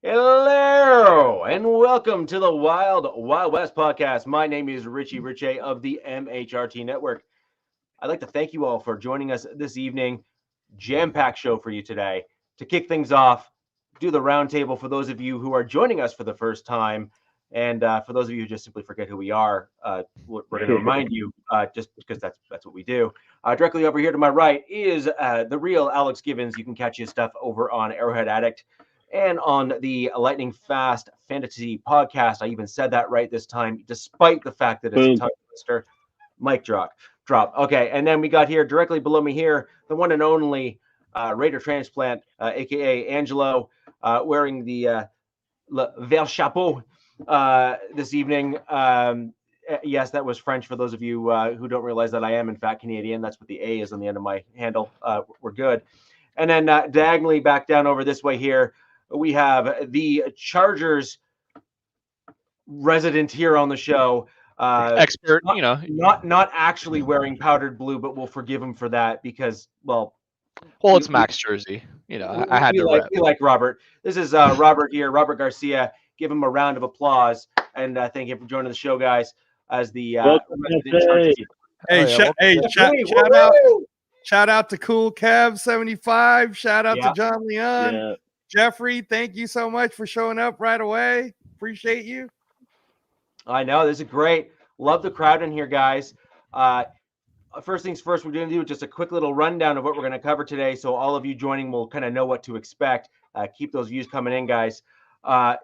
Hello and welcome to the Wild Wild West podcast. My name is Richie Riche of the MHRT Network. I'd like to thank you all for joining us this evening. Jam-packed show for you today. To kick things off, do the roundtable for those of you who are joining us for the first time. And for those of you who just simply forget who we are, we're going to remind you just because that's what we do. Directly over here to my right is the real Alex Givens. You can catch his stuff over on Arrowhead Addict and on the Lightning Fast Fantasy podcast. I even said that right this time, despite the fact that it's a tongue twister. Mic drop. Okay, and then we got here directly below me here, the one and only Raider Transplant, aka Angelo, wearing the Le Vert Chapeau this evening. Yes, that was French for those of you who don't realize that I am, in fact, Canadian. That's what the A is on the end of my handle. We're good. And then diagonally back down over this way here, we have the Chargers resident here on the show. Expert, not actually wearing powdered blue, but we'll forgive him for that because, it's Mac's jersey. I had to. We like Robert. This is Robert here, Robert Garcia. Give him a round of applause and thank him for joining the show, guys. As the shout out to Cool Kev 75. Shout out to John Leon. Yeah. Jeffrey, thank you so much for showing up right away. Appreciate you. I know, this is great. Love the crowd in here, guys. First things first, we're going to do just a quick little rundown of what we're going to cover today, so all of you joining will kind of know what to expect. Keep those views coming in, guys.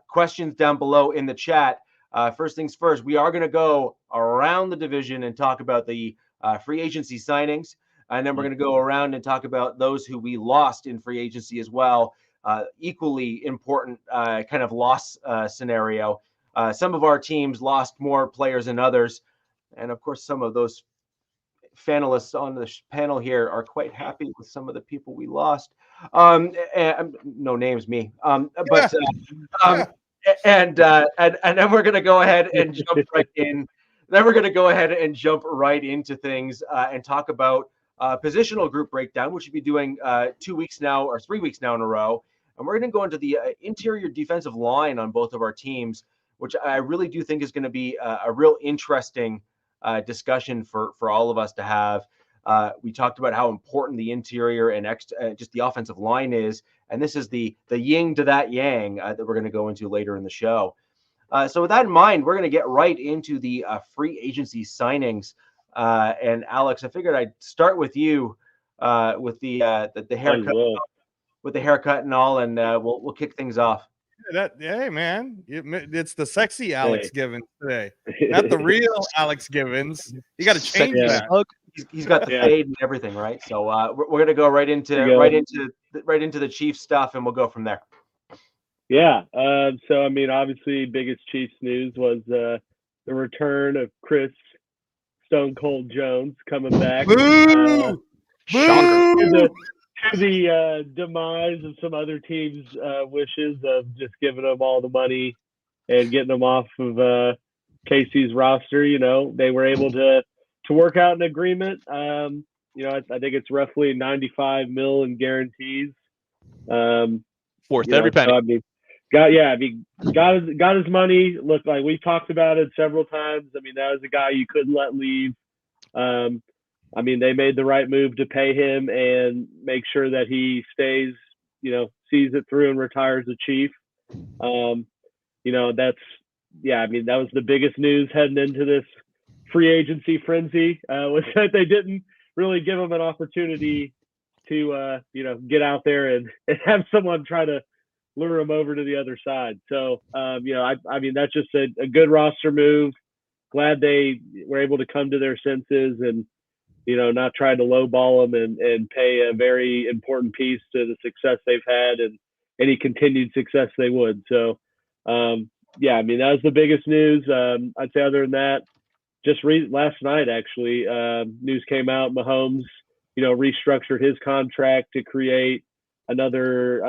Questions down below in the chat. First things first, we are going to go around the division and talk about the free agency signings, and then we're going to go around and talk about those who we lost in free agency as well. Equally important kind of loss scenario. Some of our teams lost more players than others. And of course, some of those panelists on the panel here are quite happy with some of the people we lost. And no names, me. And then we're going to go ahead and jump right in. Then we're going to go ahead and jump right into things and talk about positional group breakdown, which we'll be doing 2 weeks now or 3 weeks now in a row. And we're going to go into the interior defensive line on both of our teams, which I really do think is going to be a real interesting discussion for all of us to have. We talked about how important the interior and just the offensive line is, and this is the yin to that yang that we're going to go into later in the show. So with that in mind, we're going to get right into the free agency signings. And Alex, I figured I'd start with you with the haircut, with the haircut and all, and we'll kick things off. Hey man, it's the sexy Alex Givens today, not the real Alex Givens. You got to change that. He's got the fade and everything, right? So we're gonna go right into the Chiefs stuff, and we'll go from there. Yeah. So I mean, obviously, biggest Chiefs news was the return of Chris Stone Cold Jones coming back. Shocker. To the demise of some other teams' wishes of just giving them all the money and getting them off of KC's roster. They were able to work out an agreement. I think it's roughly $95 million in guarantees. Worth every penny. So, got his money. Look, like we've talked about it several times. I mean, that was a guy you couldn't let leave. They made the right move to pay him and make sure that he stays, sees it through and retires a Chief. That was the biggest news heading into this free agency frenzy, was that they didn't really give him an opportunity to, get out there and have someone try to lure him over to the other side. So, that's just a good roster move. Glad they were able to come to their senses and, not try to lowball them and pay a very important piece to the success they've had and any continued success they would. So, that was the biggest news. I'd say other than that, just last night, actually, news came out, Mahomes, restructured his contract to create another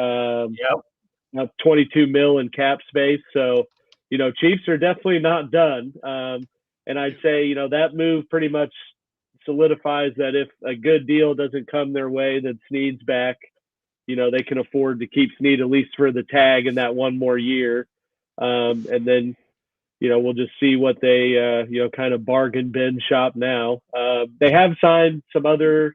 $22 million in cap space. So, Chiefs are definitely not done. And I'd say, that move pretty much solidifies that if a good deal doesn't come their way, then Snead's back. they can afford to keep Snead at least for the tag and that one more year. And then, we'll just see what they, kind of bargain bin shop now. They have signed some other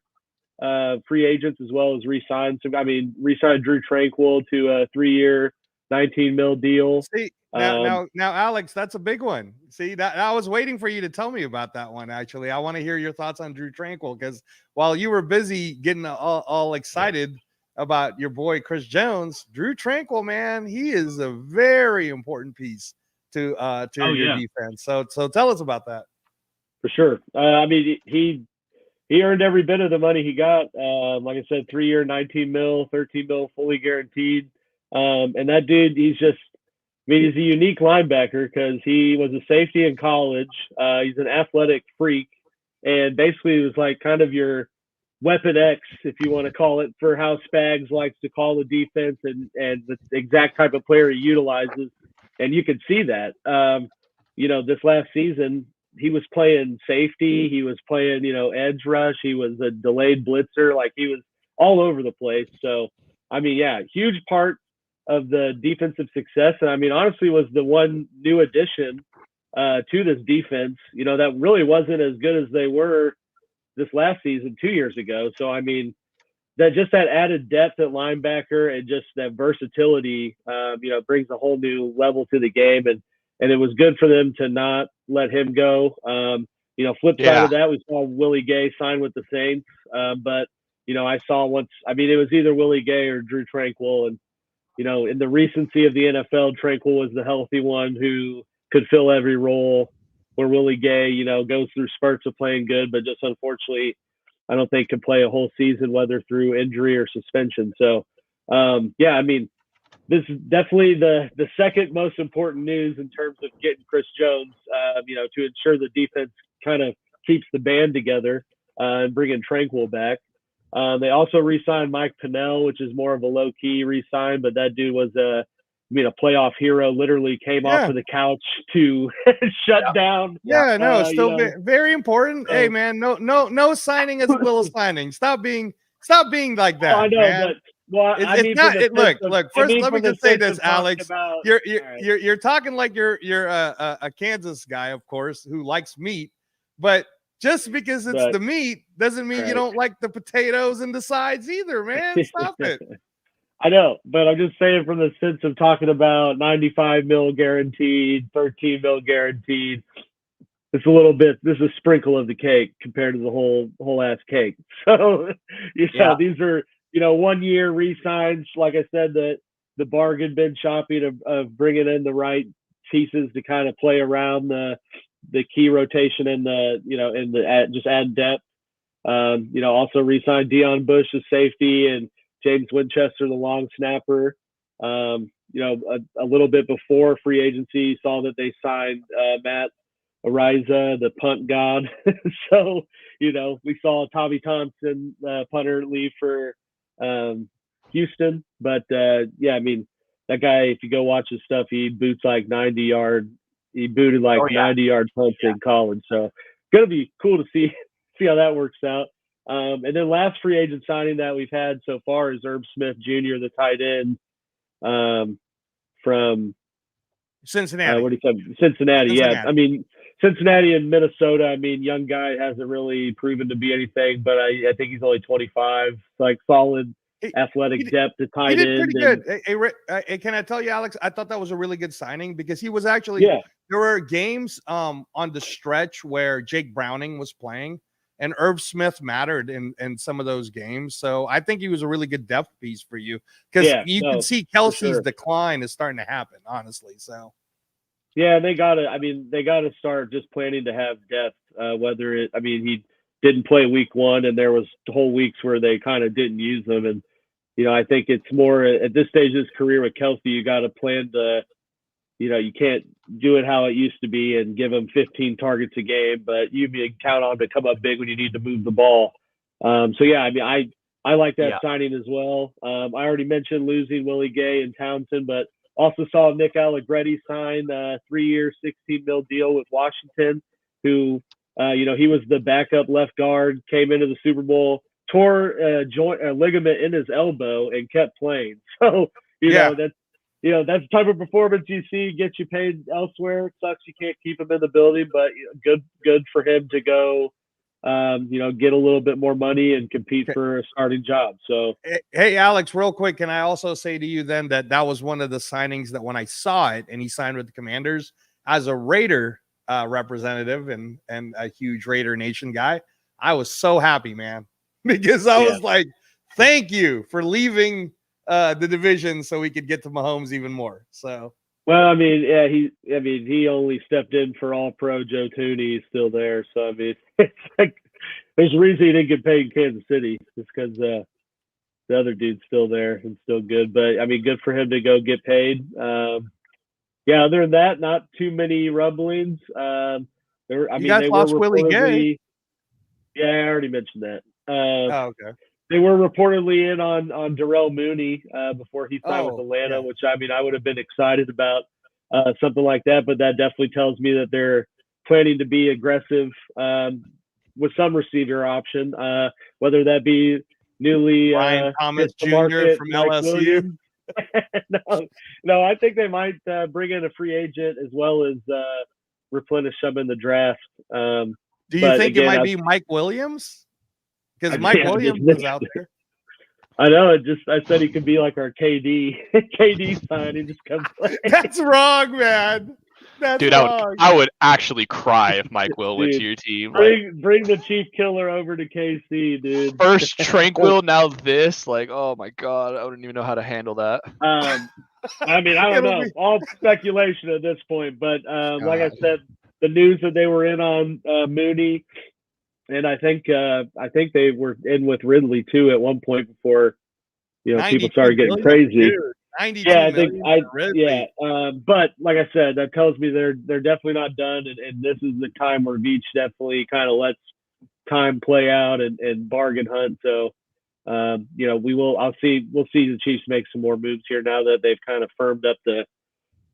free agents as well as re-signed Drew Tranquil to a 3-year, $19 million deal. See, now, Alex, that's a big one. See, that I was waiting for you to tell me about that one. Actually, I want to hear your thoughts on Drew Tranquil, because while you were busy getting all excited about your boy Chris Jones, Drew Tranquil, man, he is a very important piece to your defense. So tell us about that. For sure. He earned every bit of the money he got. Like I said, 3-year, $19 million, $13 million fully guaranteed. And that dude, he's a unique linebacker because he was a safety in college. He's an athletic freak, and basically it was like kind of your Weapon X, if you want to call it, for how Spags likes to call the defense and the exact type of player he utilizes. And you could see that. This last season, he was playing safety. He was playing, edge rush. He was a delayed blitzer. Like, he was all over the place. So, huge part of the defensive success. And honestly was the one new addition to this defense, that really wasn't as good as they were this last season 2 years ago. So, that added depth at linebacker and just that versatility, brings a whole new level to the game. And it was good for them to not let him go. Flip side of that, we saw Willie Gay sign with the Saints. But I saw once, it was either Willie Gay or Drew Tranquil. And, in the recency of the NFL, Tranquil was the healthy one who could fill every role, where Willie Gay, goes through spurts of playing good, but just unfortunately, I don't think can play a whole season, whether through injury or suspension. So, this is definitely the second most important news in terms of getting Chris Jones, to ensure the defense kind of keeps the band together and bringing Tranquil back. They also re-signed Mike Pennell, which is more of a low-key re-sign, but that dude was a playoff hero, literally came off of the couch to shut down. Still very important. Hey, man, no signing is a little signing. Stop being like that. I know, man. But look. First, let me just say this, Alex. You're talking like you're a Kansas guy, of course, who likes meat, but just because it's the meat doesn't mean you don't like the potatoes and the sides either, man. Stop it. I know, but I'm just saying from the sense of talking about $95 million guaranteed, $13 million guaranteed. It's a little bit. This is a sprinkle of the cake compared to the whole ass cake. So, these are 1 year re-signs. Like I said, the bargain bin shopping of bringing in the right pieces to kind of play around the key rotation and just add depth. Also re-signed Deion Bush as safety and James Winchester, the long snapper. A little bit before free agency, saw that they signed Matt Ariza, the punt god. So, we saw Tommy Thompson, punter, leave for Houston. But, that guy, if you go watch his stuff, he boots like 90-yard. He booted like 90-yard punts in college. So, going to be cool to see how that works out. And then last free agent signing that we've had so far is Herb Smith Jr., the tight end from Cincinnati. Cincinnati, yeah. Cincinnati and Minnesota, young guy, hasn't really proven to be anything, but I think he's only 25. Like solid athletic depth at tight end. He did pretty good. Hey, can I tell you, Alex, I thought that was a really good signing because he was actually there were games on the stretch where Jake Browning was playing, and Herb Smith mattered in some of those games. So I think he was a really good depth piece for you because you can see Kelsey's decline is starting to happen, honestly. So they got to start just planning to have depth. He didn't play week 1, and there was whole weeks where they kind of didn't use him. And I think it's more at this stage of his career with Kelsey, you got to plan to. You can't do it how it used to be and give him 15 targets a game, but you can count on to come up big when you need to move the ball. I like that signing as well. I already mentioned losing Willie Gay and Townsend, but also saw Nick Allegretti sign a 3-year, $16 million deal with Washington, who, he was the backup left guard, came into the Super Bowl tore a ligament in his elbow and kept playing. So you know that's the type of performance you see get you paid elsewhere. It sucks you can't keep him in the building, but good for him to go. Get a little bit more money and compete for a starting job. So, hey, Alex, real quick, can I also say to you then that was one of the signings that when I saw it and he signed with the Commanders as a Raider representative and a huge Raider Nation guy, I was so happy, man, because I was like, thank you for leaving the division so we could get to Mahomes even more. So. Well, I mean, yeah, he only stepped in for All-Pro Joe Thuney. He's still there, so I mean, it's like there's a reason he didn't get paid in Kansas City, just because the other dude's still there and still good. But I mean, good for him to go get paid. Other than that, not too many rumblings. They lost Willie Gay. Yeah, I already mentioned that. Okay. They were reportedly in on Darrell Mooney before he signed with Atlanta, which I mean I would have been excited about something like that, but that definitely tells me that they're planning to be aggressive with some receiver option, whether that be newly Ryan Thomas Jr. from LSU. No, I think they might bring in a free agent as well as replenish some in the draft. Do you think it might be Mike Williams? Because Mike Williams was out there. I know. I said he could be like our KD. KD sign. He just comes play. That's wrong, man. That's Dude, wrong. I would actually cry if Mike Will went to your team. Bring the Chief Killer over to KC, dude. First Tranquil, now this. Like, oh my God, I wouldn't even know how to handle that. I mean, I don't know. All speculation at this point, but like I said, the news that they were in on Mooney. And I think they were in with Ridley too at one point before people started getting crazy. 92 but like I said, that tells me they're definitely not done, and this is the time where Veach definitely kind of lets time play out and bargain hunt. So we'll see the Chiefs make some more moves here now that they've kind of firmed up the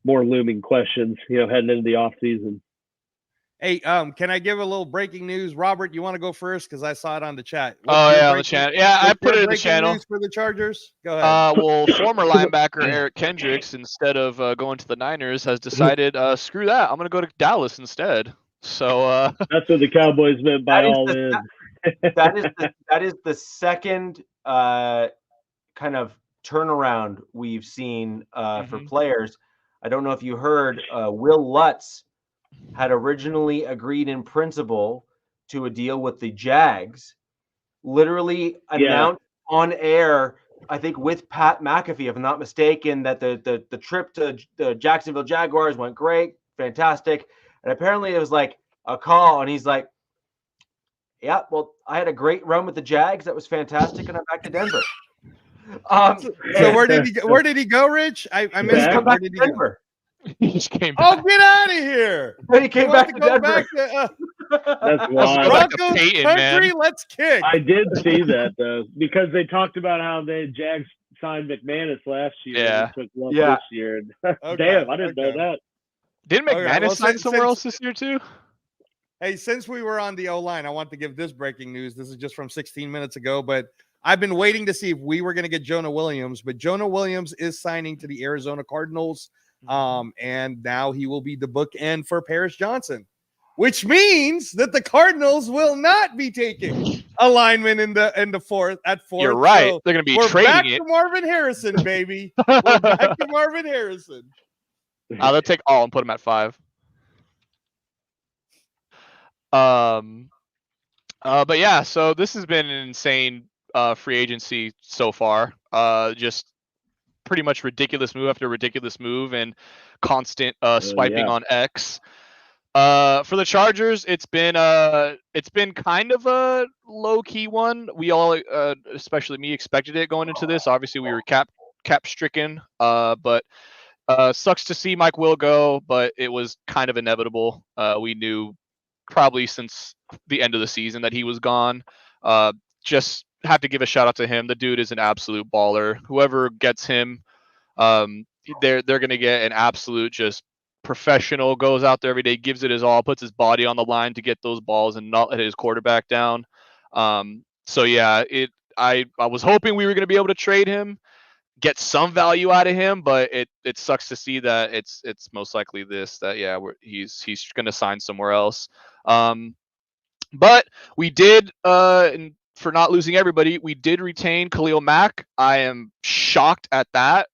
more looming questions heading into the offseason. Hey, can I give a little breaking news? Robert, you want to go first? Because I saw it on the chat. On the channel. Yeah, I put it in the channel. News for the Chargers? Go ahead. Well, former linebacker Eric Kendricks, instead of going to the Niners, has decided, screw that, I'm going to go to Dallas instead. So that's what the Cowboys meant by all in. That is the second kind of turnaround we've seen for players. I don't know if you heard, Will Lutz had originally agreed in principle to a deal with the Jags, literally announced on air, I think with Pat McAfee, if I'm not mistaken, that the trip to the Jacksonville Jaguars went great, fantastic. And apparently it was like a call, and he's like, yeah, well, I had a great run with the Jags. That was fantastic, and I'm back to Denver. So where did he go, Rich? I missed come back to Denver. He just came back. Oh, get out of here! Then he came back to Denver. That's wild. Broncos Peyton, country, man. Let's kick. I did see that though, because they talked about how the Jags signed McManus last year. Yeah. And took one this year. Damn, I didn't know that. Didn't McManus sign somewhere else this year too? Hey, since we were on the O-line, I want to give this breaking news. This is just from 16 minutes ago, but I've been waiting to see if we were going to get Jonah Williams, but Jonah Williams is signing to the Arizona Cardinals. And now he will be the bookend for Paris Johnson, which means that the Cardinals will not be taking a lineman in the fourth. You're right. So they're going to be we're trading back it. to Marvin Harrison, baby. We're back to Marvin Harrison. They'll take all and put him at 5. But yeah, so this has been an insane free agency so far. Just pretty much ridiculous move after ridiculous move and constant swiping on X. For the Chargers, it's been kind of a low key one. We all, especially me, expected it going into this. Obviously, we were cap stricken, but sucks to see Mike Will go, but it was kind of inevitable. We knew probably since the end of the season that he was gone. Just have to give a shout out to him. The dude is an absolute baller. Whoever gets him, they're gonna get an absolute just professional. Goes out there every day, gives it his all, puts his body on the line to get those balls and not let his quarterback down. So yeah, I was hoping we were going to be able to trade him, get some value out of him, but it sucks to see that it's most likely he's going to sign somewhere else. But we did, and for not losing everybody, we did retain Khalil Mack. I am shocked at that.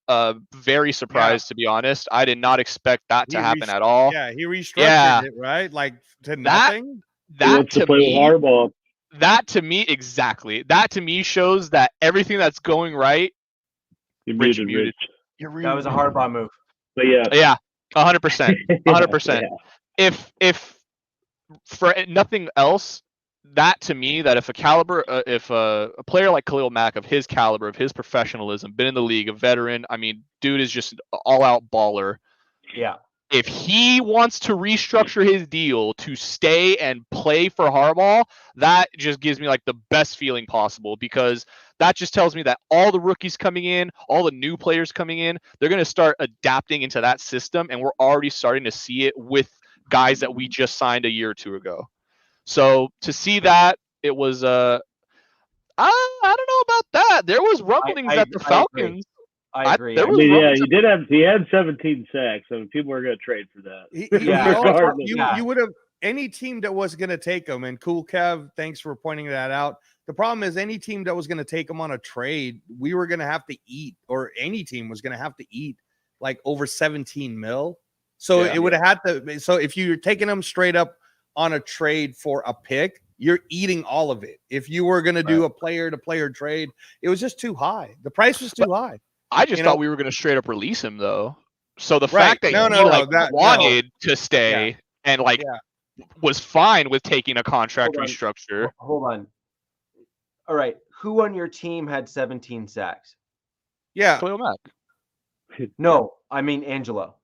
Very surprised, to be honest. I did not expect that to happen at all. Yeah, he restructured it, right? Like to nothing. That to play me, with hardball. That to me, exactly. That to me shows that everything that's going right. You're muted. That was a hardball move. But yeah, 100%, 100%. Yeah. If for nothing else, that to me, that if a player like Khalil Mack of his caliber, of his professionalism, been in the league, a veteran, I mean, dude is just an all-out baller. Yeah. If he wants to restructure his deal to stay and play for Harbaugh, that just gives me like the best feeling possible, because that just tells me that all the rookies coming in, all the new players coming in, they're going to start adapting into that system, and we're already starting to see it with guys that we just signed a year or two ago. So to see that, it was I don't know about that. There was rumblings that the Falcons. I agree. He had 17 sacks, so people were going to trade for that. You would have any team that was going to take him, and Cool Kev, thanks for pointing that out. The problem is any team that was going to take him on a trade, we were going to have to eat, or any team was going to have to eat like over 17 mil. So it would have had to. So if you're taking them straight up on a trade for a pick, you're eating all of it. If you were going to do a player-to-player trade, it was just too high. The price was too high. I just thought we were going to straight up release him, though. So the fact that he wanted to stay and was fine with taking a contract restructure. Hold on. All right. Who on your team had 17 sacks? Yeah. Khalil Mack. No, I mean Angelo.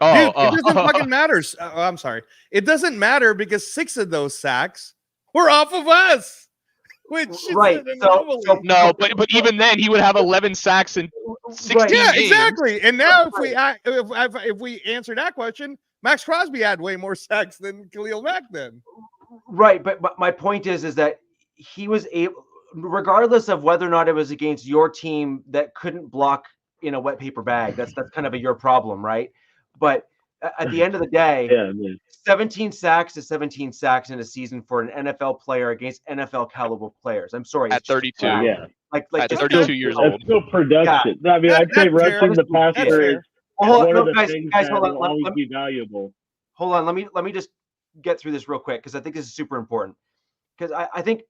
Dude, it doesn't fucking matter. I'm sorry. It doesn't matter because 6 of those sacks were off of us. Which right. No, but even then he would have 11 sacks in 16 Yeah, games. Exactly. And now if we answer that question, Max Crosby had way more sacks than Khalil Mack then. Right, but my point is that he was able, regardless of whether or not it was against your team that couldn't block in a wet paper bag. That's kind of your problem, right? But at the end of the day, 17 sacks is 17 sacks in a season for an NFL player against NFL caliber players. I'm sorry. At 32. Like at 32 years old. That's still production. Yeah. I mean, I'd say rushing the passer is one of the things that will always be valuable. Hold on. Let me just get through this real quick, because I think this is super important. Because I think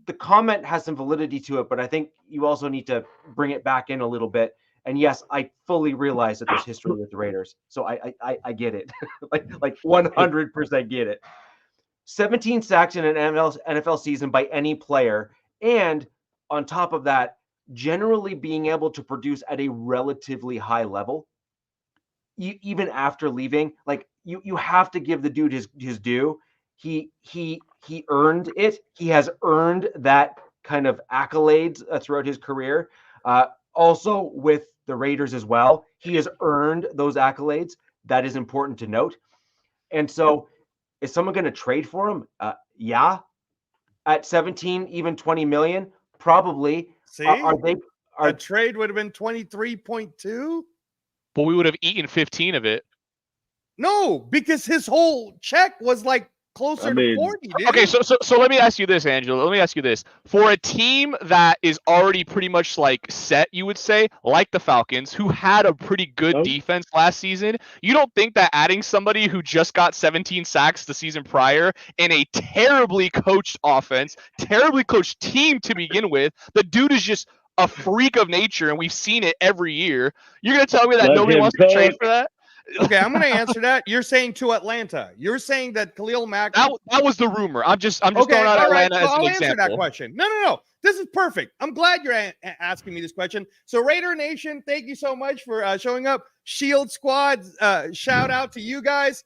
the comment has some validity to it, but I think you also need to bring it back in a little bit. And yes, I fully realize that there's history with the Raiders, so I get it, like 100% get it. 17 sacks in an NFL season by any player, and on top of that, generally being able to produce at a relatively high level, even after leaving. Like you have to give the dude his due. He earned it. He has earned that kind of accolades throughout his career. Also with the Raiders as well, he has earned those accolades. That is important to note. And so is someone going to trade for him? Yeah. At 17, even 20 million, probably. See, a trade would have been 23.2. But we would have eaten 15 of it. No, because his whole check was like closer to 40. Dude. Okay, so let me ask you this, Angelo. Let me ask you this. For a team that is already pretty much like set, you would say, like the Falcons, who had a pretty good defense last season, you don't think that adding somebody who just got 17 sacks the season prior in a terribly coached offense, terribly coached team to begin with, the dude is just a freak of nature, and we've seen it every year. You're going to tell me that nobody wants to trade for that? Okay, I'm going to answer that. You're saying to Atlanta. You're saying that Khalil Mack. That was the rumor. I'm just throwing out Atlanta as an example. I'll answer that question. No. This is perfect. I'm glad you're asking me this question. So Raider Nation, thank you so much for showing up. Shield Squad, shout out to you guys.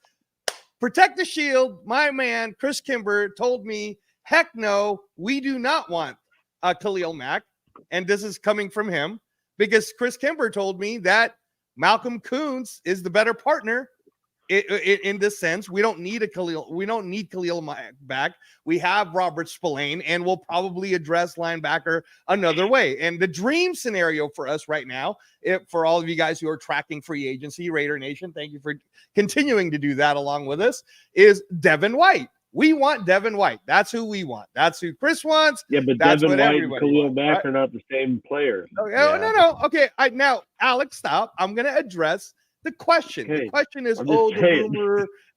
Protect the Shield. My man, Chris Kimber, told me, heck no, we do not want Khalil Mack. And this is coming from him because Chris Kimber told me that Malcolm Kuntz is the better partner in this sense, we don't need Khalil Mack back. We have Robert Spillane, and we'll probably address linebacker another way. And the dream scenario for us right now, for all of you guys who are tracking free agency, Raider Nation, thank you for continuing to do that along with us, is Devin White. We want Devin White. That's who we want. That's who Chris wants. Yeah, but That's Devin what White and everybody Khalil Mack right? are not the same players. Oh, no. Okay, now, Alex, stop. I'm going to address the question. Okay. The question is, I'm just saying.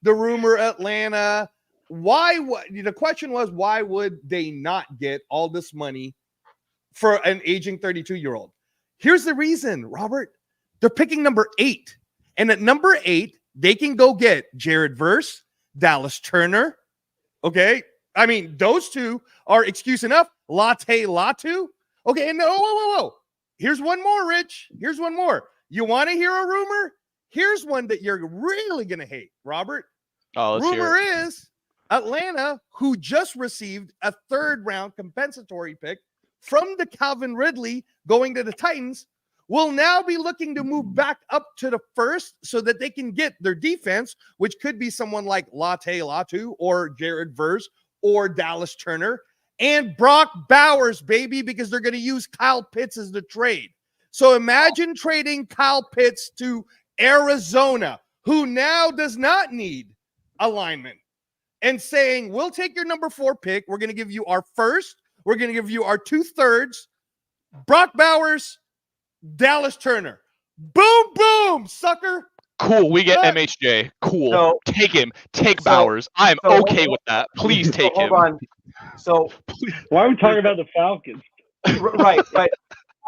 the rumor Atlanta. The question was, why would they not get all this money for an aging 32-year-old? Here's the reason, Robert. They're picking number 8. And at number 8, they can go get Jared Verse, Dallas Turner. Okay. I mean, those two are excuse enough. Latte Latu. Okay. And whoa. Here's one more, Rich. Here's one more. You want to hear a rumor? Here's one that you're really going to hate, Robert. Oh, let's Rumor hear it. is Atlanta, who just received a 3rd-round compensatory pick from the Calvin Ridley going to the Titans, will now be looking to move back up to the 1st so that they can get their defense, which could be someone like Latte Latu or Jared Verse or Dallas Turner and Brock Bowers, baby, because they're going to use Kyle Pitts as the trade. So imagine trading Kyle Pitts to Arizona, who now does not need alignment, and saying, we'll take your number 4 pick. We're going to give you our 1st. We're going to give you our 2/3. Brock Bowers, Dallas Turner. Boom, boom, sucker. Cool. We get MHJ. Cool. So- Take him. Take Bowers. I'm so- okay with that. Please take him. Hold on. So, Why are we talking about the Falcons? right. What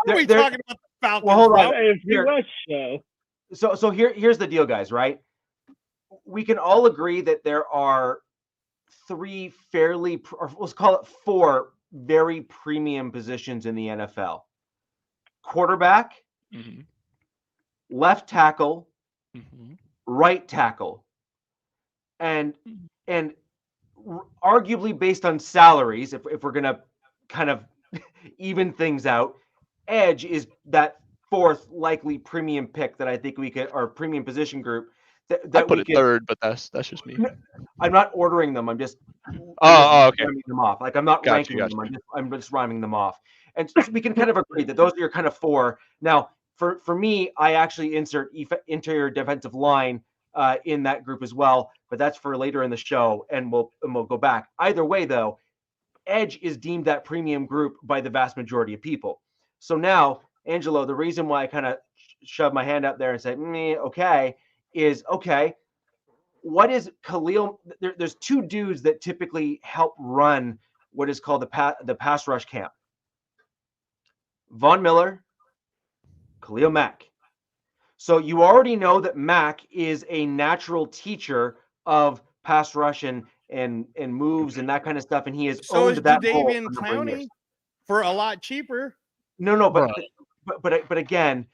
are we talking about the Falcons? Well, hold on. AFC Here. West show. So here's the deal, guys, right? We can all agree that there are 3 fairly, or let's call it 4 very premium positions in the NFL. Quarterback, Mhm. left tackle, Mhm. right tackle. And arguably based on salaries, if we're going to kind of even things out, edge is that 4th likely premium pick that I think we could, or premium position group that I put we it could, 3rd, but that's just me. I'm not ordering them. I'm just Okay. rhyming them off. Like I'm not Gotcha, ranking gotcha. them. I'm just rhyming them off. And so we can kind of agree that those are your kind of 4. Now, for me, I actually insert interior defensive line in that group as well, but that's for later in the show, and we'll go back. Either way, though, edge is deemed that premium group by the vast majority of people. So now, Angelo, the reason why I kind of shove my hand up there and say, okay, is okay. What is Khalil? There's 2 dudes that typically help run what is called the pass rush camp. Von Miller, Khalil Mack. So you already know that Mack is a natural teacher of pass rush and moves and that kind of stuff, and he has So is owned that role Jadeveon for a number of years. Clowney for a lot cheaper. No, Right. but again,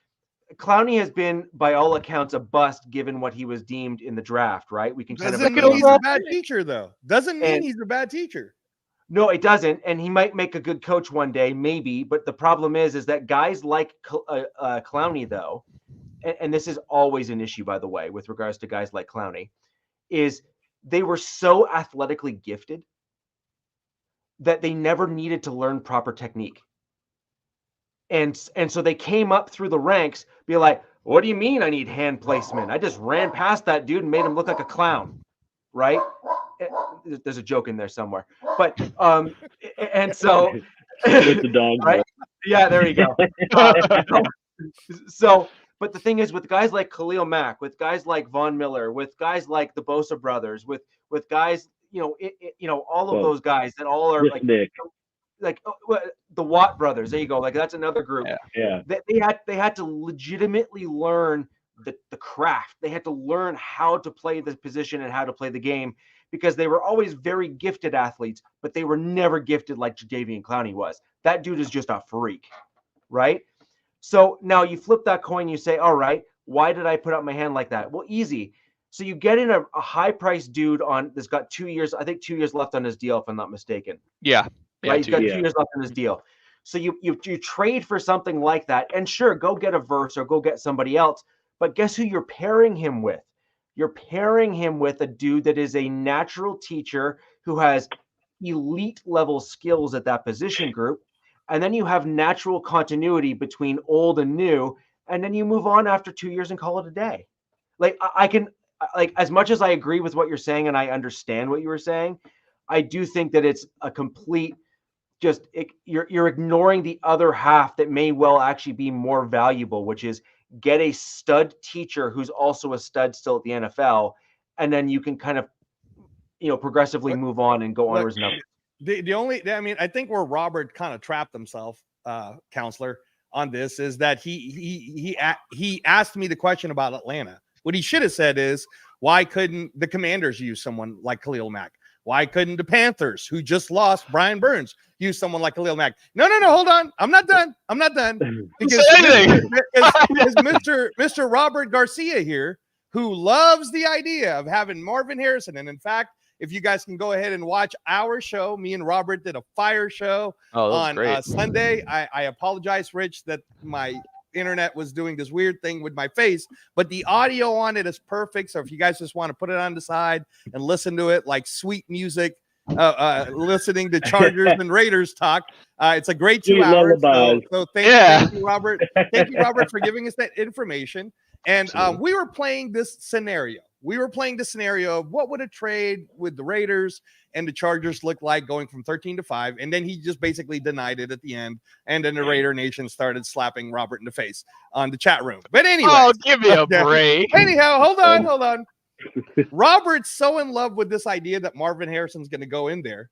Clowney has been, by all accounts, a bust given what he was deemed in the draft, right? We can kind Doesn't of mean he's a bad teacher, though. Doesn't mean And- he's a bad teacher. No, it doesn't, and he might make a good coach one day, maybe. But the problem is that guys like Clowney, though, and this is always an issue, by the way, with regards to guys like Clowney, is they were so athletically gifted that they never needed to learn proper technique. And so they came up through the ranks, be like, what do you mean I need hand placement? I just ran past that dude and made him look like a clown, right? There's a joke in there somewhere. But, and so. It's the dog. Right? Yeah, there you go. But the thing is, with guys like Khalil Mack, with guys like Von Miller, with guys like the Bosa brothers, with guys, all of those guys that all are like the Watt brothers. There you go. Like that's another group. Yeah. They had to legitimately learn the craft. They had to learn how to play the position and how to play the game, because they were always very gifted athletes, but they were never gifted like Jadeveon Clowney was. That dude is just a freak, right? So now you flip that coin, you say, all right, why did I put up my hand like that? Well, easy. So you get in a high-priced dude that's got 2 years, I think 2 years left on his deal, if I'm not mistaken. Yeah. Right? He's got 2 years. years left on his deal. So you trade for something like that, and sure, go get a Verse or go get somebody else, but guess who you're pairing him with? You're pairing him with a dude that is a natural teacher who has elite level skills at that position group. And then you have natural continuity between old and new. And then you move on after 2 years and call it a day. Like I can, like, as much as I agree with what you're saying and I understand what you were saying, I do think that it's a complete, you're ignoring the other half that may well actually be more valuable, which is get a stud teacher who's also a stud still at the NFL, and then you can kind of, progressively move on and go onwards and upwards. I think where Robert kind of trapped himself, counselor, on this is that he asked me the question about Atlanta. What he should have said is, why couldn't the Commanders use someone like Khalil Mack? Why couldn't the Panthers, who just lost Brian Burns, use someone like Khalil Mack? No, hold on. I'm not done. Because Mr. Robert Garcia here, who loves the idea of having Marvin Harrison. And in fact, if you guys can go ahead and watch our show, me and Robert did a fire show on Sunday. I apologize, Rich, that my internet was doing this weird thing with my face, but the audio on it is perfect. So if you guys just want to put it on the side and listen to it like sweet music, listening to Chargers and Raiders talk, it's a great 2 hours. So thank you, Robert. Thank you, Robert, for giving us that information. And we were playing this scenario. Of what would a trade with the Raiders and the Chargers look like going from 13-5. And then he just basically denied it at the end. And then the Raider Nation started slapping Robert in the face on the chat room. But anyway. Give me a break. Anyhow, hold on. Robert's so in love with this idea that Marvin Harrison's going to go in there.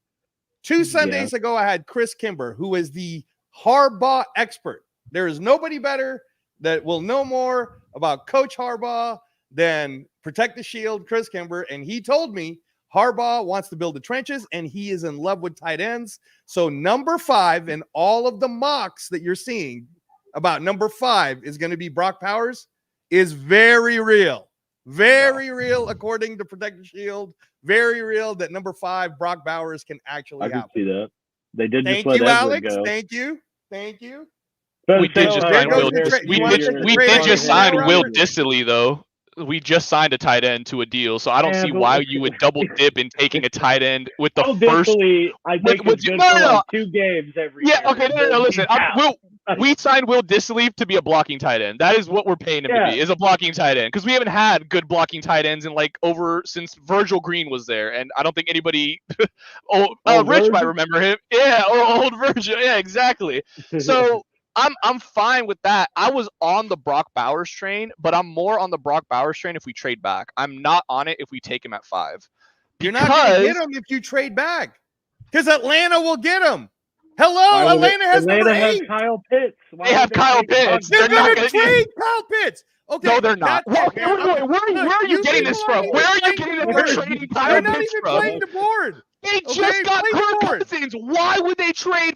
2 Sundays ago, I had Chris Kimber, who is the Harbaugh expert. There is nobody better that will know more about Coach Harbaugh than Protect the Shield, Chris Kimber. And he told me Harbaugh wants to build the trenches and he is in love with tight ends. So number 5 in all of the mocks that you're seeing about number 5 is going to be Brock Powers is very real. Very real, according to Protect the Shield. Very real that number 5, Brock Bowers, can actually happen. I can see that. They did Thank just you, let Alex. Everett go. Thank you. We did just sign Will. We did just sign Will Dissly, though. We just signed a tight end to a deal, so I don't see why you would double dip in taking a tight end with the first. I think it's good for like 2 games every year. Okay, no, listen. We signed Will Dissly to be a blocking tight end. That is what we're paying him to be, is a blocking tight end. Because we haven't had good blocking tight ends in since Virgil Green was there, and I don't think anybody. Rich might remember him. Yeah, old Virgil. Yeah, exactly. So. I'm fine with that. I was on the Brock Bowers train, but I'm more on the Brock Bowers train if we trade back. I'm not on it if we take him at 5. You're not going to get him if you trade back, because Atlanta will get him. Hello, Atlanta has Kyle Pitts. They have Kyle Pitts. They're going to trade Kyle Pitts. Okay, no, they're not. Where are you getting this from? Where are you getting that they're trading Kyle Pitts from? They're not even playing the board. They just got Kirk Cousins. Why would they trade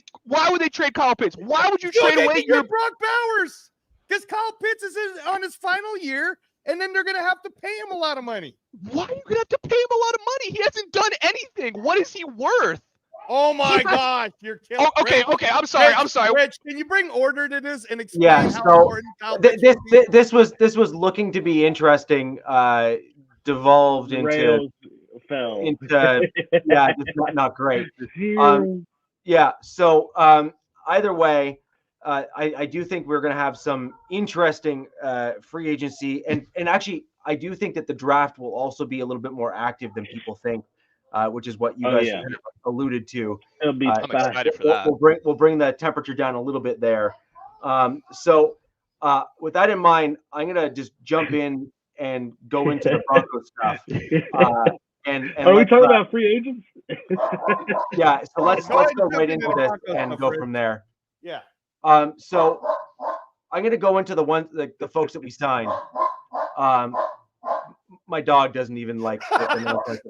Kyle Pitts? Why would you trade away your Brock Bowers? Because Kyle Pitts is on his final year, and then they're going to have to pay him a lot of money. Why are you going to have to pay him a lot of money? He hasn't done anything. What is he worth? Oh my gosh, you're killing. Okay. I'm sorry. Rich, can you bring order to this and explain how important Kyle Pitts this was looking to be interesting. Devolved into. Fell. It's not great. So either way, I do think we're going to have some interesting free agency, and actually I do think that the draft will also be a little bit more active than people think, which is what you guys alluded to. It'll be I'm excited for that. We'll bring the temperature down a little bit there. So with that in mind, I'm going to just jump in and go into the Broncos stuff. And are we talking about free agents? So let's go right into this and go from there. Yeah. So I'm gonna go into the folks that we signed. My dog doesn't even like.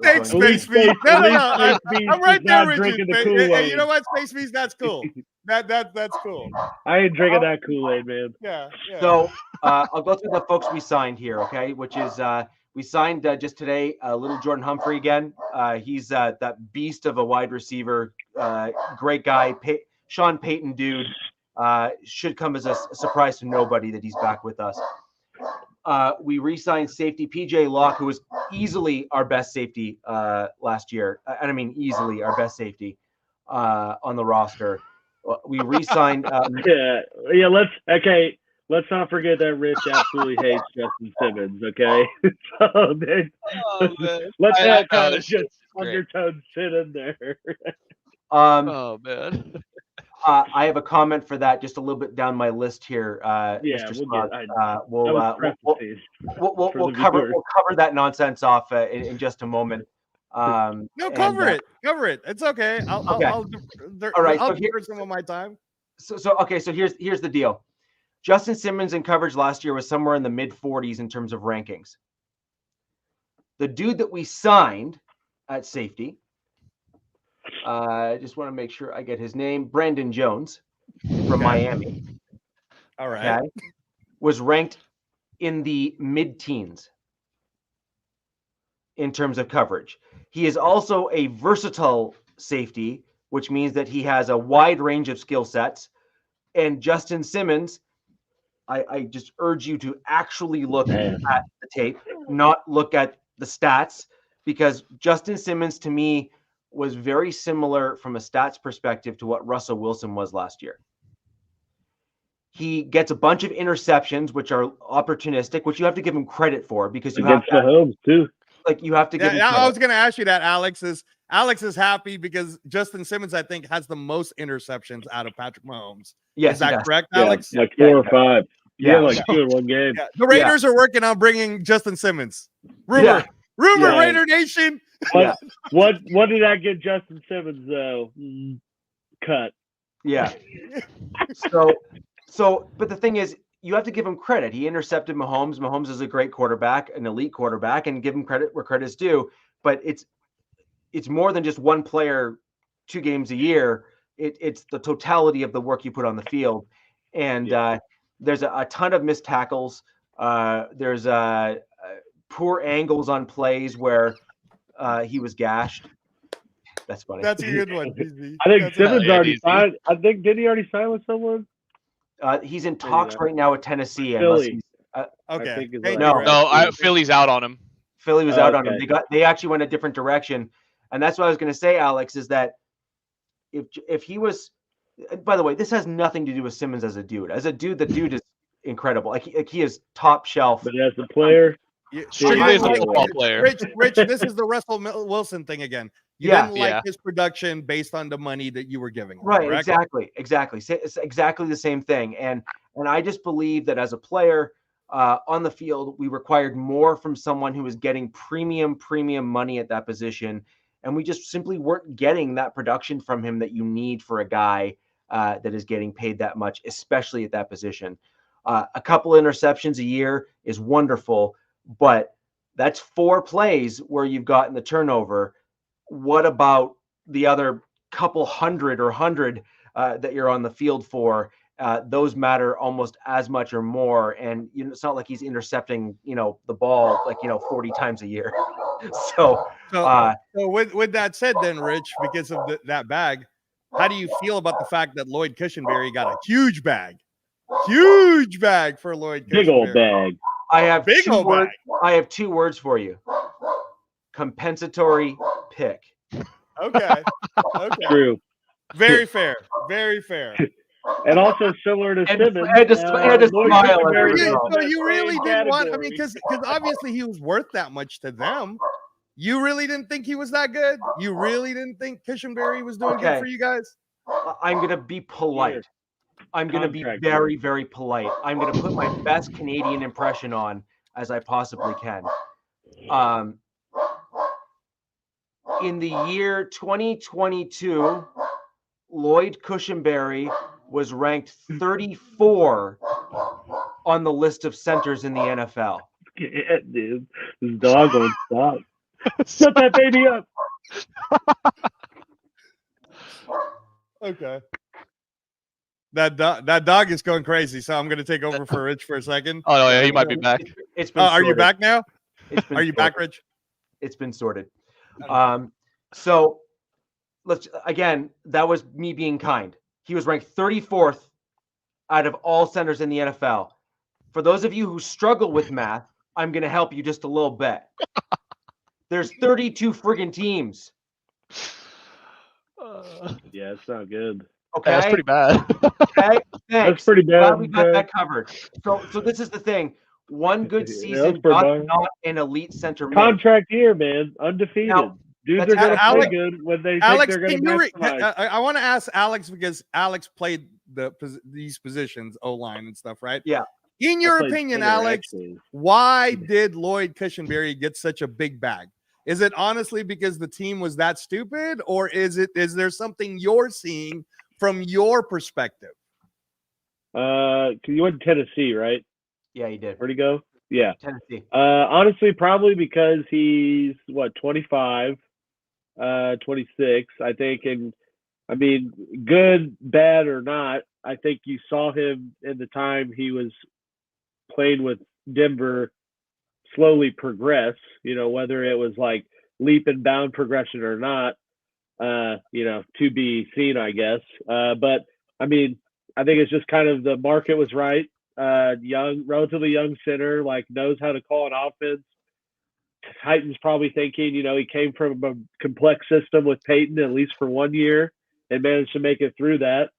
Thanks, Space Beast. No. I'm right there with you. Hey, you know what, Space Beast? That's cool. That's cool. I ain't drinking that Kool-Aid, man. Yeah. So I'll go through the folks we signed here, okay? Which is we signed just today little Jordan Humphrey again. He's that beast of a wide receiver, great guy. Sean Payton dude should come as a surprise to nobody that he's back with us. We re-signed safety PJ Locke, who was easily our best safety last year. And I mean, easily our best safety on the roster. We re-signed. Yeah. Let's not forget that Rich absolutely hates Justin Simmons. Okay, so man, let that kind of just undertone sit in there. Oh man. I have a comment for that just a little bit down my list here, Yeah, Mr. Scott. We'll cover cover that nonsense off in just a moment. No, cover it. It's okay. Okay. All right. I'll defer some of my time. So here's the deal. Justin Simmons in coverage last year was somewhere in the mid 40s in terms of rankings. The dude that we signed at safety, I just want to make sure I get his name, Brandon Jones from Miami. All right. Okay, was ranked in the mid-teens in terms of coverage. He is also a versatile safety, which means that he has a wide range of skill sets. And Justin Simmons, I just urge you to actually look at the tape, not look at the stats, because Justin Simmons to me was very similar from a stats perspective to what Russell Wilson was last year. He gets a bunch of interceptions, which are opportunistic, which you have to give him credit for, because you against have Mahomes too. Like you have to give him credit. I was going to ask you that, Alex is happy because Justin Simmons, I think, has the most interceptions out of Patrick Mahomes. Yes, is that correct, Alex? Like 4 or 5. Yeah, like 2 in one game. Yeah. The Raiders are working on bringing Justin Simmons. Rumor, Raider Nation. What did I get Justin Simmons though? Cut. Yeah. But the thing is, you have to give him credit. He intercepted Mahomes. Mahomes is a great quarterback, an elite quarterback, and give him credit where credit's due. But it's more than just one player, 2 games a year. It's the totality of the work you put on the field. And there's a ton of missed tackles. There's poor angles on plays where he was gashed. That's funny. That's a good one. I think Simmons already signed. did he already sign with someone? He's in talks right now with Tennessee. Philly. Okay. Philly's out on him. Philly was out on him. They actually went a different direction, and that's what I was going to say, Alex, is that if he was, by the way, this has nothing to do with Simmons as a dude. As a dude, the dude is incredible. Like he is top shelf. But as a player, strictly as a football player. Rich, this is the Russell Wilson thing again. You didn't like his production based on the money that you were giving him, right? Correct? Exactly. It's exactly the same thing. And I just believe that as a player on the field, we required more from someone who was getting premium money at that position, and we just simply weren't getting that production from him that you need for a guy that is getting paid that much, especially at that position. A couple interceptions a year is wonderful, but that's 4 plays where you've gotten the turnover. What about the other couple hundred that you're on the field for? Those matter almost as much or more. And it's not like he's intercepting, the ball 40 times a year. So with that said, then, Rich, because of that bag, how do you feel about the fact that Lloyd Cushenberry got a huge bag? Huge bag for Lloyd Cushenberry. Big old bag. I have 2 words for you. Compensatory pick. Okay. True. Very fair. And also similar to Simmons. I had to smile. So you really didn't want, because obviously he was worth that much to them. You really didn't think he was that good? You really didn't think Cushenberry was doing good for you guys? I'm going to be polite. I'm going to be very, very polite. I'm going to put my best Canadian impression on as I possibly can. In the year 2022, Lloyd Cushenberry was ranked 34 on the list of centers in the NFL. Yeah, dude. This dog won't stop. Shut that baby up. Okay. That dog is going crazy, so I'm going to take over for Rich for a second. Oh, yeah, he might be back. It's been are you back now? Are you back, Rich? It's been sorted. So that was me being kind. He was ranked 34th out of all centers in the NFL. For those of you who struggle with math, I'm going to help you just a little bit. There's 32 friggin' teams. Yeah, it's not good. Okay, That's pretty bad. okay, thanks. That's pretty bad. Glad we got that covered. So this is the thing. One good Yeah, season that's pretty does bad. not an elite center make. Contract year, man. Undefeated. Now, Dudes that's are going to play Alex- good when they think Alex, they're going can to you maximize. I want to ask Alex because Alex played these positions, O-line and stuff, right? Yeah. In I your played opinion, center, Alex, actually. why did Lloyd Cushenberry get such a big bag? Is it honestly because the team was that stupid, or is there something you're seeing from your perspective? You went to Tennessee, right? Yeah, he did. Where'd he go? Yeah. Tennessee. Honestly, probably because he's 25, 26, I think. And I mean, good, bad or not, I think you saw him in the time he was playing with Denver slowly progress, whether it was like leap and bound progression or not, to be seen, I guess. But I mean, I think it's just kind of the market was right. Relatively young center, like knows how to call an offense. Titans probably thinking, he came from a complex system with Peyton at least for 1 year and managed to make it through that.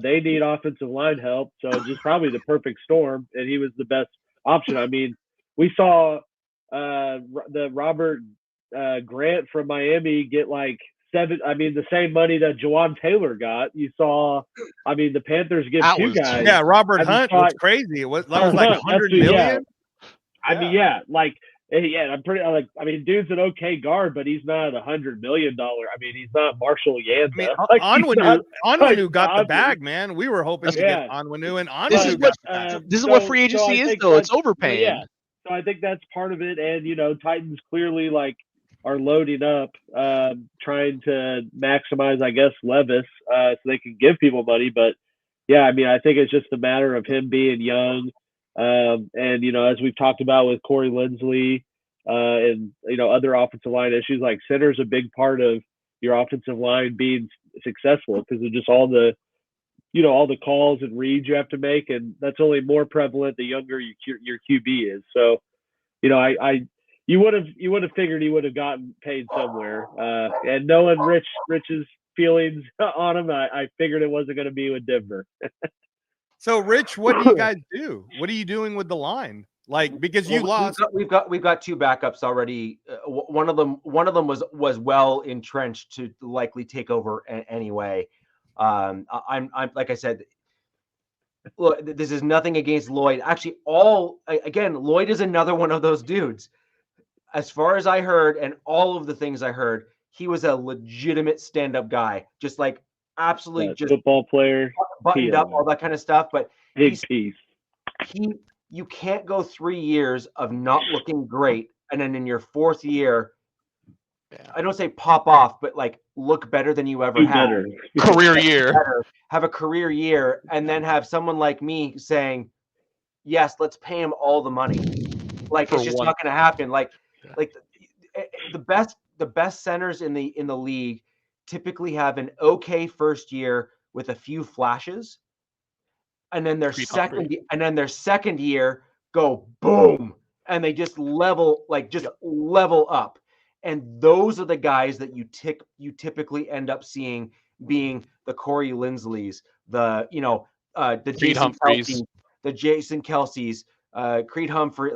They need offensive line help, so just probably the perfect storm, and he was the best option. I mean, we saw the Robert Grant from Miami get like the same money that Jawan Taylor got. You saw, the Panthers give That two was guys. Yeah, Robert I just Hunt thought- was crazy. That was like Hunt, 100 that's who- million. I'm pretty dude's an okay guard, but he's not $100 million. He's not Marshall Yanda. Onwenu got the bag, man. We were hoping to get Onwenu, and Onwenu got the bag. This is what free agency is, though. It's overpaying. Yeah. So I think that's part of it, and Titans clearly are loading up, trying to maximize, I guess, Levis, so they can give people money. But yeah, I think it's just a matter of him being young, and as we've talked about with Corey Linsley, and other offensive line issues, like center's a big part of your offensive line being successful because of just all the calls and reads you have to make, and that's only more prevalent the younger your QB is. So, you would have figured he would have gotten paid somewhere. And knowing Rich's feelings on him, I figured it wasn't going to be with Denver. So, Rich, what do you guys do? What are you doing with the line? Because you lost. We've got two backups already. One of them was well entrenched to likely take over anyway. I'm like I said. Look, this is nothing against Lloyd. Actually, Lloyd is another one of those dudes. As far as I heard, and all of the things I heard, he was a legitimate stand-up guy, just like absolutely just football player, buttoned up, all that kind of stuff. But big piece. You can't go 3 years of not looking great, and then in your fourth year, I don't say pop off, but look better than you ever had. Career year. Have a career year, and then have someone like me saying, "Yes, let's pay him all the money." It's just not going to happen. The best centers in the league typically have an okay first year with a few flashes, and then their second year go boom, and they just level up. And those are the guys that you typically end up seeing being the Corey Linsleys, the Jason Kelsey's, Creed Humphrey,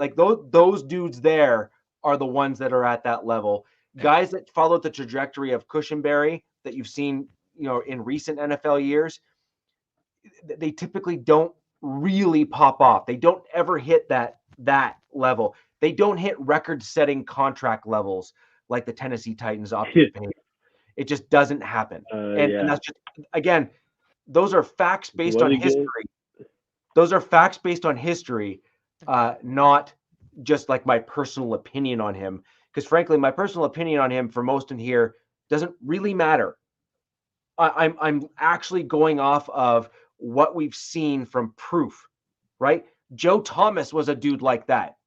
those dudes there are the ones that are at that level. Guys that followed the trajectory of Cushenberry that you've seen, in recent NFL years, they typically don't really pop off. They don't ever hit that level. They don't hit record-setting contract levels like the Tennessee Titans opted to pay. It just doesn't happen. And that's just, again, those are facts based on history. Those are facts based on history, not just my personal opinion on him. Because frankly, my personal opinion on him for most in here doesn't really matter. I'm actually going off of what we've seen from proof, right? Joe Thomas was a dude like that.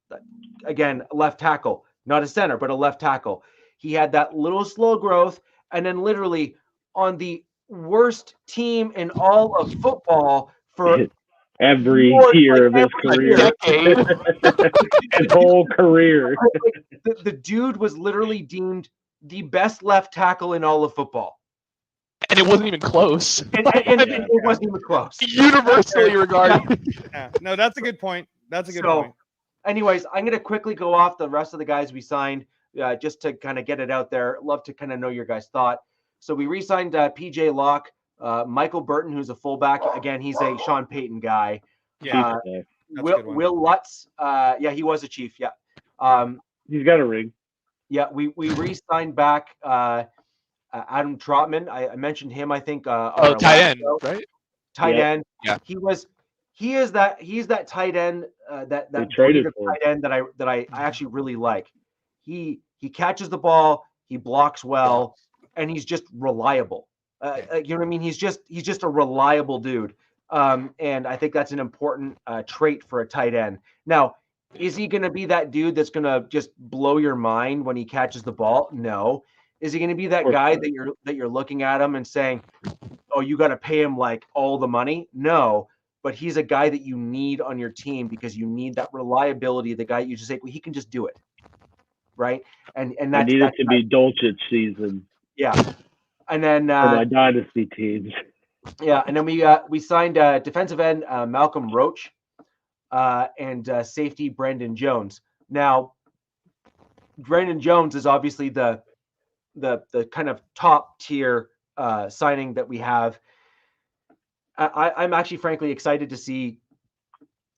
Again, left tackle, not a center, but a left tackle. He had that little slow growth, and then literally on the worst team in all of football for every More year like of his every career. Decade. His whole career. The dude was literally deemed the best left tackle in all of football. And it wasn't even close. And Yeah. it wasn't even close. Universally regarded. Yeah. No, that's a good point. That's a good So, point. anyways, I'm going to quickly go off the rest of the guys we signed just to kind of get it out there. Love to kind of know your guys' thought. So we re-signed PJ Locke, Michael Burton, who's a fullback. Again, he's a Sean Payton guy. Yeah. Yeah. That's a good one. Will Lutz, yeah, he was a Chief. Yeah. He's got a ring. Yeah, we re-signed back Adam Trotman. I mentioned him, I think. On our Tight last end, show. right? Tight Yep. end. Yeah. He's that tight end that They traded breed of for him. tight end that I actually really like. He catches the ball, he blocks well, and he's just reliable. You know what I mean? He's just a reliable dude. And I think that's an important trait for a tight end. Now, is he going to be that dude that's going to just blow your mind when he catches the ball? No. Is he going to be that course guy not. that you're looking at him and saying, "Oh, you got to pay him like all the money"? No. But he's a guy that you need on your team because you need that reliability. The guy you just say, well, he can just do it, right? And I that's need it to be Dolchich season yeah. And then for my dynasty teams. yeah, and then we signed defensive end Malcolm Roach and safety Brandon Jones. Now, Brandon Jones is obviously the kind of top tier signing that we have. I'm actually frankly excited to see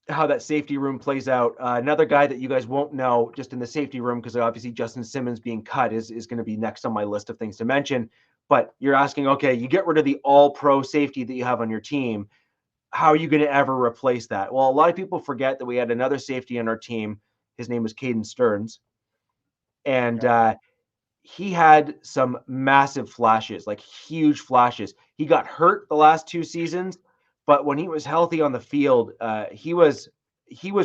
how that safety room plays out. Another guy that you guys won't know just in the safety room, because obviously Justin Simmons being cut is going to be next on my list of things to mention. But you're asking, okay, you get rid of the all-pro safety that you have on your team. How are you going to ever replace that? Well, a lot of people forget that we had another safety on our team. His name was Caden Stearns. And he had some massive flashes, like huge flashes. He got hurt the last 2 seasons, but when he was healthy on the field, he was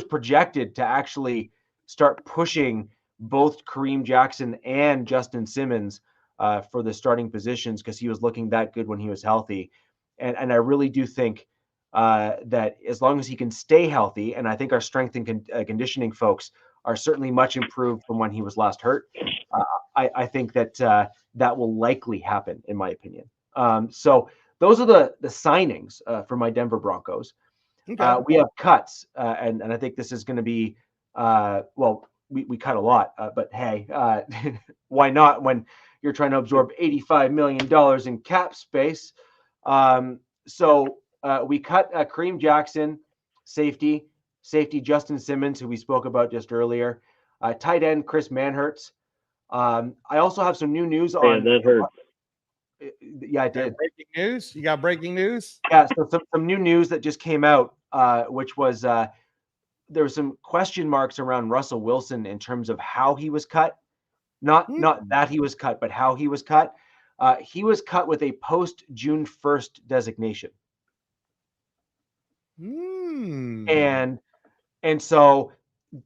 projected to actually start pushing both Kareem Jackson and Justin Simmons for the starting positions because he was looking that good when he was healthy. And I really do think that as long as he can stay healthy, and I think our strength and conditioning folks are certainly much improved from when he was last hurt. I think that that will likely happen, in my opinion. So those are the signings for my Denver Broncos. Okay. We have cuts, and I think this is going to be well, we cut a lot, but hey, why not when you're trying to absorb $85 million in cap space? So we cut Kareem Jackson, safety Justin Simmons, who we spoke about just earlier, tight end Chris Manhertz. I also have some new news on. Man, that hurts. Yeah, I did. Breaking news. You got breaking news? Yeah, so some new news that just came out, which was there were some question marks around Russell Wilson in terms of how he was cut. Not that he was cut, but how he was cut. He was cut with a post June 1st designation. And so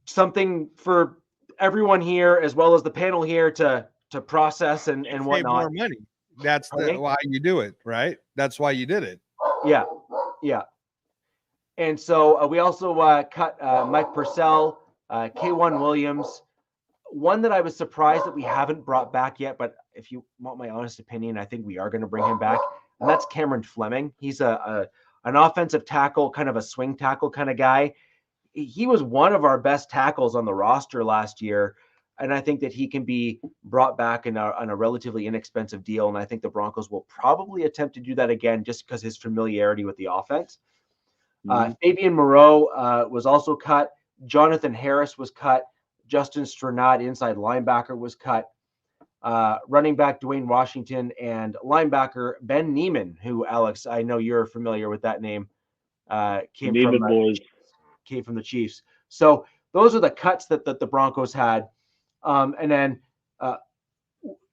something for everyone here as well as the panel here to process and whatnot. Save more money. That's why you do it, right? That's why you did it. Yeah. And so we also cut Mike Purcell, K1 Williams. One that I was surprised that we haven't brought back yet, but if you want my honest opinion, I think we are going to bring him back, and that's Cameron Fleming. He's an offensive tackle, kind of a swing tackle kind of guy. He was one of our best tackles on the roster last year, and I think that he can be brought back on a relatively inexpensive deal, and I think the Broncos will probably attempt to do that again just because his familiarity with the offense. Fabian Moreau was also cut. Jonathan Harris was cut. Justin Stranad, inside linebacker, was cut. Running back Dwayne Washington and linebacker Ben Neiman, who, Alex, I know you're familiar with that name, came from the Chiefs. So those are the cuts that the Broncos had. And then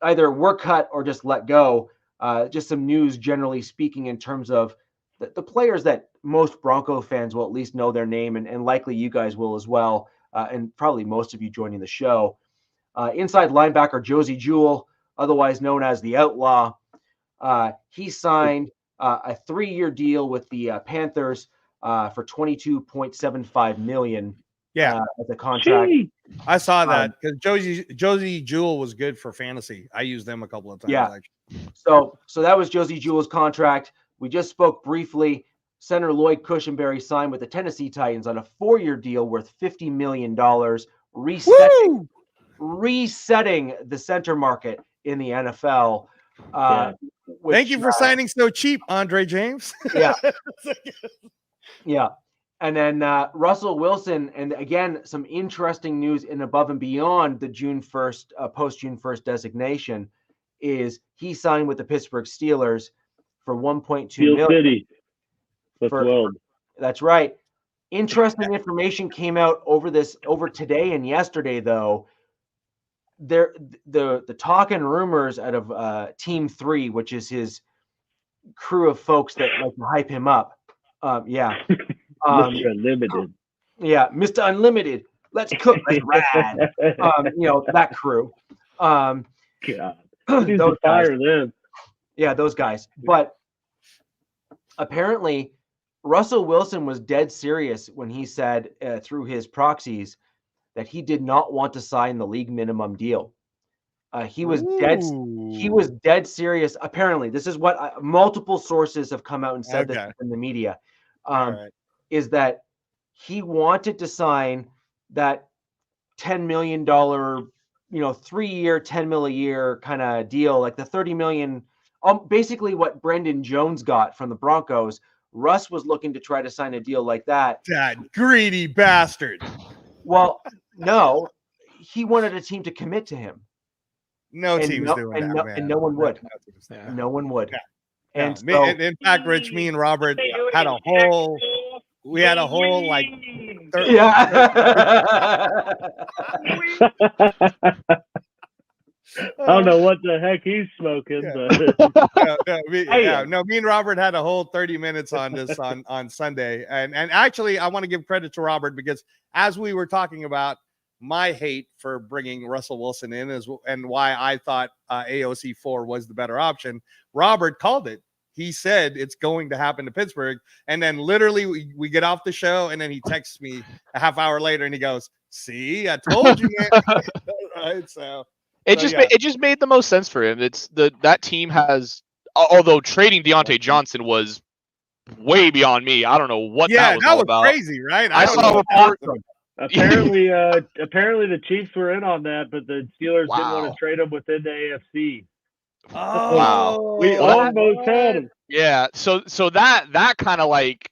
either were cut or just let go. Just some news, generally speaking, in terms of the players that most Bronco fans will at least know their name, and likely you guys will as well, and probably most of you joining the show. Inside linebacker Josie Jewell, otherwise known as the Outlaw. He signed a 3-year deal with the Panthers. for $22.75 million. Yeah, as a contract. Gee. I saw that because Josie Jewell was good for fantasy. I used them a couple of times. Yeah. Actually. So that was Josie Jewell's contract. We just spoke briefly. Center Lloyd Cushenberry signed with the Tennessee Titans on a 4-year deal worth $50 million, resetting the center market in the NFL. Thank you for signing so cheap, Andre James. Yeah. Yeah. And then Russell Wilson, and again, some interesting news in above and beyond the June 1st, post-June 1st designation, is he signed with the Pittsburgh Steelers for $1.2 million. City. That's right. Interesting information came out over today and yesterday, though. The talk and rumors out of Team 3, which is his crew of folks that like to hype him up. Yeah. Mr. Unlimited. Yeah, Mr. Unlimited. Let's cook. Let's rad. That crew. God. Those fire them. Yeah, those guys. But apparently, Russell Wilson was dead serious when he said through his proxies that he did not want to sign the league minimum deal. He was dead serious. Apparently, this is what multiple sources have come out and said this in the media. Is that he wanted to sign that $10 million, 3-year, $10 million a year kind of deal, like the $30 million, basically what Brendan Jones got from the Broncos. Russ was looking to try to sign a deal like that. That greedy bastard. Well, no, he wanted a team to commit to him. No team's doing that, man. And no one would. No one would. Yeah. And no, in fact, Rich, me and Robert had a whole. We had a whole like. I don't know what the heck he's smoking, but me and Robert had a whole 30 minutes on this on Sunday, and actually I want to give credit to Robert because as we were talking about my hate for bringing Russell Wilson in and why I thought AOC 4 was the better option, Robert called it. He said it's going to happen to Pittsburgh, and then literally we get off the show, and then he texts me a half hour later, and he goes, "See, I told you, man." Right, so. It just made the most sense for him. It's that team has, although trading Deontay Johnson was way beyond me. I don't know what that was all about. Crazy, right? I saw a report. Apparently, the Chiefs were in on that, but the Steelers didn't want to trade him within the AFC. Oh, wow! We almost had him. Yeah. So that kind of like.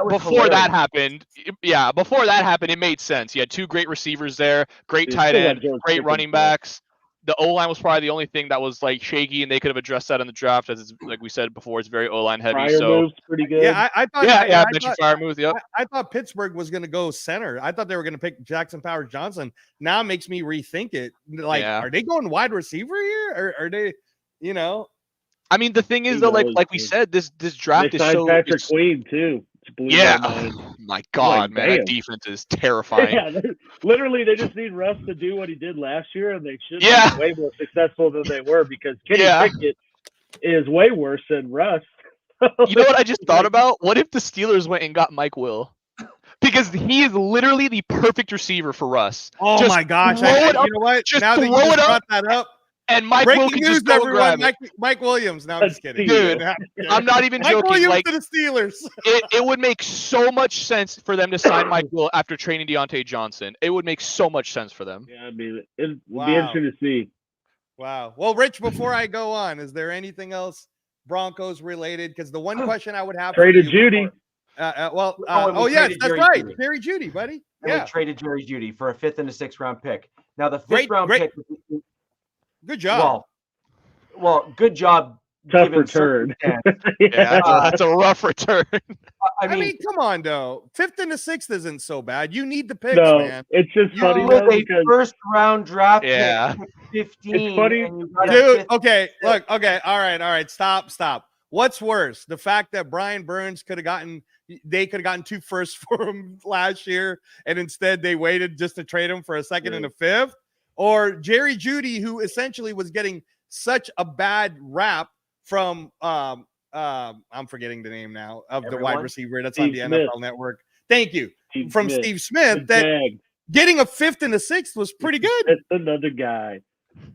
Before that happened, it made sense. You had two great receivers there, great tight end, great running backs. The O-line was probably the only thing that was like shaky, and they could have addressed that in the draft, as it's, like we said before, it's very O-line heavy. Move's pretty good. Yeah, I thought. Mentioned Freiermuth. Yep. I thought Pittsburgh was going to go center. I thought they were going to pick Jackson Powers Johnson. Now it makes me rethink it. Like, are they going wide receiver here, or are they? I mean, the thing is, though, like we said, this draft is so. Patrick Queen too. Oh, my God, man, that defense is terrifying. Yeah, literally, they just need Russ to do what he did last year, and they should be way more successful than they were because Kenny Pickett is way worse than Russ. You know what I just thought about? What if the Steelers went and got Mike Will? Because he is literally the perfect receiver for Russ. Oh my gosh! You know what? Just now that you just brought that up. And Mike Will can just go grab it. Mike Williams. No, I'm just kidding. Dude, I'm not even joking. Mike Williams like, to the Steelers. it would make so much sense for them to sign Mike Will after training Deontay Johnson. It would make so much sense for them. Yeah, it'd be interesting to see. Wow. Well, Rich, before I go on, is there anything else Broncos related? Because the one question I would have traded Judy. Yes, that's right. Jerry Judy, buddy. We traded Jerry Judy for a 5th and a 6th round pick. Now the 5th round pick. Good job. Well, good job. Tough return. That's a rough return. I mean, come on, though. 5th and the 6th isn't so bad. You need the picks, man. It's just funny with a first round draft pick, 15. It's funny, dude. Okay, look. Okay, all right. Stop. What's worse, the fact that Brian Burns could have gotten 2 firsts for him last year, and instead they waited just to trade him for a 2nd and a 5th? Or Jerry Judy, who essentially was getting such a bad rap from I'm forgetting the name now of the Everyone? wide receiver that's Steve on the Smith. NFL Network. Thank you. Steve From Smith. Steve Smith, Good that bag. getting a 5th and a 6th was pretty good. That's another guy.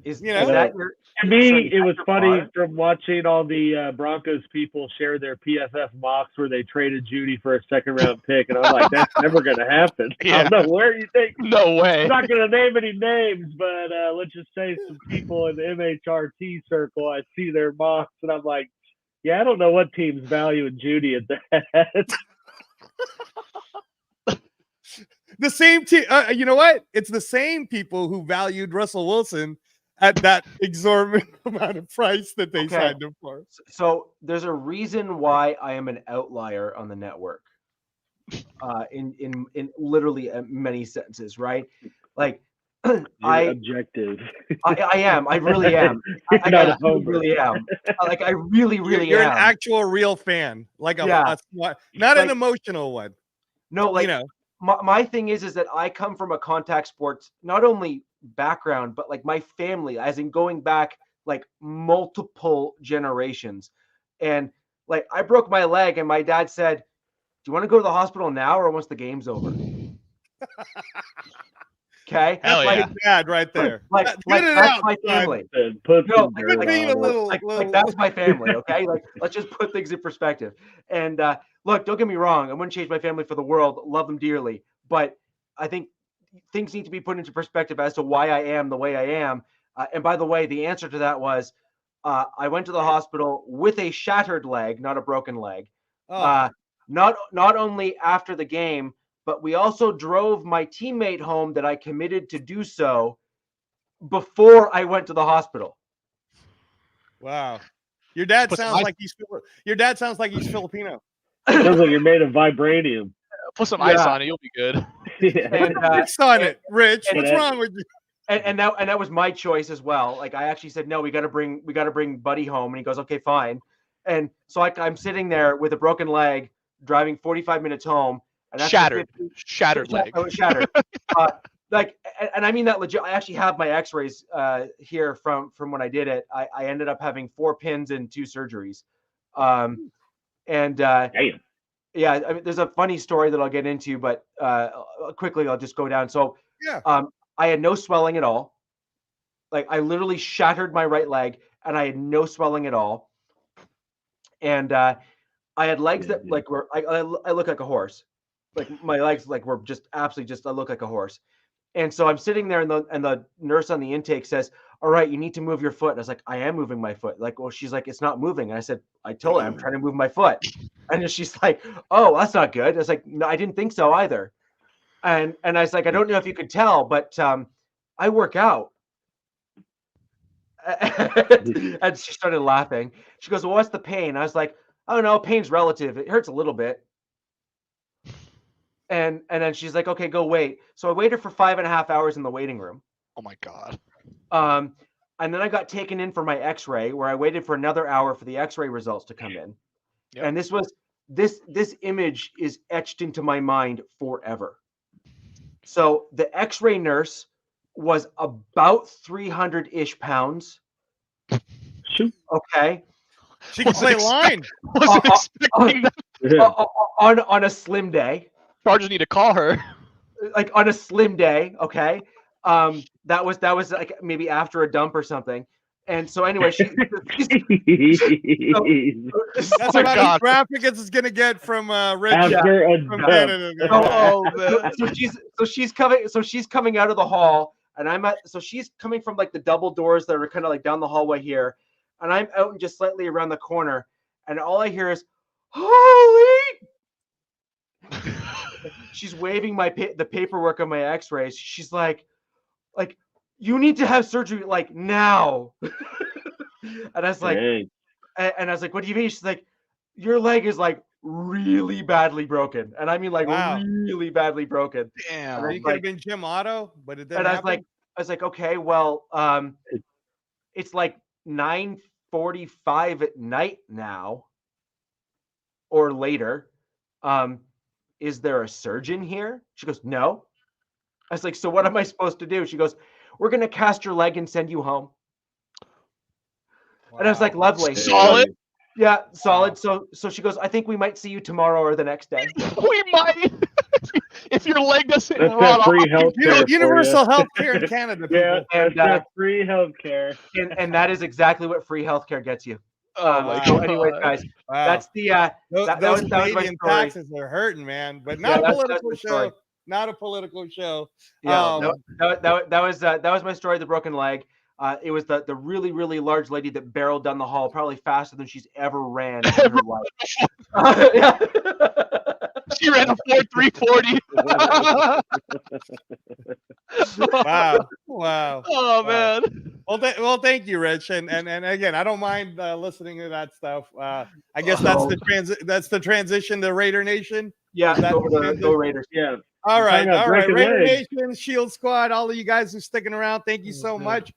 Is You know? that your? To me, Sorry, it was that's your funny bar? from watching all the Broncos people share their PFF mocks where they traded Judy for a 2nd-round pick, and I'm like, that's never going to happen. I don't know where you think. No way. I'm not going to name any names, but let's just say some people in the MHRT circle, I see their mocks, and I'm like, yeah, I don't know what team's valuing Judy at that. The same team. You know what? It's the same people who valued Russell Wilson at that exorbitant amount of price that they Okay. signed him for. So there's a reason why I am an outlier on the network. In literally many sentences, right? Like I Objective. am. I really am. I Not a homer. really am. Like I really You're am. an actual real fan, like Yeah. not an Like- emotional one. No, like You know, my thing is that I come from a contact sports not only background, but like my family, as in going back like multiple generations. And like I broke my leg, and my dad said, "Do you want to go to the hospital now or once the game's over?" Okay, Hell like, yeah. dad right there. like Get it that's out, my son. family. And put No, some like, dirt Quit being a on it. little, Like that's my family, okay? Like let's just put things in perspective. And look, don't get me wrong, I wouldn't change my family for the world. Love them dearly, but I think things need to be put into perspective as to why I am the way I am. And by the way, the answer to that was I went to the hospital with a shattered leg, not a broken leg. Oh, Not only after the game, but we also drove my teammate home that I committed to do so before I went to the hospital. wow. Your dad Put some sounds ice- like he's Filipino. Sounds like you're made of vibranium. Put some ice Yeah. on it. You'll be good. And Fix on it, Rich. and What's that- wrong with you? and that was my choice as well. Like I actually said, no, we got to bring Buddy home, and he goes, okay, fine. And so I'm sitting there with a broken leg, driving 45 minutes home, and that's Shattered leg. I was shattered. And I mean that legit. I actually have my X-rays here from when I did it. I ended up having 4 pins and 2 surgeries. Damn. Yeah, I mean, there's a funny story that I'll get into, but quickly I'll just go down. So Yeah. I had no swelling at all. Like I literally shattered my right leg, and I had no swelling at all. And I had legs that like were I look like a horse. Like my legs like were just absolutely just I look like a horse. And so I'm sitting there, and the nurse on the intake says, "All right, you need to move your foot." And I was like, "I am moving my foot." Like, well, she's like, "It's not moving." And I said, "I told her I'm trying to move my foot." And then she's like, "Oh, that's not good." I was like, "No, I didn't think so either." And I was like, "I don't know if you could tell, but I work out." And she started laughing. She goes, "Well, what's the pain?" I was like, "I don't know. Pain's relative. It hurts a little bit." And then she's like, "Okay, go wait." So I waited for 5.5 hours in the waiting room. Oh my god. And then I got taken in for my X-ray, where I waited for another hour for the X-ray results to come in. Yep. And this image is etched into my mind forever. So the X-ray nurse was about 300-ish pounds. Shoot. Okay. She can play line. Wasn't expecting that. On a slim day. Chargers need to call her. Like on a slim day, okay. That was like maybe after a dump or something. And so anyway, she's That's my about God. as graphic as it's gonna get from Rich. After a From dump. Canada. she's coming out of the hall, and she's coming from like the double doors that are kind of like down the hallway here, and I'm out and just slightly around the corner, and all I hear is, "Holy!" She's waving the paperwork of my X-rays. She's like, "You need to have surgery like now." And I was like, Dang. and I was like, "What do you mean?" She's like, "Your leg is like really badly broken," and I mean like Wow. really badly broken. Damn. Or you could have been Jim Otto, but it didn't And I happen. was like, okay, well, it's like 9:45 at night now, or later. Is there a surgeon here? She goes, "No." I was like, "So what am I supposed to do?" She goes, "We're gonna cast your leg and send you home." And I was like, Wow. "Lovely." Solid. Yeah, solid. So she goes, I think we might see you tomorrow or the next day. We might. If your leg doesn't That's rot that free off. health care. Universal health care in Canada, people. Yeah, that's And, that free health care. and that is exactly what free healthcare gets you. Oh my So god. anyways, guys, Wow. that's the that Those was my Canadian story. taxes are hurting, man. But Yeah, not a that's political my story. show. Not a political show. Yeah, that was my story. The broken leg. It was the really really large lady that barreled down the hall, probably faster than she's ever ran in her life. Yeah. She ran a 4.340. Wow. Oh Wow. man. Well, thank you, Rich, and again, I don't mind listening to that stuff. I guess that's the transition to Raider Nation. Yeah, Is that go the transition? Raiders. Yeah. All right, Talking about breaking Raider legs. Nation, Shield Squad, all of you guys who are sticking around, thank you so much.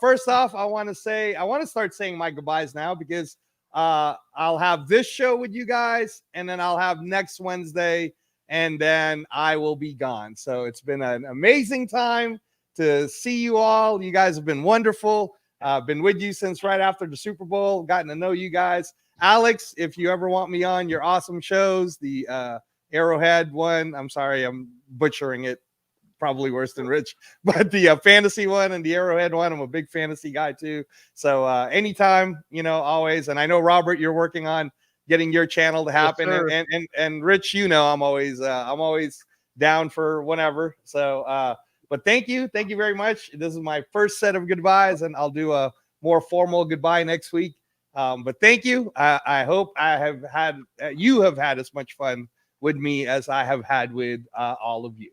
First off, I want to start saying my goodbyes now because I'll have this show with you guys, and then I'll have next Wednesday, and then I will be gone. So it's been an amazing time to see you all. You guys have been wonderful. Been with you since right after the Super Bowl, gotten to know you guys. Alex, if you ever want me on your awesome shows, the Arrowhead one, I'm sorry, I'm butchering it, probably worse than Rich, but the fantasy one and the Arrowhead one, I'm a big fantasy guy too. So anytime, always. And I know, Robert, you're working on getting your channel to happen. Yes, and Rich, I'm always down for whenever. So but thank you very much. This is my first set of goodbyes, and I'll do a more formal goodbye next week. But thank you. I hope you have had as much fun with me as I have had with all of you.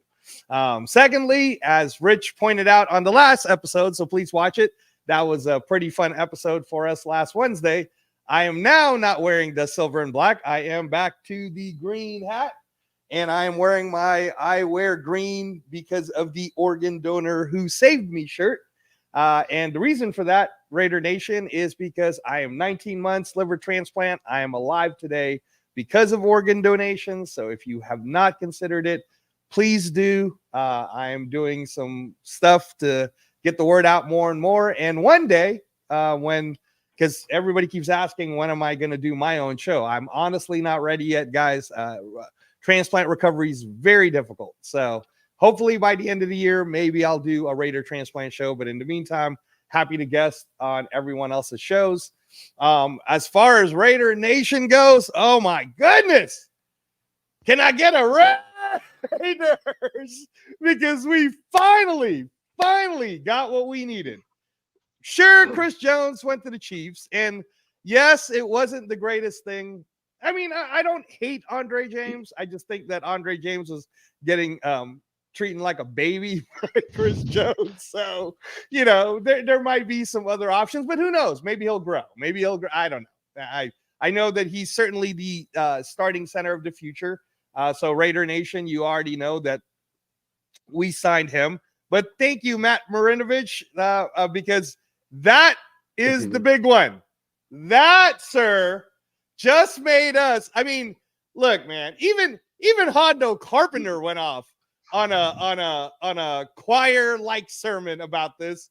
Secondly, as Rich pointed out on the last episode, so please watch it. That was a pretty fun episode for us last Wednesday. I am now not wearing the silver and black. I am back to the green hat, and I am wearing my I wear green because of the organ donor who saved me shirt. And the reason for that, Raider Nation, is because I am 19 months liver transplant. I am alive today because of organ donations. So if you have not considered it, please do. I am doing some stuff to get the word out more and more. And one day, because everybody keeps asking, when am I going to do my own show? I'm honestly not ready yet, guys. Transplant recovery is very difficult. So hopefully by the end of the year, maybe I'll do a Raider transplant show. But in the meantime, happy to guest on everyone else's shows. As far as Raider Nation goes, oh my goodness. Can I get a Raiders? Because we finally got what we needed. Sure, Chris Jones went to the Chiefs, and yes, it wasn't the greatest thing. I mean, I don't hate Andre James. I just think that Andre James was getting treated like a baby by Chris Jones. So, there might be some other options, but who knows? Maybe he'll grow. I don't know. I know that he's certainly the starting center of the future. So Raider Nation, you already know that we signed him. But thank you, Matt Marinovich, because that is the big one. That, sir, just made us. I mean, look, man, even Hondo Carpenter went off on a choir-like sermon about this.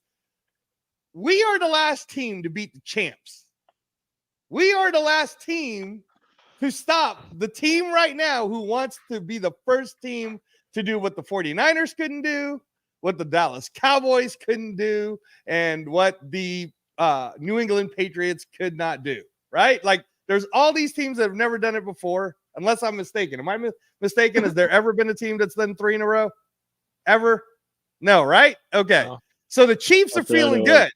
We are the last team to beat the champs. We are the last team to stop the team right now who wants to be the first team to do what the 49ers couldn't do, what the Dallas Cowboys couldn't do, and what the New England Patriots could not do, right? Like, there's all these teams that have never done it before, unless I'm mistaken. Am I mistaken? Has there ever been a team that's done 3 in a row? Ever? No, right? Okay. No. So the Chiefs are feeling good.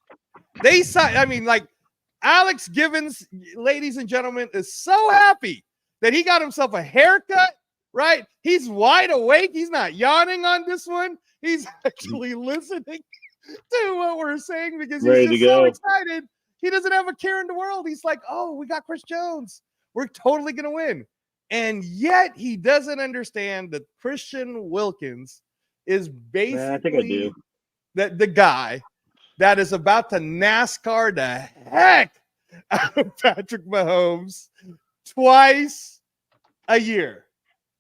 They signed, I mean, like, Alex Givens, ladies and gentlemen, is so happy that he got himself a haircut, right? He's wide awake. He's not yawning on this one. He's actually listening to what we're saying because he's just so excited. He doesn't have a care in the world. He's like, oh, we got Chris Jones. We're totally going to win. And yet he doesn't understand that Christian Wilkins is basically the guy that is about to NASCAR the heck out of Patrick Mahomes twice a year.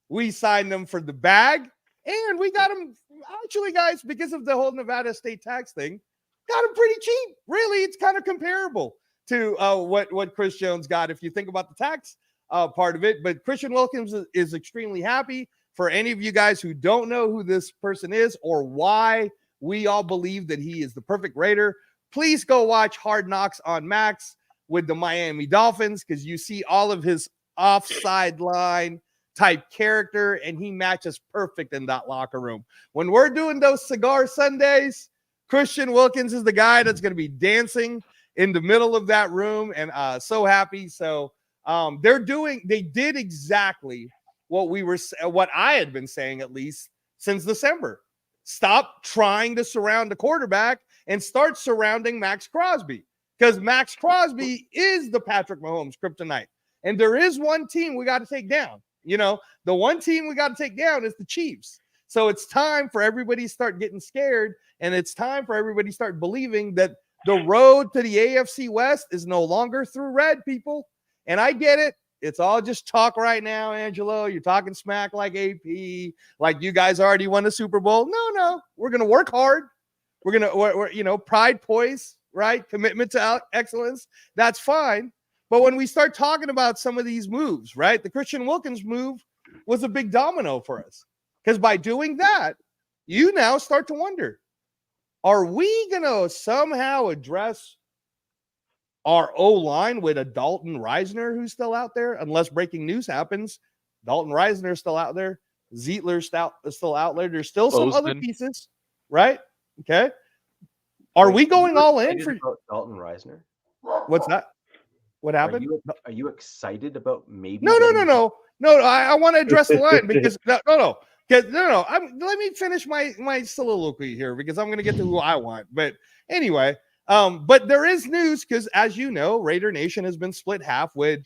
We signed him for the bag, and we got him, actually, guys, because of the whole Nevada state tax thing, got him pretty cheap. Really, it's kind of comparable to what Chris Jones got if you think about the tax part of it. But Christian Wilkins is extremely happy. For any of you guys who don't know who this person is or why we all believe that he is the perfect Raider, please go watch Hard Knocks on Max with the Miami Dolphins, because you see all of his offside line type character, and he matches perfect in that locker room. When we're doing those cigar Sundays, Christian Wilkins is the guy that's going to be dancing in the middle of that room, and so happy. So they did exactly what I had been saying, at least since December. Stop trying to surround the quarterback and start surrounding Max Crosby, because Max Crosby is the Patrick Mahomes kryptonite. And there is one team we got to take down. The one team we got to take down is the Chiefs. So it's time for everybody to start getting scared, and it's time for everybody to start believing that the road to the AFC West is no longer through red, people. And I get it. It's all just talk right now, Angelo. You're talking smack like AP, like you guys already won the Super Bowl. No. We're going to work hard. We're pride, poise, right? Commitment to excellence. That's fine. But when we start talking about some of these moves, right? The Christian Wilkins move was a big domino for us, because by doing that, you now start to wonder, are we going to somehow address our O-line with a Dalton Reisner who's still out there? Unless breaking news happens, Dalton Reisner is still out there. Zietler's still out there. There's still some other pieces, right? Okay. Are we going all in for Dalton Reisner? What's that? What happened? Are you excited about maybe? No. I want to address the line because no. Let me finish my soliloquy here, because I'm going to get to who I want. But anyway. But there is news, because as you know, Raider Nation has been split half with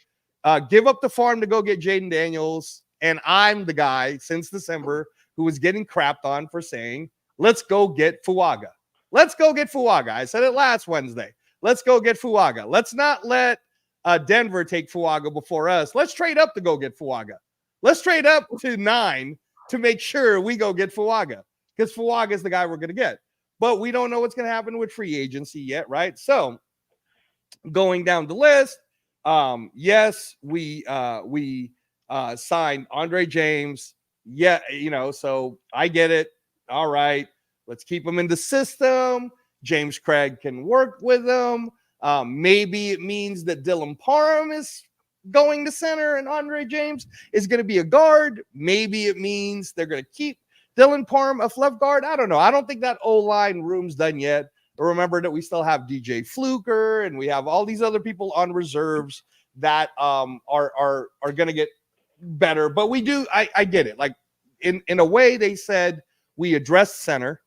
give up the farm to go get Jaden Daniels. And I'm the guy since December who was getting crapped on for saying, let's go get Fuaga. Let's go get Fuaga. I said it last Wednesday. Let's go get Fuaga. Let's not let Denver take Fuaga before us. Let's trade up to go get Fuaga. Let's trade up to 9 to make sure we go get Fuaga, because Fuaga is the guy we're going to get. But we don't know what's going to happen with free agency yet, right? So going down the list, yes, we signed Andre James. Yeah, so I get it. All right, let's keep him in the system. James Craig can work with him. Maybe it means that Dylan Parham is going to center and Andre James is going to be a guard. Maybe it means they're going to keep Dylan Parham a left guard. I don't know. I don't think that O-line room's done yet. But remember that we still have DJ Fluker and we have all these other people on reserves that are going to get better. But we do. I get it. Like in a way, they said we addressed center.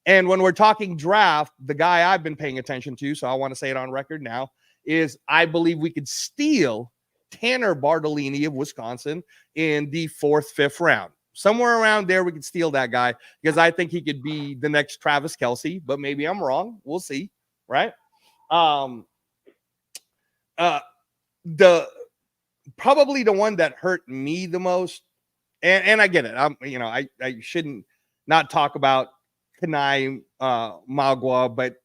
And when we're talking draft, the guy I've been paying attention to, so I want to say it on record now, is I believe we could steal Tanner Bartolini of Wisconsin in the 4th, 5th round. Somewhere around there, we could steal that guy, because I think he could be the next Travis Kelce, but maybe I'm wrong. We'll see, right? Probably the one that hurt me the most, and I get it. I shouldn't not talk about Kanai Magua, but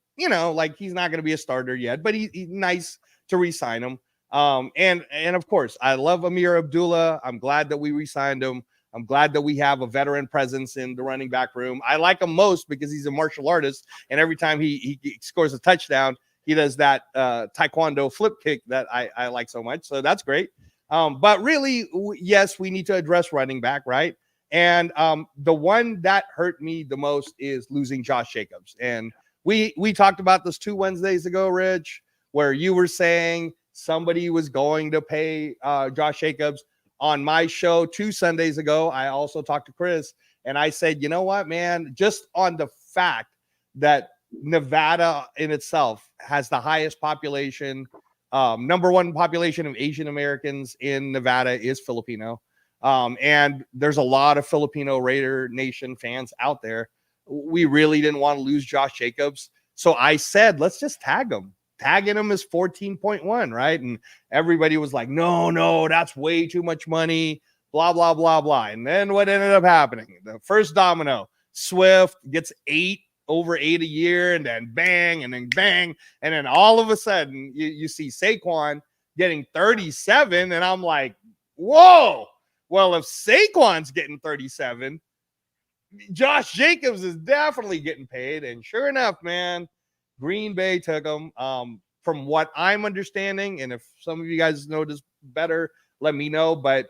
like he's not going to be a starter yet, but he's nice to re-sign him. And of course, I love Amir Abdullah. I'm glad that we re-signed him. I'm glad that we have a veteran presence in the running back room. I like him most because he's a martial artist, and every time he scores a touchdown, he does that taekwondo flip kick that I like so much. So that's great. But really, yes, we need to address running back, right? And the one that hurt me the most is losing Josh Jacobs. And we talked about this 2 Wednesdays ago, Rich, where you were saying somebody was going to pay Josh Jacobs. On my show 2 Sundays ago, I also talked to Chris, and I said, you know what, man, just on the fact that Nevada in itself has the highest population, number 1 population of Asian Americans in Nevada is Filipino. And there's a lot of Filipino Raider Nation fans out there. We really didn't want to lose Josh Jacobs. So I said, let's just tag him. Tagging him is 14.1, right? And everybody was like, no, that's way too much money, blah, blah, blah, blah. And then what ended up happening? The first domino, Swift gets 8 over 8 a year, and then bang, and then bang, and then all of a sudden you see Saquon getting 37, and I'm like, whoa. Well, if Saquon's getting 37, Josh Jacobs is definitely getting paid. And sure enough, man, Green Bay took him. From what I'm understanding, and if some of you guys know this better, let me know. But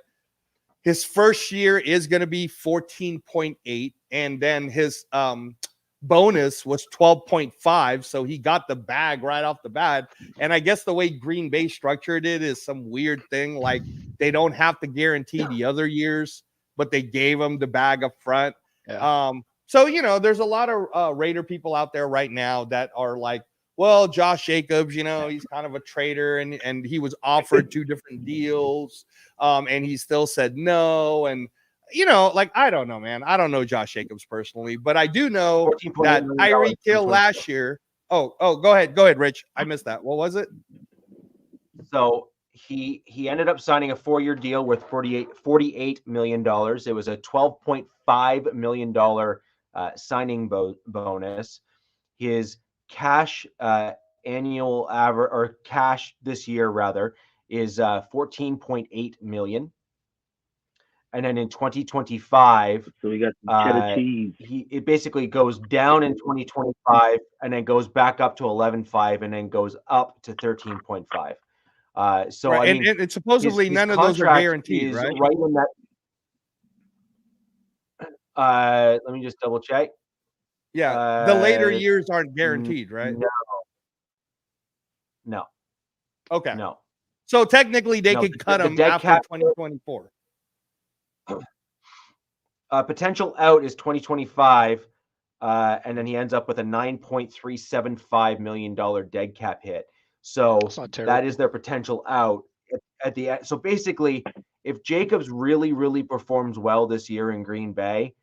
his first year is going to be 14.8, and then his bonus was 12.5. So he got the bag right off the bat. And I guess the way Green Bay structured it is some weird thing, like they don't have to guarantee the other years, but they gave him the bag up front. Yeah. So, you know, there's a lot of Raider people out there right now that are like, well, Josh Jacobs, you know, he's kind of a traitor, and he was offered 2 different deals, and he still said no. And, you know, like, I don't know, man. I don't know Josh Jacobs personally, but I do know that Tyreek Hill last year. Oh, go ahead, Rich. I missed that. What was it? So he ended up signing a 4-year deal worth $48 million. It was a $12.5 million signing bonus. His cash annual average, or cash this year rather, is 14.8 million. And then in 2025, so we got some cheddar cheese. It basically goes down in 2025 and then goes back up to 11.5 and then goes up to 13.5. So right. I mean, and supposedly his none of those are guaranteed, right? Right in that. Let me just double check. Yeah, the later years aren't guaranteed, right? No. Okay. No. So technically, they could cut him after 2024. Potential out is 2025, and then he ends up with a $9.375 million dead cap hit. So that is their potential out at the end. So basically, if Jacobs really, really performs well this year in Green Bay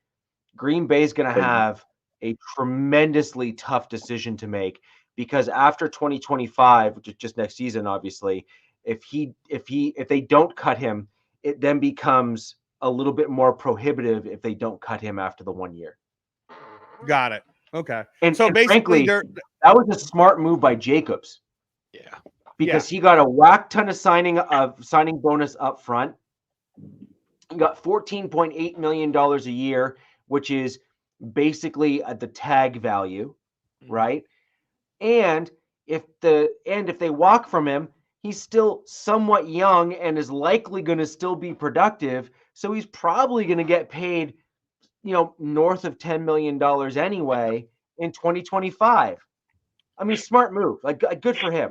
is going to have a tremendously tough decision to make, because after 2025, which is just next season, obviously, if they don't cut him, it then becomes a little bit more prohibitive if they don't cut him after the 1 year. Got it. Okay. And so basically, frankly, that was a smart move by Jacobs. Yeah. Because he got a whack ton of signing bonus up front. He got $14.8 million a year, which is basically at the tag value, right? And if they walk from him, he's still somewhat young and is likely going to still be productive. So he's probably going to get paid, you know, north of $10 million anyway in 2025. I mean, smart move. Like, good for him.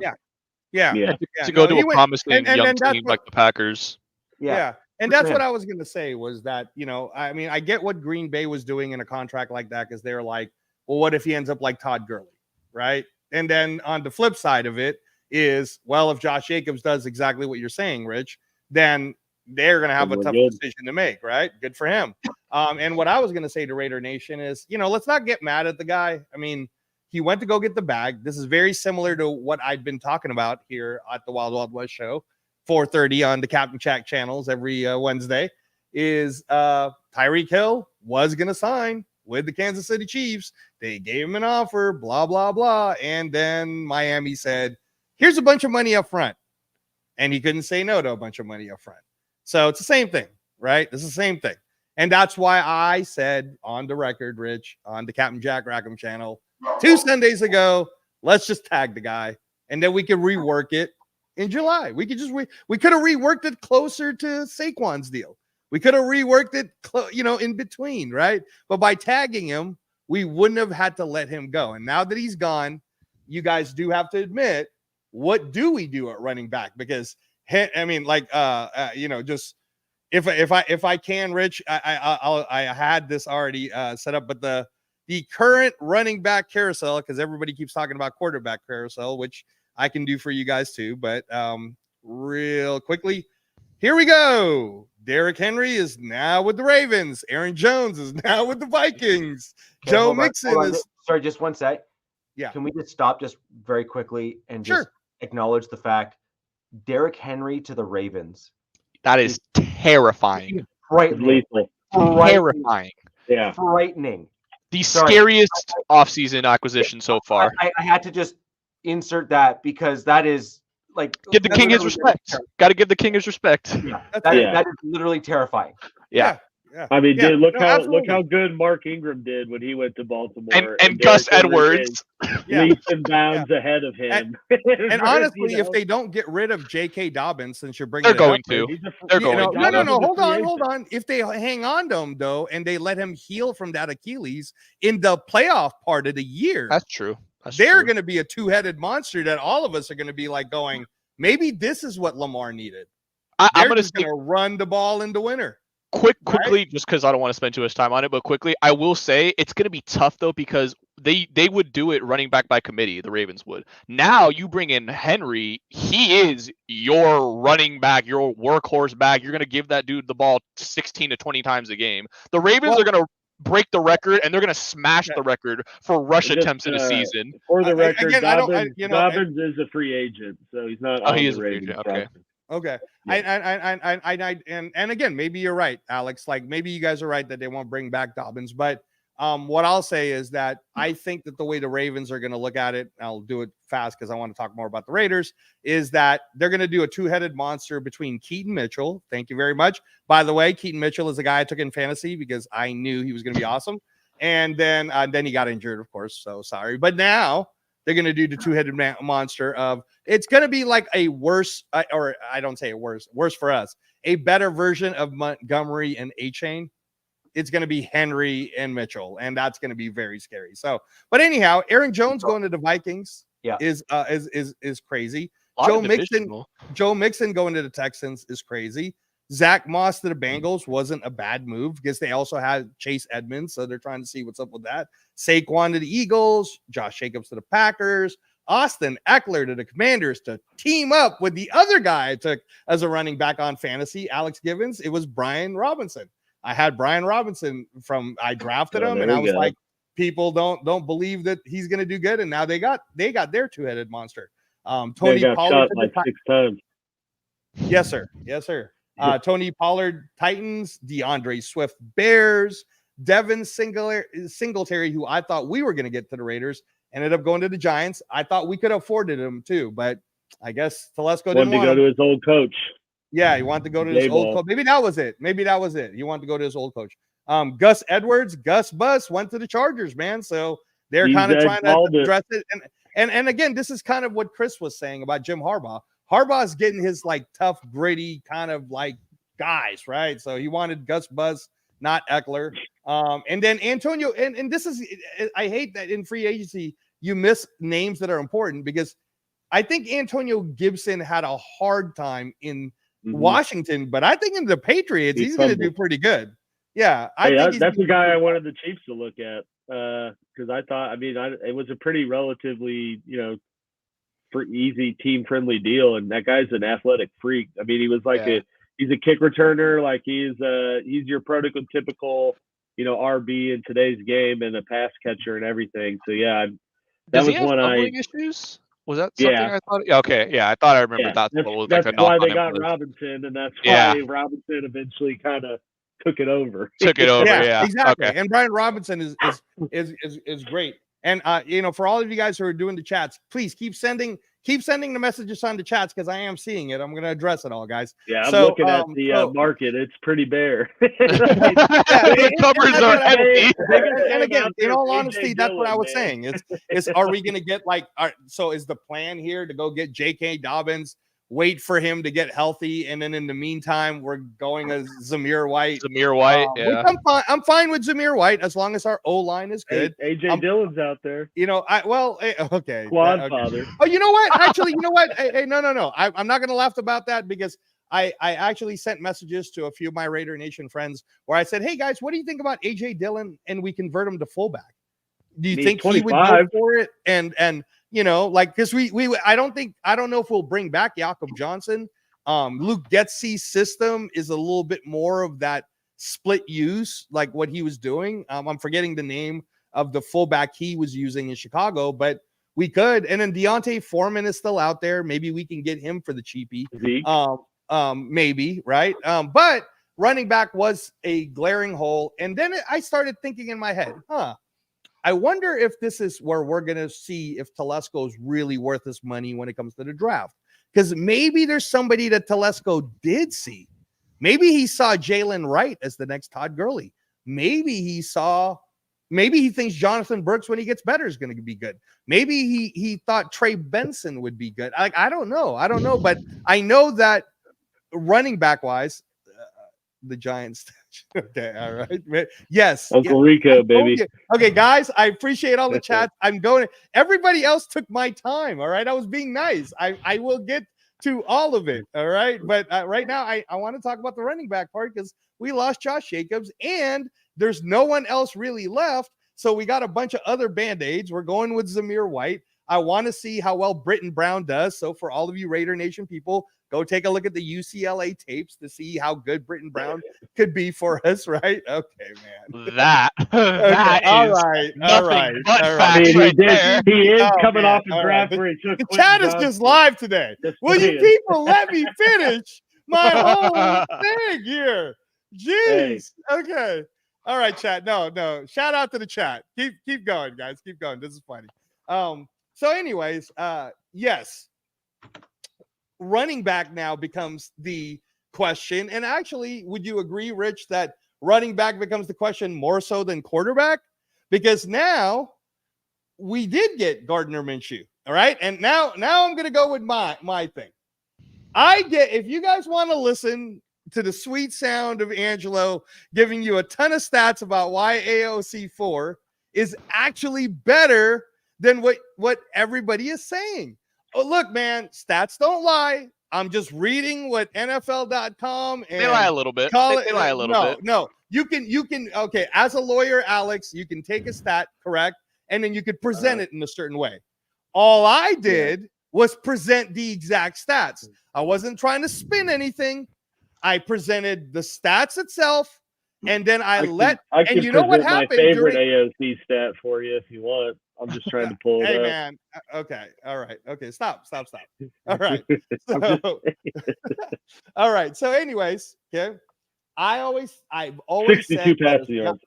Yeah. To go to a promising young team like the Packers. Yeah. And that's what I was going to say, was that, you know, I mean, I get what Green Bay was doing in a contract like that, because they're like, well, what if he ends up like Todd Gurley, right? And then on the flip side of it is, well, if Josh Jacobs does exactly what you're saying, Rich, then they're going to have a tough decision to make, right? Good for him. And what I was going to say to Raider Nation is, you know, let's not get mad at the guy. I mean, he went to go get the bag. This is very similar to what I've been talking about here at the Wild Wild West show, 4:30 on the Captain Jack channels every Wednesday, is Tyreek Hill was going to sign with the Kansas City Chiefs. They gave him an offer, blah, blah, blah. And then Miami said, here's a bunch of money up front. And he couldn't say no to a bunch of money up front. So it's the same thing, right? It's the same thing. And that's why I said on the record, Rich, on the Captain Jack Rackham channel 2 Sundays ago, let's just tag the guy, and then we could rework it in July. We could just we could have reworked it closer to Saquon's deal. We could have reworked it, in between, right? But by tagging him, we wouldn't have had to let him go. And now that he's gone, you guys do have to admit, what do we do at running back? Because I mean, just if I can, Rich, I had this already set up, but the current running back carousel, because everybody keeps talking about quarterback carousel, which I can do for you guys too. But real quickly, here we go. Derrick Henry is now with the Ravens. Aaron Jones is now with the Vikings. Okay, Joe Mixon is. Sorry, just one sec. Yeah. Can we just stop just very quickly and just acknowledge the fact Derrick Henry to the Ravens? That is terrifying. Frightening. Terrifying. Yeah. Frightening. The Sorry. scariest offseason acquisition so far. I had to just insert that because that is like Give the king his literally respect. Got to give the king his respect. Yeah, That's that, it. that is literally terrifying. Yeah. Yeah. I mean, dude, look No, how absolutely. good Mark Ingram did when he went to Baltimore, And Derrick Gus Henry Edwards. Yeah. leaps and bounds ahead of him. And honestly, You if know? they don't get rid of J.K. Dobbins, since you're bringing They're it going up, to. He's a- They're you going know, to. no, Dobbins is a hold free on. agent. If they hang on to him though, and they let him heal from that Achilles in the playoff part of the year, That's true. they're going to be a two-headed monster that all of us are going to be like going, maybe this is what Lamar needed. I'm They're going to just going to run the ball into winter. quickly, just because I don't want to spend too much time on it, but quickly, I will say it's going to be tough though because they would do it running back by committee. The Ravens would. Now you bring in Henry. He is your running back, your workhorse back. You're going to give that dude the ball 16 to 20 times a game. The Ravens are going to break the record, and they're going to smash the record for rush Just, attempts in a season. For the record, again, Dobbins is a free agent, so he's not on he the is a free Ravens agent, okay. roster. Okay. Yeah. And again, maybe you're right, Alex. Like maybe you guys are right that they won't bring back Dobbins. But what I'll say is that I think that the way the Ravens are going to look at it, I'll do it fast because I want to talk more about the Raiders, is that they're going to do a two-headed monster between Keaton Mitchell. Thank you very much. By the way, Keaton Mitchell is a guy I took in fantasy because I knew he was going to be awesome. And then he got injured, of course. So sorry. But now they're going to do the two-headed monster of it's going to be like a worse, or I don't say a worse for us, a better version of Montgomery and A-Chain. It's going to be Henry and Mitchell, and that's going to be very scary. So, but anyhow, Aaron Jones going to the Vikings is crazy. Joe Mixon going to the Texans is crazy. Zach Moss to the Bengals wasn't a bad move because they also had Chase Edmonds, so they're trying to see what's up with that. Saquon to the Eagles, Josh Jacobs to the Packers, Austin Eckler to the Commanders to team up with the other guy I took as a running back on fantasy, Alex Givens. It was Brian Robinson. I had Brian Robinson I drafted him, and I was like, people don't believe that he's going to do good, and now they got their two-headed monster. Tony Pollard shot like 6 times. Yes, sir. Tony Pollard, Titans, DeAndre Swift, Bears, Devin Singletary, who I thought we were going to get to the Raiders, ended up going to the Giants. I thought we could have afforded him too, but I guess Telesco didn't want to go to his old coach. Yeah, he wanted to go to his old coach. Maybe that was it. He wanted to go to his old coach. Gus Edwards, Gus Bus went to the Chargers, man. So they're kind of trying to address it. And again, this is kind of what Chris was saying about Jim Harbaugh. Harbaugh's getting his like tough, gritty kind of like guys, right? So he wanted Gus Bus, not Eckler. And then Antonio, and this is, I hate that in free agency, you miss names that are important because I think Antonio Gibson had a hard time in Washington, but I think in the Patriots, he's going to do pretty good. Yeah. That's the guy I wanted the Chiefs to look at because I thought, it was a pretty relatively, for easy team friendly deal. And that guy's an athletic freak. He was like he's a kick returner. Like he's your prototypical, RB in today's game and a pass catcher and everything. So yeah, that was one issues. Was that something I thought? Okay, yeah, I thought I remembered that. That's why they got Robinson, and that's why Robinson eventually kind of took it over. Yeah, exactly. Okay. And Brian Robinson is great. And for all of you guys who are doing the chats, please keep sending the messages on the chats because I am seeing it. I'm going to address it all, guys. Yeah, I'm looking at the market. It's pretty bare. The covers are empty. And again, in all honesty, that's what I was saying. Is are we going to get so is the plan here to go get J.K. Dobbins, wait for him to get healthy, and then in the meantime, we're going as Zamir White. Yeah. I'm fine with Zamir White as long as our O-line is good. AJ Dillon's out there. Okay. Quad father. Oh, you know what? Actually, no. I'm not going to laugh about that because I actually sent messages to a few of my Raider Nation friends where I said, hey, guys, what do you think about AJ Dillon and we convert him to fullback? Do you think 25. He would go for it? And because I don't know if we'll bring back Jakob Johnson. Luke Getsy's system is a little bit more of that split use, like what he was doing. I'm forgetting the name of the fullback he was using in Chicago, but we could. And then Deontay Foreman is still out there. Maybe we can get him for the cheapie. Maybe, right? But running back was a glaring hole. And then I started thinking in my head, I wonder if this is where we're going to see if Telesco is really worth his money when it comes to the draft. Because maybe there's somebody that Telesco did see. Maybe he saw Jalen Wright as the next Todd Gurley. Maybe he thinks Jonathan Brooks, when he gets better, is going to be good. Maybe he thought Trey Benson would be good. I don't know. But I know that running back wise, the Giants. Okay, all right. Yes. Uncle Rico, baby. Okay, guys, I appreciate all the chats. Everybody else took my time. All right. I was being nice. I will get to all of it. All right. But right now, I want to talk about the running back part because we lost Josh Jacobs and there's no one else really left. So we got a bunch of other Band-Aids. We're going with Zamir White. I want to see how well Britton Brown does. So for all of you Raider Nation people, go take a look at the UCLA tapes to see how good Britton Brown could be for us, right? Okay, man. That all is right. nothing but all facts right. He right there. is coming man, off the draft where he took The Quentin chat is Johnson. just live today. Will you people let me finish my whole thing here? Jeez. Okay. All right, chat. No. Shout out to the chat. Keep going, guys. Keep going. This is funny. So anyways, yes. Running back now becomes the question. And actually, would you agree, Rich, that running back becomes the question more so than quarterback? Because now we did get Gardner Minshew. All right. And now I'm going to go with my thing. If you guys want to listen to the sweet sound of Angelo giving you a ton of stats about why AOC 4 is actually better than what everybody is saying. Oh, look, man, stats don't lie. I'm just reading what NFL.com and They lie a little bit. They lie a little bit. No, you can. Okay, as a lawyer, Alex, you can take a stat, correct, and then you could present it in a certain way. All I did was present the exact stats. I wasn't trying to spin anything. I presented the stats itself, and then I can you know what happened? My favorite AOC stat for you if you want. I'm just trying to pull it up. Hey, man. Okay. All right. Okay. Stop. All right. So, all right. So, anyways, okay. I've always 62 said, passing yards.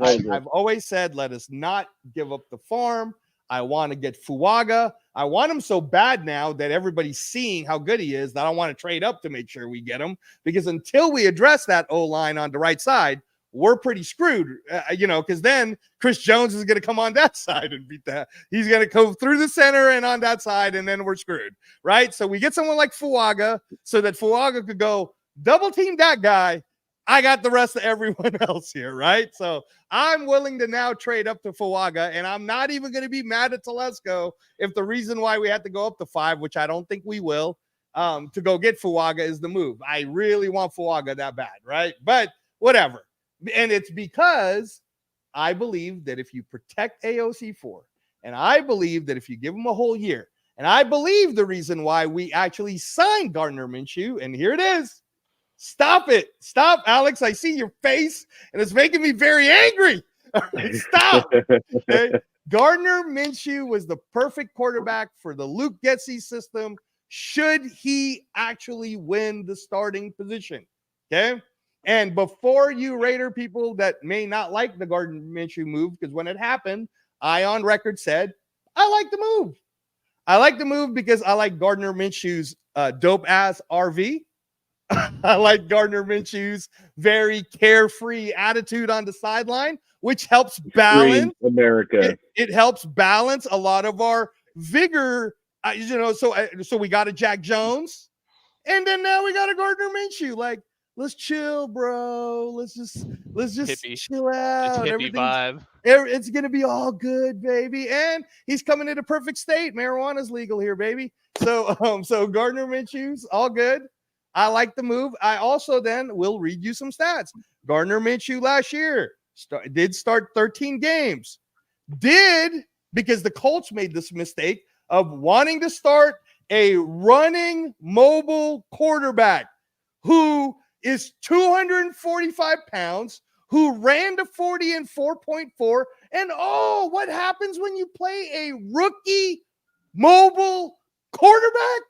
I've always said, let us not give up the farm. I want to get Fuaga. I want him so bad now that everybody's seeing how good he is that I want to trade up to make sure we get him. Because until we address that O-line on the right side, we're pretty screwed, because then Chris Jones is going to come on that side and beat that. He's going to go through the center and on that side, and then we're screwed, right? So we get someone like Fuaga so that Fuaga could go double team that guy. I got the rest of everyone else here, right? So I'm willing to now trade up to Fuaga, and I'm not even going to be mad at Telesco if the reason why we had to go up to 5, which I don't think we will, to go get Fuaga is the move. I really want Fuaga that bad, right? But whatever. And it's because I believe that if you protect AOC 4, and I believe that if you give him a whole year, and I believe the reason why we actually signed Gardner Minshew, and here it is. Stop it. Stop, Alex. I see your face, and it's making me very angry. Stop. Okay? Gardner Minshew was the perfect quarterback for the Luke Getsy system should he actually win the starting position. Okay? And before you Raider people that may not like the Gardner Minshew move, because when it happened, I on record said, I like the move. I like the move because I like Gardner Minshew's dope-ass RV. I like Gardner Minshew's very carefree attitude on the sideline, which helps balance America. It helps balance a lot of our vigor. So we got a Jack Jones, and then now we got a Gardner Minshew. Like, let's chill, bro. Let's just Hippie. chill out. It's hippie vibe. It's gonna be all good, baby. And he's coming in a perfect state. Marijuana's legal here, baby. So Gardner Minshew's all good. I like the move. I also then will read you some stats. Gardner Minshew last year did start 13 games. Because the Colts made this mistake of wanting to start a running mobile quarterback who is 245 pounds, who ran to 40 and 4.4. And what happens when you play a rookie mobile quarterback?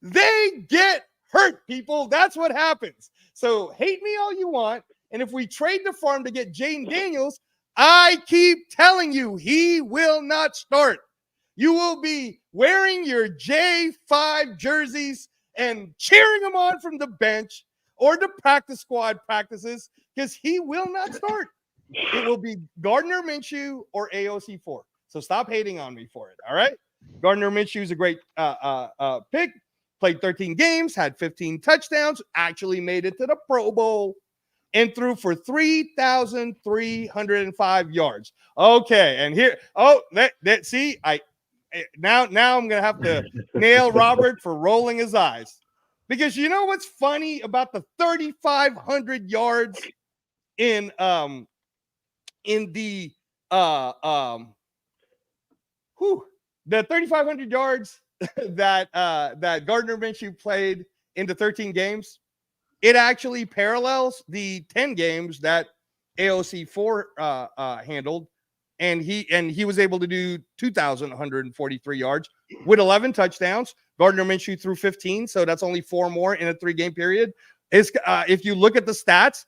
They get hurt, people. That's what happens. So hate me all you want. And if we trade the farm to get Jaden Daniels, I keep telling you, he will not start. You will be wearing your J5 jerseys and cheering him on from the bench or the practice squad practices because he will not start. It will be Gardner Minshew or AOC4. So stop hating on me for it. All right. Gardner Minshew is a great pick. Played 13 games, had 15 touchdowns, actually made it to the Pro Bowl, and threw for 3,305 yards. Okay, and here, see, now I'm gonna have to nail Robert for rolling his eyes, because you know what's funny about the 3,500 yards in the the 3,500 yards that Gardner Minshew played in the 13 games. It actually parallels the 10 games that AOC4 handled, and he was able to do 2,143 yards with 11 touchdowns. Gardner Minshew threw 15, so that's only 4 more in a 3-game period. If you look at the stats,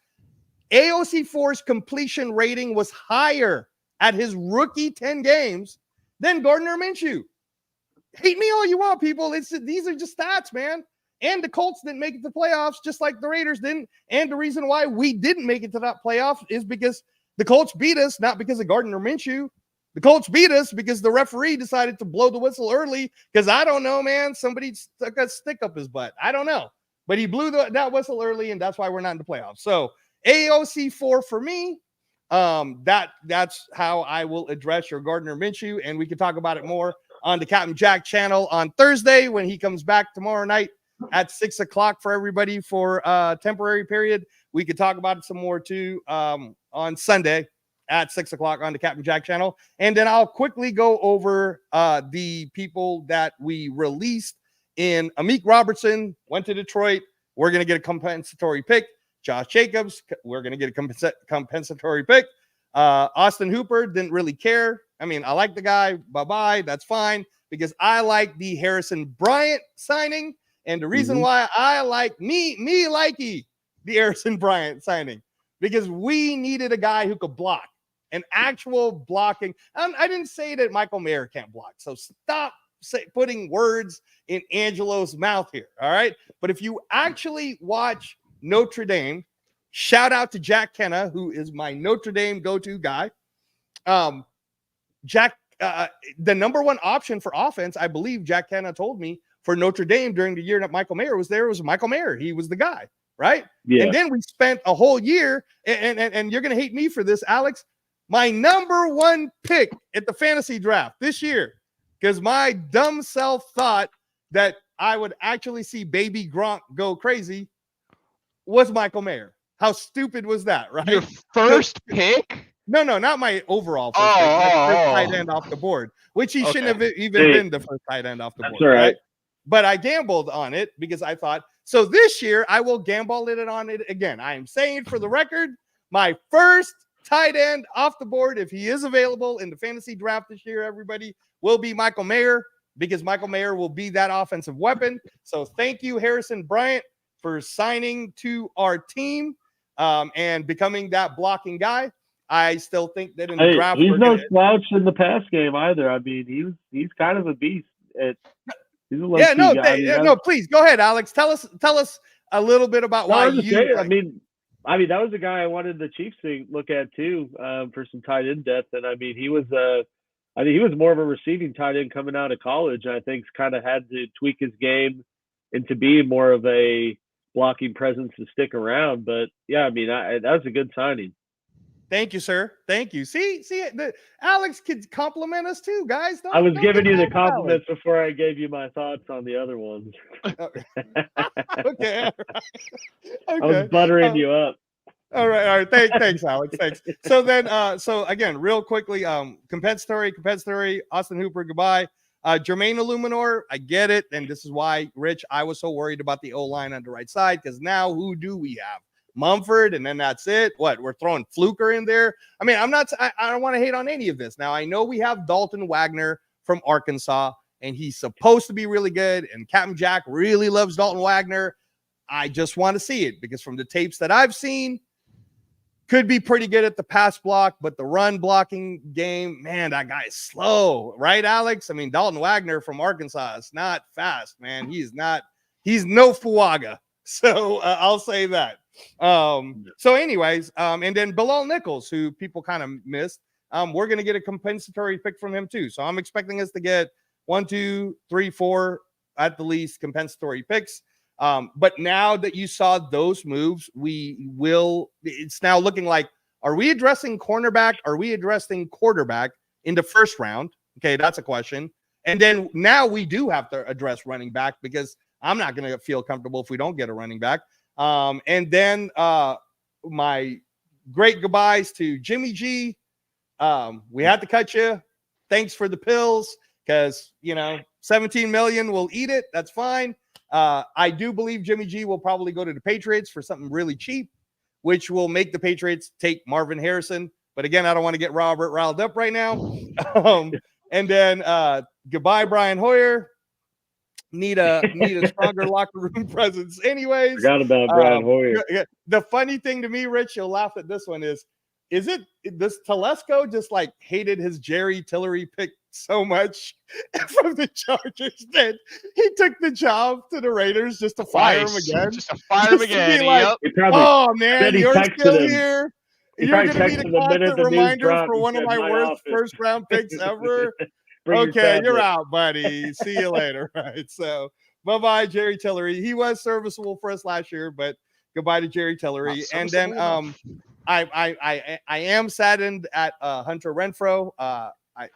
AOC4's completion rating was higher at his rookie 10 games than Gardner Minshew. Hate me all you want, people. These are just stats, man. And the Colts didn't make it to the playoffs, just like the Raiders didn't. And the reason why we didn't make it to that playoff is because the Colts beat us, not because of Gardner Minshew. The Colts beat us because the referee decided to blow the whistle early. Because I don't know, man. Somebody stuck a stick up his butt. I don't know. But he blew that whistle early, and that's why we're not in the playoffs. So AOC4 for me. That's how I will address your Gardner Minshew, and we can talk about it more on the Captain Jack channel on Thursday when he comes back tomorrow night at 6 o'clock for everybody for a temporary period. We could talk about it some more too on Sunday at 6 o'clock on the Captain Jack channel. And then I'll quickly go over the people that we released in. Amik Robertson went to Detroit. We're going to get a compensatory pick. Josh Jacobs, we're going to get a compensatory pick. Austin Hooper didn't really care. I mean, I like the guy. Bye-bye. That's fine, because I like the Harrison Bryant signing. And the reason why I like the Harrison Bryant signing, because we needed a guy who could block, an actual blocking. I didn't say that Michael Mayer can't block. So stop putting words in Angelo's mouth here. All right. But if you actually watch Notre Dame, shout out to Jack Kenna, who is my Notre Dame go-to guy. Jack, the number one option for offense, I believe Jack Kenna told me, for Notre Dame during the year that Michael Mayer was there, was Michael Mayer. He was the guy, right? Yeah. And then we spent a whole year, and you're going to hate me for this, Alex, my number one pick at the fantasy draft this year, because my dumb self thought that I would actually see baby Gronk go crazy, was Michael Mayer. How stupid was that, right? Your first pick? No, not my overall first pick. My first tight end off the board, which he shouldn't have even been the first tight end off the board. That's right. But I gambled on it because I thought, so this year I will gamble it on it again. I am saying for the record, my first tight end off the board, if he is available in the fantasy draft this year, everybody, will be Michael Mayer, because Michael Mayer will be that offensive weapon. So thank you, Harrison Bryant, for signing to our team and becoming that blocking guy. I still think that in the draft, he's no slouch in the pass game either. I mean, he's kind of a beast. Please go ahead, Alex. Tell us a little bit about why you. I mean, that was the guy I wanted the Chiefs to look at too, for some tight end depth. And I mean, he was more of a receiving tight end coming out of college. I think kind of had to tweak his game and to be more of a blocking presence to stick around. But yeah, I mean, that was a good signing. Thank you, sir. Thank you. See, Alex could compliment us too, guys. I was giving you the compliments before I gave you my thoughts on the other ones. Okay. I was buttering you up. All right. Thanks, Alex. Thanks. So then, so again, real quickly, compensatory, Austin Hooper, goodbye. Jermaine Illuminor, I get it. And this is why, Rich, I was so worried about the O-line on the right side, because now who do we have? Mumford, and then that's it. What, we're throwing Fluker in there? I mean, I don't want to hate on any of this. Now, I know we have Dalton Wagner from Arkansas, and he's supposed to be really good, and Captain Jack really loves Dalton Wagner. I just want to see it, because from the tapes that I've seen, could be pretty good at the pass block, but the run blocking game, man, that guy is slow, right, Alex? I mean, Dalton Wagner from Arkansas is not fast, man. He's no Fuaga. So I'll say that. So anyways, and then Bilal Nichols, who people kind of missed, we're going to get a compensatory pick from him too. So I'm expecting us to get 1, 2, 3, 4 at the least compensatory picks. But now that you saw those moves, it's now looking like, are we addressing cornerback? Are we addressing quarterback in the first round? Okay, that's a question. And then now we do have to address running back, because I'm not going to feel comfortable if we don't get a running back. And then my great goodbyes to Jimmy G. We had to cut you. Thanks for the pills, because, 17 million, we'll eat it. That's fine. I do believe Jimmy G will probably go to the Patriots for something really cheap, which will make the Patriots take Marvin Harrison. But again, I don't want to get Robert riled up right now. And then goodbye, Brian Hoyer. Need a stronger locker room presence anyways. Forgot about Brian Hoyer. The funny thing to me, Rich, you'll laugh at this one, is this Telesco just like hated his Jerry Tillery pick so much from the Chargers that he took the job to the Raiders just to fire him again. Just to fire him again. Like, oh man, you're still him. Here. He You're going to be the constant reminder dropped, for one of my worst first round picks ever. Okay, you're out, buddy. See you later. Right. So bye-bye, Jerry Tillery. He was serviceable for us last year, but goodbye to Jerry Tillery. And then I am saddened at Hunter Renfrow. I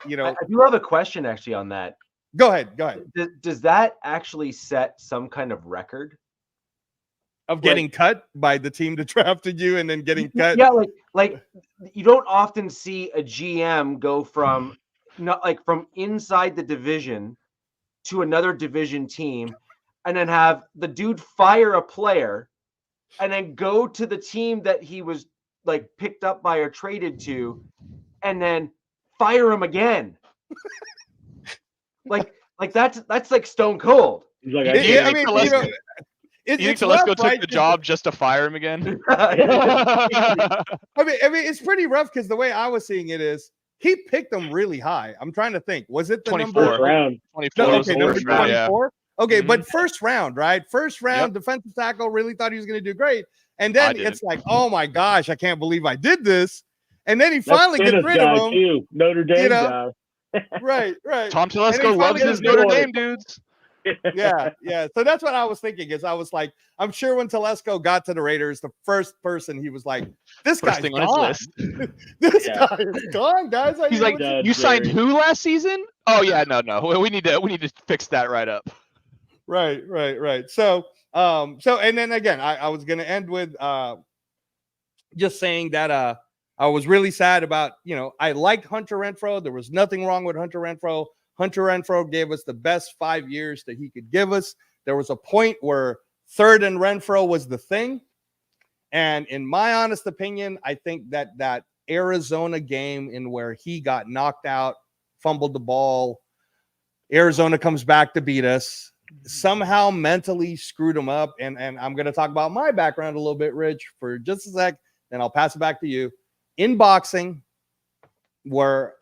do have a question actually on that. Go ahead. Does that actually set some kind of record of getting cut by the team that drafted you and then getting cut? Yeah, like you don't often see a GM go from inside the division to another division team and then have the dude fire a player and then go to the team that he was like picked up by or traded to and then fire him again. like that's like stone cold. He's like, you think Telesco took the job just to fire him again? I mean, it's pretty rough, because the way I was seeing it is he picked them really high. I'm trying to think. Was it the 24 round? 24. No, okay, number 24. Yeah. Okay, but first round, right? First round, defensive tackle, really thought he was going to do great. And then it's like, oh my gosh, I can't believe I did this. And then he finally gets rid of him. Too. Notre Dame guy. Right. Tom Telesco loves his Notre Dame dudes. Yeah. So that's what I was thinking. Is I was like, I'm sure when Telesco got to the Raiders, the first person he was like, "This guy's thing gone. on his list. This guy is gone, guys." He's like, "You signed who last season?" Oh yeah, no. We need to fix that right up. Right. So and then again, I was gonna end with just saying that I was really sad about, I liked Hunter Renfrow. There was nothing wrong with Hunter Renfrow. Hunter Renfrow gave us the best 5 years that he could give us. There was a point where third and Renfrow was the thing. And in my honest opinion, I think that Arizona game in where he got knocked out, fumbled the ball, Arizona comes back to beat us, somehow mentally screwed him up. And I'm going to talk about my background a little bit, Rich, for just a sec, then I'll pass it back to you. In boxing, where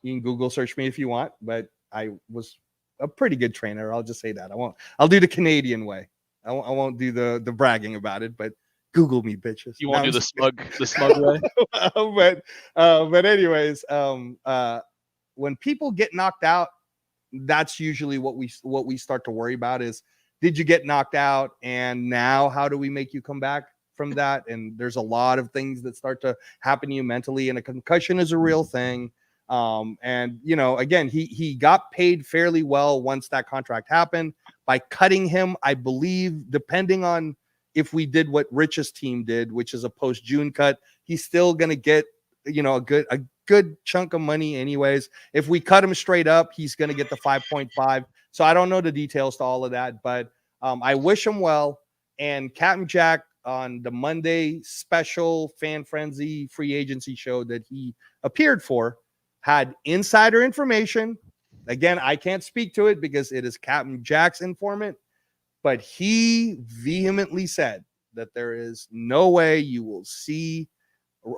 you can Google search me if you want, but I was a pretty good trainer. I'll just say that. I'll do the Canadian way. I won't do the bragging about it, but Google me, bitches. You won't do the smug way. But anyways, when people get knocked out, that's usually what we start to worry about is, did you get knocked out? And now how do we make you come back from that? And there's a lot of things that start to happen to you mentally, and a concussion is a real thing. And again, he got paid fairly well once that contract happened. By cutting him, I believe, depending on if we did what Rich's team did, which is a post-June cut, he's still going to get, a good chunk of money anyways. If we cut him straight up, he's going to get the 5.5. So I don't know the details to all of that, but I wish him well. And Captain Jack on the Monday special Fan Frenzy free agency show that he appeared for had insider information. Again, I can't speak to it because it is Captain Jack's informant, but he vehemently said that there is no way you will see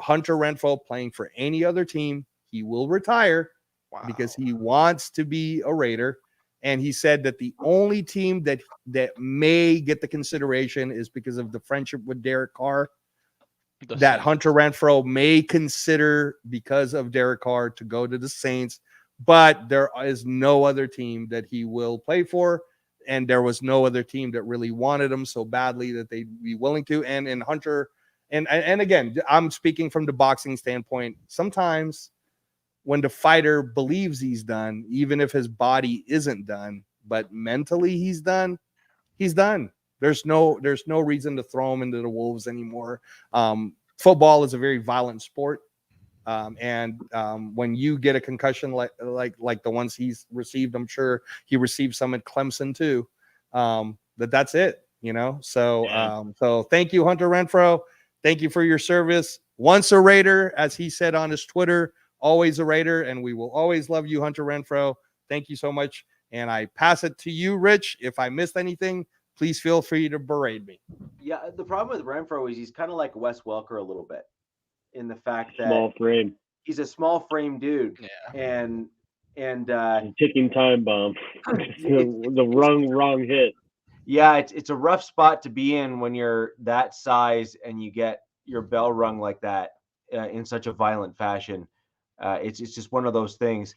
Hunter Renfrow playing for any other team, he will retire because he wants to be a Raider. And he said that the only team that may get the consideration is because of the friendship with Derek Carr. That Hunter Renfrow may consider, because of Derek Carr, to go to the Saints, but there is no other team that he will play for, and there was no other team that really wanted him so badly that they'd be willing to. And Hunter, and again, I'm speaking from the boxing standpoint. Sometimes when the fighter believes he's done, even if his body isn't done, but mentally he's done, he's done. There's no reason to throw him into the wolves anymore. Football is a very violent sport. And when you get a concussion like the ones he's received, I'm sure he received some at Clemson too. That's it, you know? So, so thank you, Hunter Renfrow. Thank you for your service. Once a Raider, as he said on his Twitter, always a Raider. And we will always love you, Hunter Renfrow. Thank you so much. And I pass it to you, Rich. If I missed anything, please feel free to berate me. Yeah, the problem with Renfrow is he's kind of like Wes Welker a little bit, in the fact that Small frame. he's a small frame dude. Yeah. And ticking time bomb. the wrong hit. Yeah, it's a rough spot to be in when you're that size and you get your bell rung like that in such a violent fashion. It's just one of those things.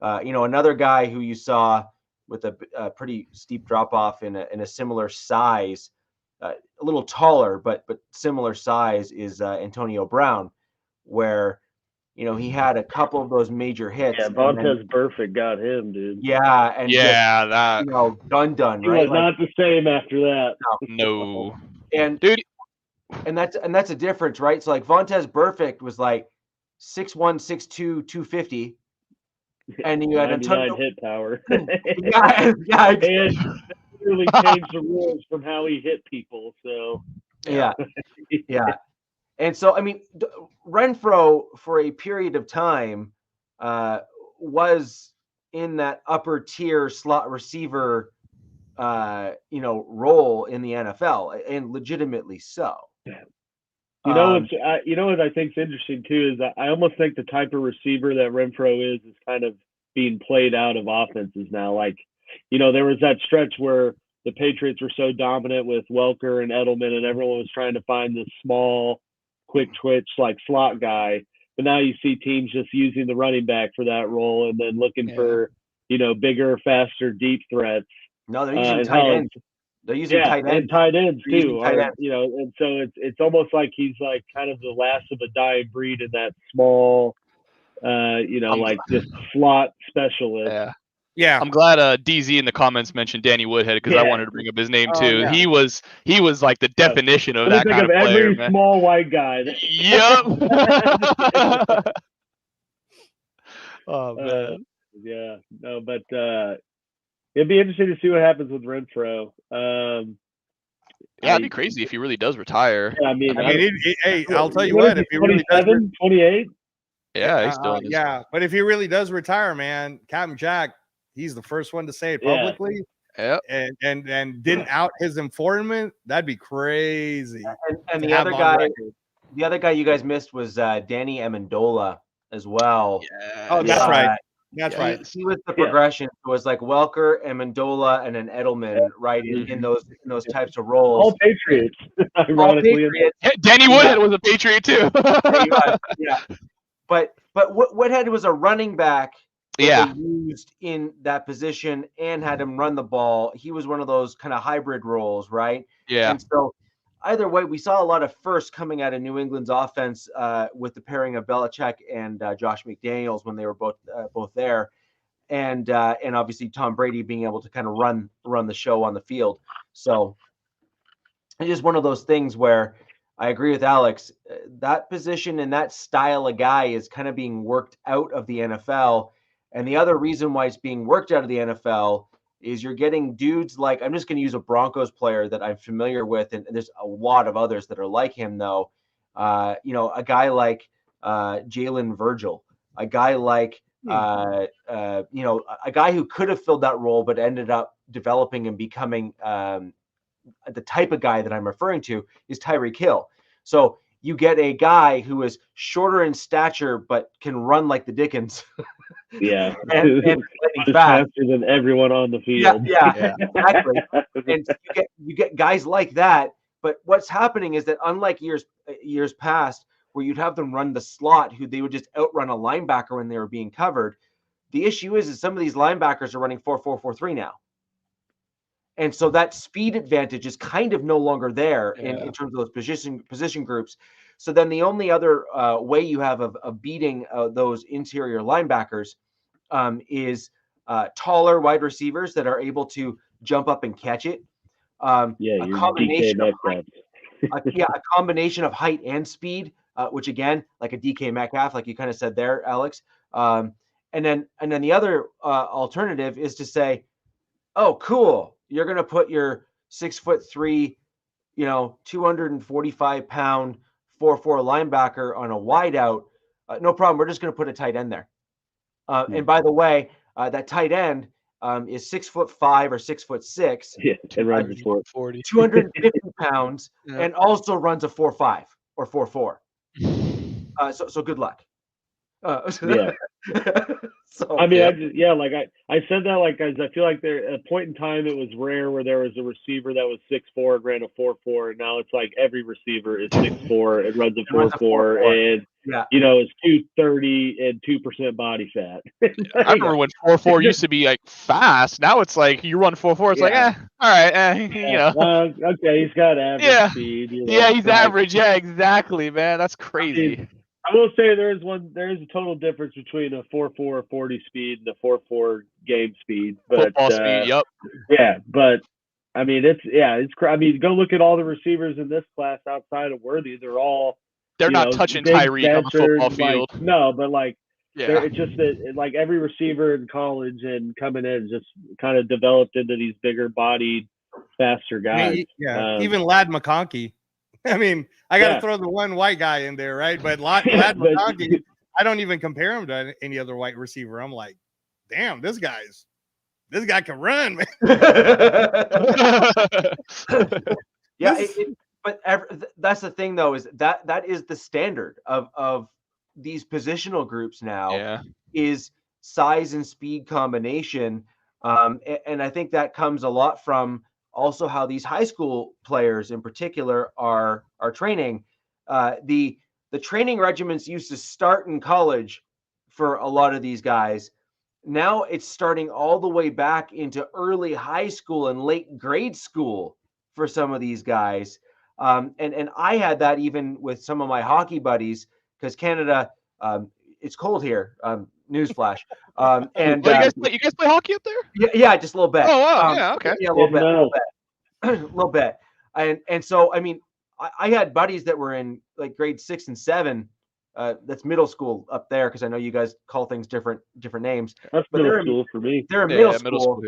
Another guy who you saw with a pretty steep drop off in a similar size, a little taller but similar size, is Antonio Brown, where he had a couple of those major hits. Yeah, Vontaze Burfict got him, dude. Yeah, and that done, He right? was not the same after that. No. And dude, and that's a difference, right? So like Vontaze Burfict was like 6'1", 6'2", 250. And you had 99 hit power. yeah. And really changed the rules from how he hit people. So yeah. And so I mean, Renfrow for a period of time was in that upper tier slot receiver, role in the NFL, and legitimately so. You know what I think is interesting too is that I almost think the type of receiver that Renfrow is kind of being played out of offenses now. Like, there was that stretch where the Patriots were so dominant with Welker and Edelman, and everyone was trying to find this small, quick twitch like slot guy. But now you see teams just using the running back for that role, and then looking for bigger, faster, deep threats. No, they're using tight ends. They're using tight ends. And tight ends too. Tight ends. And so it's almost like he's like kind of the last of a dying breed in that small, like just slot specialist. Yeah. I'm glad DZ in the comments mentioned Danny Woodhead, because I wanted to bring up his name too. Yeah. He was like the definition of that kind of player. Every Man. small white guy. Yep. Oh man. Yeah. No, but it'd be interesting to see what happens with Renfrow. It'd be crazy if he really does retire. Yeah, I mean, hey, I'll tell you what, if he really does, 28. Yeah, he's still in his... but if he really does retire, man, Captain Jack, he's the first one to say it publicly. Yeah. And didn't out his informant. That'd be crazy. And the other guy you guys missed was Danny Amendola as well. Yeah. Oh, that's right. That's right. He was the progression. It was like Welker, Amendola, and then Edelman, right, in those types of roles. All Patriots. Ironically, Danny Woodhead was a Patriot too. Yeah. But Woodhead was a running back. They used in that position and had him run the ball. He was one of those kind of hybrid roles, right? Yeah. And so either way, we saw a lot of firsts coming out of New England's offense with the pairing of Belichick and Josh McDaniels when they were both there, and obviously Tom Brady being able to kind of run the show on the field. So it's just one of those things where I agree with Alex. That position and that style of guy is kind of being worked out of the NFL. And the other reason why it's being worked out of the NFL is you're getting dudes like, I'm just going to use a Broncos player that I'm familiar with, and there's a lot of others that are like him, though. A guy like Jalen Virgil, a guy like, a guy who could have filled that role but ended up developing and becoming the type of guy that I'm referring to is Tyreek Hill. So you get a guy who is shorter in stature but can run like the Dickens. Yeah. and Just fast. faster than everyone on the Yeah, field. yeah, exactly. And you get guys like that. But what's happening is that unlike years past, where you'd have them run the slot, who they would just outrun a linebacker when they were being covered. The issue is some of these linebackers are running 4.4 now. And so that speed advantage is kind of no longer there in terms of those position groups. So then the only other way you have of beating those interior linebackers is taller wide receivers that are able to jump up and catch it. Yeah, a your combination DK of height, Metcalf. a combination of height and speed, which again, like a DK Metcalf, like you kind of said there, Alex. And then the other alternative is to say, oh, cool, you're going to put your 6'3", 245-pound 4.4 linebacker on a wideout. No problem. We're just going to put a tight end there. And by the way, that tight end is 6'5" or 6'6". Yeah, it runs a 40. 250 pounds, Yeah. and also runs a 4.5 or 4.4. So good luck. Yeah. So I mean, I said that guys, I feel like there at a point in time it was rare where there was a receiver that was 6'4" and ran a 4.4, and now it's like every receiver is 6'4" and runs a 4.4, and is 230 and 2% body fat. I remember when 4.4 used to be like fast. Now it's like you run 4.4, it's like, all right, okay, he's got average speed. He's average. Yeah, exactly, man. That's crazy. I will say there is a total difference between a 4.4 40 speed and a 4.4 game speed. But football speed, yep. Yeah, but I mean it's I mean, go look at all the receivers in this class outside of Worthy. They're not touching Tyreek on the football field. No, but it's just that every receiver in college and coming in just kind of developed into these bigger bodied, faster guys. Even Ladd McConkey. I mean, I got to throw the one white guy in there, right? But Ladd McConkey, I don't even compare him to any other white receiver. I'm like, damn, this guy can run, man. But that's the thing, though, is that is the standard of these positional groups now, is size and speed combination. And I think that comes a lot from also how these high school players in particular are training. The training regimens used to start in college for a lot of these guys. Now it's starting all the way back into early high school and late grade school for some of these guys. And I had that even with some of my hockey buddies, because Canada, it's cold here. Newsflash. And you guys play hockey up there? Yeah, just a little bit. Oh wow, yeah, okay. Yeah, a little bit. And so I mean, I had buddies that were in like grade 6 and 7. That's middle school up there, because I know you guys call things different names. That's middle school for me. They're in middle school,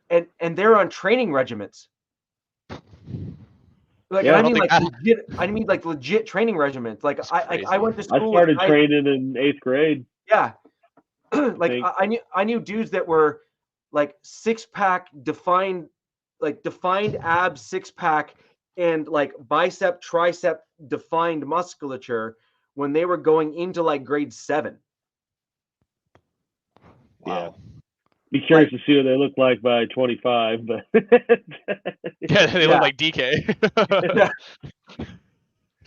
and they're on training regiments. I mean legit training regiments. Like I went to school. I started training in 8th grade. Yeah. I knew dudes that were like 6-pack defined abs, 6-pack, and like bicep, tricep defined musculature when they were going into like grade 7. Wow. Yeah. Be curious to see what they look like by 25, but they look like DK.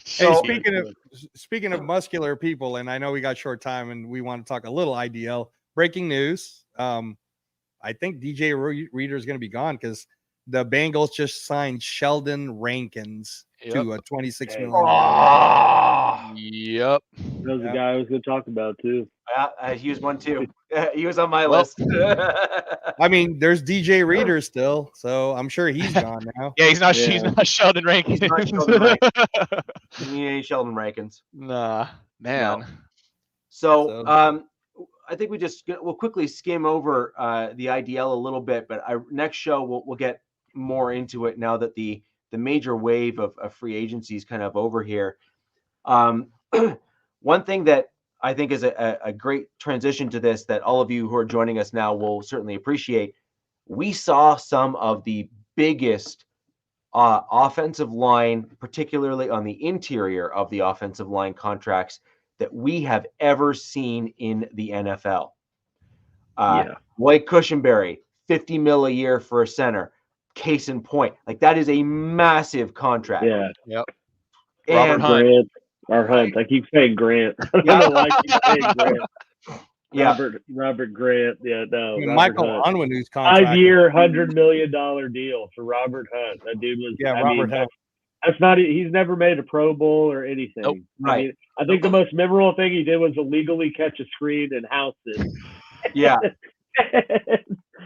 So, speaking of muscular people, and I know we got short time and we want to talk a little IDL. Breaking news. I think DJ Reader is going to be gone because the Bengals just signed Sheldon Rankins to a $26 million. Yep. That was the guy I was going to talk about too. He was one too. He was on my list. I mean, there's DJ Reader still, so I'm sure he's gone now. Yeah, he's not Sheldon Rankins. He ain't Sheldon Rankins. Nah, man. No. So I think we'll quickly skim over the IDL a little bit, but next show we'll get more into it now that the major wave of free agency is kind of over here. One thing that I think is a great transition to this that all of you who are joining us now will certainly appreciate. We saw some of the biggest offensive line, particularly on the interior of the offensive line contracts that we have ever seen in the NFL. White Cushenberry, $50 million a year for a center. Case in point, like that is a massive contract. Yeah. Yep. And Robert Hunt. Hunt. I keep saying Grant. I don't know why I keep saying Grant. Yeah. Robert Grant. Yeah, no. And Robert Michael Hunt. Onwenu's contract. 5-year, $100 million deal for Robert Hunt. That dude was. Robert Hunt. That's not. He's never made a Pro Bowl or anything. Nope. Right. I think the most memorable thing he did was illegally catch a screen and house it. Yeah.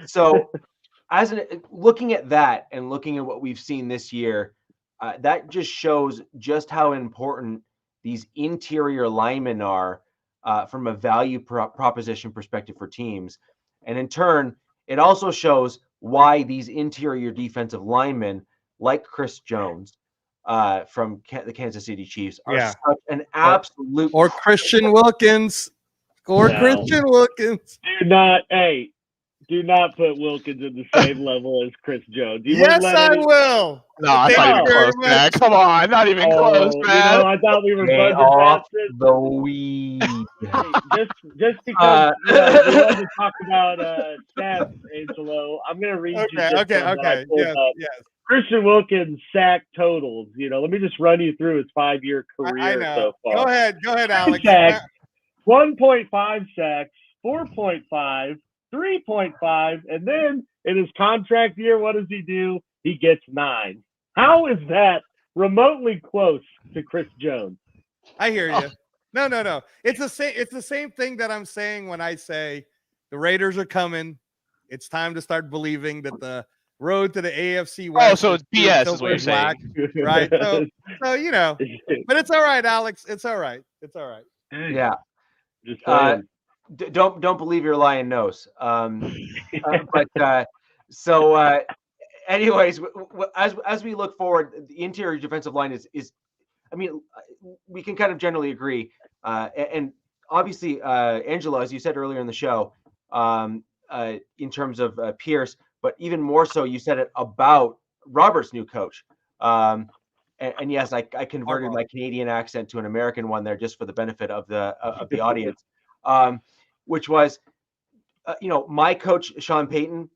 So, looking at that and looking at what we've seen this year, that just shows just how important these interior linemen are from a value proposition perspective for teams. And in turn, it also shows why these interior defensive linemen, like Chris Jones from the Kansas City Chiefs, are such an absolute... Or Christian Wilkins. Christian Wilkins. Do not put Wilkins in the same level as Chris Jones. Yes, I will. No, it's not even close, man. Come on, not even close, man. I thought we were Get buzzing off past it. the weed. Just because we want to talk about stats, Angelo, I'm going to read you. Okay. Yes. Christian Wilkins sack totals. Let me just run you through his 5-year career I know. so far. Go ahead, Alex. 1.5 sacks, 4.5. 3.5, and then in his contract year, what does he do? He gets 9. How is that remotely close to Chris Jones? I hear you. No. It's the same thing that I'm saying when I say the Raiders are coming. It's time to start believing that the road to the AFC West. Oh, so it's BS is what you're saying. Right. So but it's all right, Alex. It's all right. Yeah. Just saying. Don't believe your lying nose. Anyways, as we look forward, the interior defensive line is I mean, we can kind of generally agree. And obviously, Angelo, as you said earlier in the show, in terms of Pierce, but even more so, you said it about Robert's new coach. And yes, I converted my Canadian accent to an American one there just for the benefit of the audience. Which was, my coach, Sean Payton,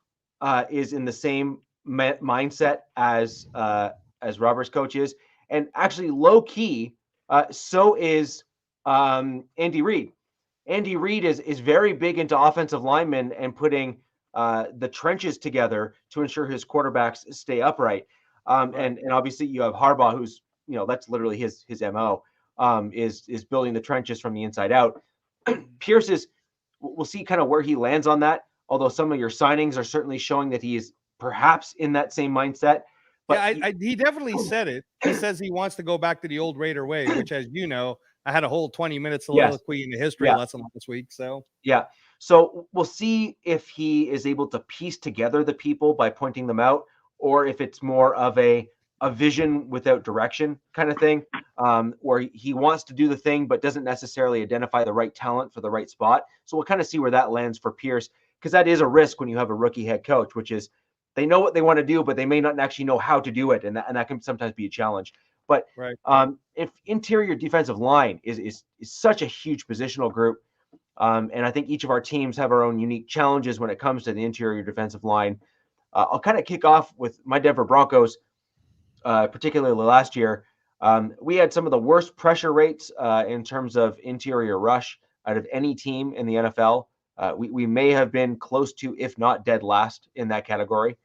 is in the same mindset as Robert's coach is. And actually, low key, so is Andy Reid. Andy Reid is very big into offensive linemen and putting the trenches together to ensure his quarterbacks stay upright. And obviously, you have Harbaugh, who's, that's literally his MO, is building the trenches from the inside out. Pierce is... We'll see kind of where he lands on that. Although some of your signings are certainly showing that he is perhaps in that same mindset. But he definitely said it. He says he wants to go back to the old Raider way, which, as you know, I had a whole 20-minute soliloquy in the history lesson last week. So we'll see if he is able to piece together the people by pointing them out, or if it's more of a vision without direction kind of thing, where he wants to do the thing but doesn't necessarily identify the right talent for the right spot. So we'll kind of see where that lands for Pierce, because that is a risk when you have a rookie head coach, which is they know what they want to do, but they may not actually know how to do it, and that can sometimes be a challenge. But if interior defensive line is such a huge positional group, and I think each of our teams have our own unique challenges when it comes to the interior defensive line. I'll kind of kick off with my Denver Broncos. Particularly last year, we had some of the worst pressure rates in terms of interior rush out of any team in the NFL. We may have been close to, if not dead last in that category.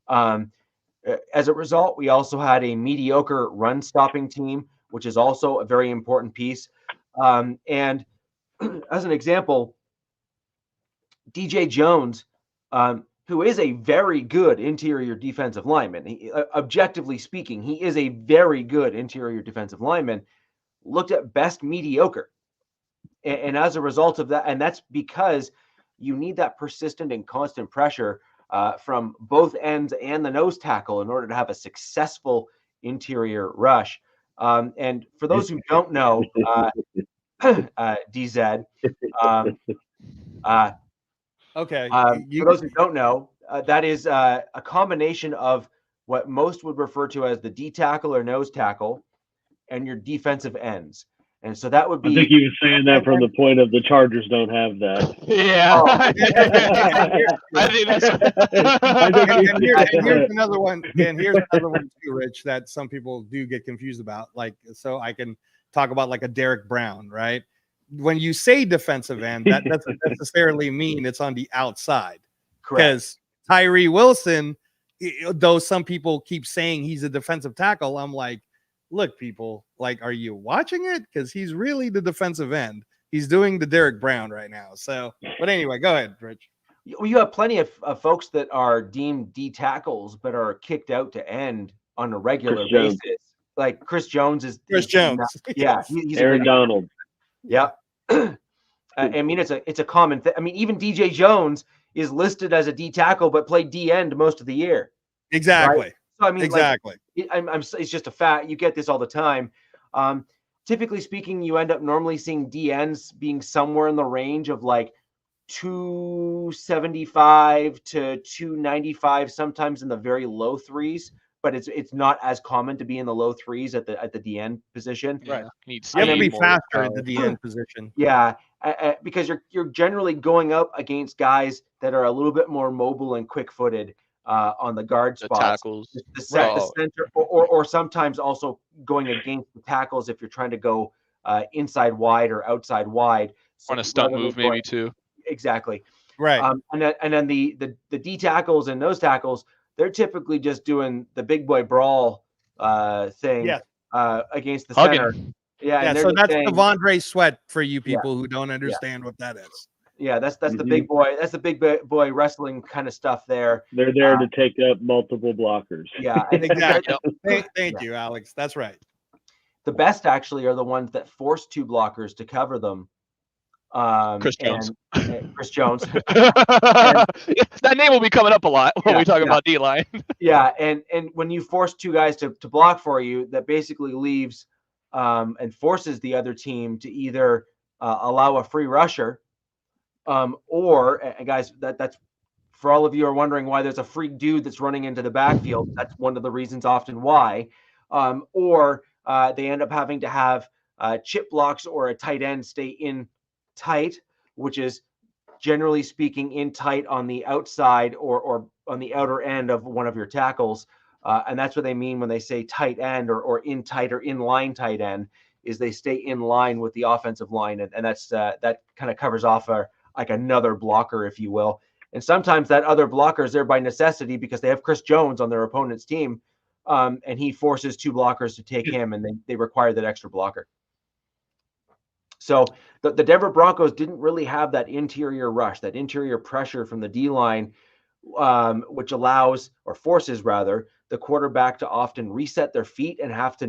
As a result, we also had a mediocre run stopping team, which is also a very important piece. And as an example, DJ Jones, who is a very good interior defensive lineman. Objectively speaking, he is a very good interior defensive lineman, looked at best mediocre. And as a result of that, and that's because you need that persistent and constant pressure from both ends and the nose tackle in order to have a successful interior rush. And for those who don't know, DZ, okay. For those who don't know, that is a combination of what most would refer to as the D tackle or nose tackle, and your defensive ends. And so that would be. I think he was saying that from the point of the Chargers don't have that. Yeah. Oh. I think that's. And here's another one. And here's another one too, Rich, that some people do get confused about. Like, so I can talk about like a Derek Brown, right? When you say defensive end, that doesn't necessarily mean it's on the outside. Because Tyree Wilson, though some people keep saying he's a defensive tackle, I'm like, look, people, like, are you watching it? Because he's really the defensive end. He's doing the Derek Brown right now. So, but anyway, go ahead, Rich. You have plenty of folks that are deemed D tackles, but are kicked out to end on a regular basis. Like Chris Jones is. Chris Jones. Yeah. He's Aaron Donald. Yeah. I mean, it's a common thing. I mean, even DJ Jones is listed as a D tackle, but played D end most of the year. Exactly. Right? So, I mean, exactly. It's just a fact. You get this all the time. Typically speaking, you end up normally seeing D ends being somewhere in the range of like 275 to 295, sometimes in the very low threes. But it's not as common to be in the low threes at the D end position. Right. You have to be faster at the D end position. Yeah, because you're generally going up against guys that are a little bit more mobile and quick-footed on the guard spots. Tackles. The center, or sometimes also going against the tackles if you're trying to go inside wide or outside wide. So on a stunt move, maybe too. Exactly. Right. And then the D tackles and nose tackles, they're typically just doing the big boy brawl thing against the center. Yeah, so that's Devondre Sweat for you people who don't understand what that is. Yeah, that's the big boy. That's the big boy wrestling kind of stuff there. They're there to take up multiple blockers. Yeah, exactly. Thank you, Alex. That's right. The best actually are the ones that force two blockers to cover them. Chris Jones. Chris Jones. That name will be coming up a lot when we talk about D-line. Yeah, and when you force two guys to block for you, that basically leaves and forces the other team to either allow a free rusher, or guys, that's for all of you who are wondering why there's a freak dude that's running into the backfield. That's one of the reasons often why, or they end up having to have chip blocks or a tight end stay in tight, which is generally speaking in tight on the outside or on the outer end of one of your tackles. And that's what they mean when they say tight end or in tight or in line tight end, is they stay in line with the offensive line. And that's that kind of covers off like another blocker, if you will. And sometimes that other blocker is there by necessity because they have Chris Jones on their opponent's team. And he forces two blockers to take him, and they require that extra blocker. So the Denver Broncos didn't really have that interior rush, that interior pressure from the D-line, which allows or forces rather the quarterback to often reset their feet and have to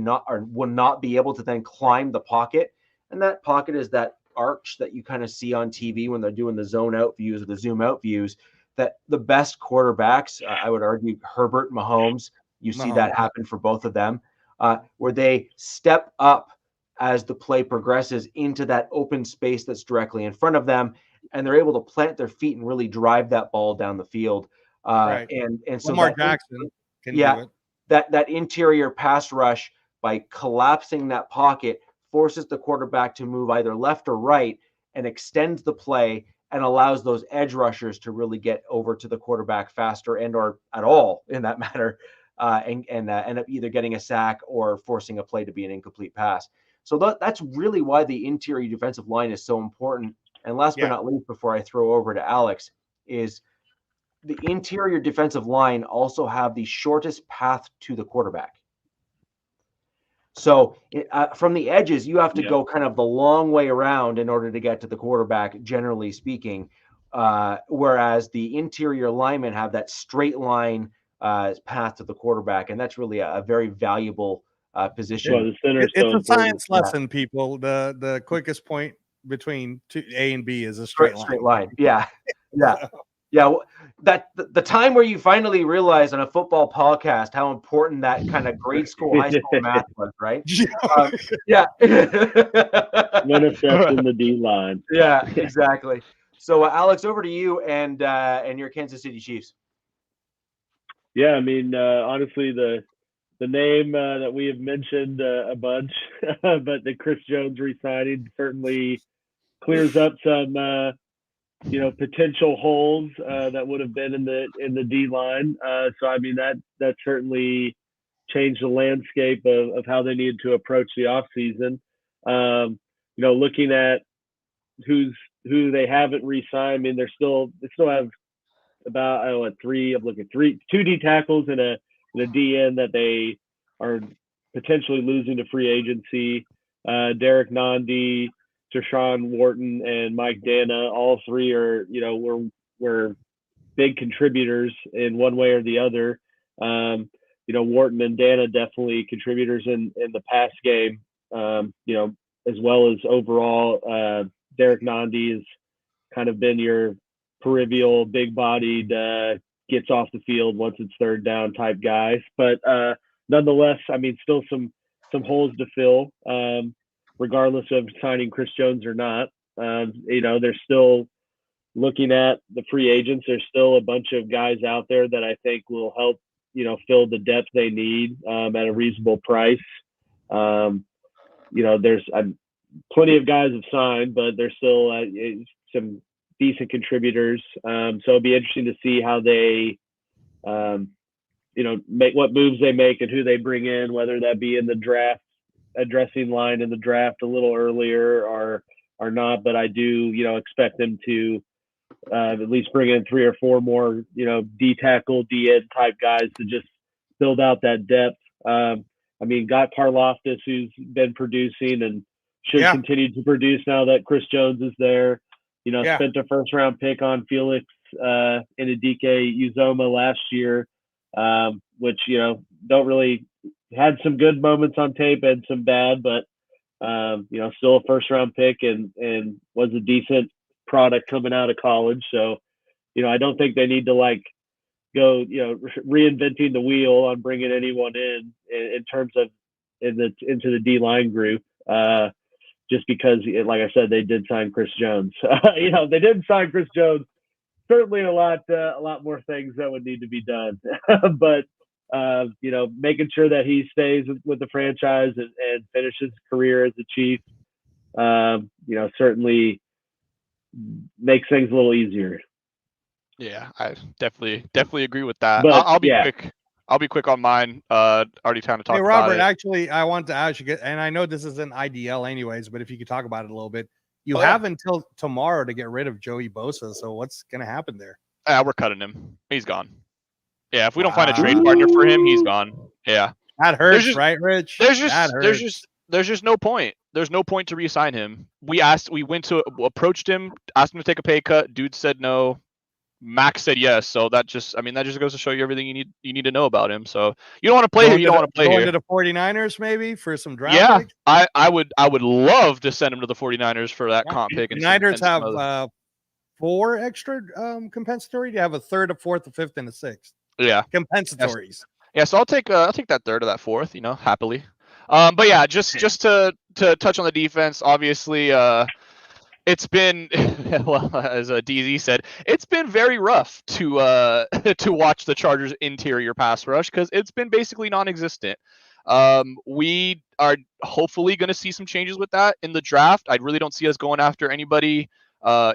will not be able to then climb the pocket. And that pocket is that arch that you kind of see on TV when they're doing the zone out views or the zoom out views, that the best quarterbacks, I would argue Herbert, Mahomes, see that happen for both of them, where they step up as the play progresses into that open space that's directly in front of them, and they're able to plant their feet and really drive that ball down the field. Right. And so Lamar Jackson can do it. That interior pass rush, by collapsing that pocket, forces the quarterback to move either left or right and extends the play and allows those edge rushers to really get over to the quarterback faster and or at all in that matter, and end up either getting a sack or forcing a play to be an incomplete pass. So that's really why the interior defensive line is so important. And last but not least, before I throw over to Alex, is the interior defensive line also have the shortest path to the quarterback. So from the edges, you have to go kind of the long way around in order to get to the quarterback, generally speaking, whereas the interior linemen have that straight line path to the quarterback. And that's really a very valuable position. Well, it's a science lesson, people. The quickest point between A and B is a straight line. Yeah. That the time where you finally realize on a football podcast how important that kind of grade school, high school math was, right? Manifest in the D line. Yeah, exactly. So Alex, over to you and your Kansas City Chiefs. Yeah, I mean, honestly, the name that we have mentioned a bunch, but the Chris Jones re-signing certainly clears up some potential holes that would have been in the D line. So I mean that certainly changed the landscape of how they needed to approach the offseason. Looking at who they haven't re-signed, I mean they still have about two D tackles and a DN that they are potentially losing to free agency. Derek Nandi, Tershawn Wharton, and Mike Dana, all three are were big contributors in one way or the other. Wharton and Dana definitely contributors in the pass game. As well as overall, Derek Nandi has kind of been your peripheral, big-bodied, gets off the field once it's third down type guys. But nonetheless, I mean, still some holes to fill, regardless of signing Chris Jones or not. They're still looking at the free agents. There's still a bunch of guys out there that I think will help, fill the depth they need at a reasonable price. There's plenty of guys have signed, but there's still some decent contributors. So it'll be interesting to see how they, make what moves they make and who they bring in, whether that be in the draft, addressing line in the draft a little earlier or not. But I do, expect them to at least bring in 3 or 4 more, D tackle, D ed type guys to just build out that depth. I mean, got Karlaftis, who's been producing and should continue to produce now that Chris Jones is there. Spent a first-round pick on Felix Inadike Uzoma last year, which, don't really had some good moments on tape and some bad, but, still a first-round pick and was a decent product coming out of college. So, I don't think they need to, go, reinventing the wheel on bringing anyone in terms of into the D-line group. Just because, like I said, they did sign Chris Jones. They didn't sign Chris Jones. Certainly a lot more things that would need to be done. But, making sure that he stays with the franchise and finishes his career as a Chief, certainly makes things a little easier. Yeah, I definitely agree with that. But, I'll be quick. I'll be quick on mine. Already time to talk Hey, Robert, about it. actually, I want to ask you, and I know this is an IDL anyways, but if you could talk about it a little bit. You have until tomorrow to get rid of Joey Bosa, so what's going to happen there? We're cutting him. He's gone. Yeah, if we don't find a trade partner for him, he's gone. Yeah. That hurts, right, Rich? There's just no point. There's no point to re-sign him. We approached him, asked him to take a pay cut. Dude said no. Max said yes, so that just goes to show you everything you need to know about him. So you don't want to play here. You don't want to play here. Going to the 49ers maybe for some draft picks? I would love to send him to the 49ers for that comp pick. The Niners have 4 extra compensatory. You have a third, a fourth, a fifth, and a sixth. Yeah, compensatories. Yeah, so I'll take that third or that fourth, happily. But yeah, just to touch on the defense, obviously. It's been, well, as DZ said, it's been very rough to watch the Chargers' interior pass rush because it's been basically non-existent. We are hopefully going to see some changes with that in the draft. I really don't see us going after anybody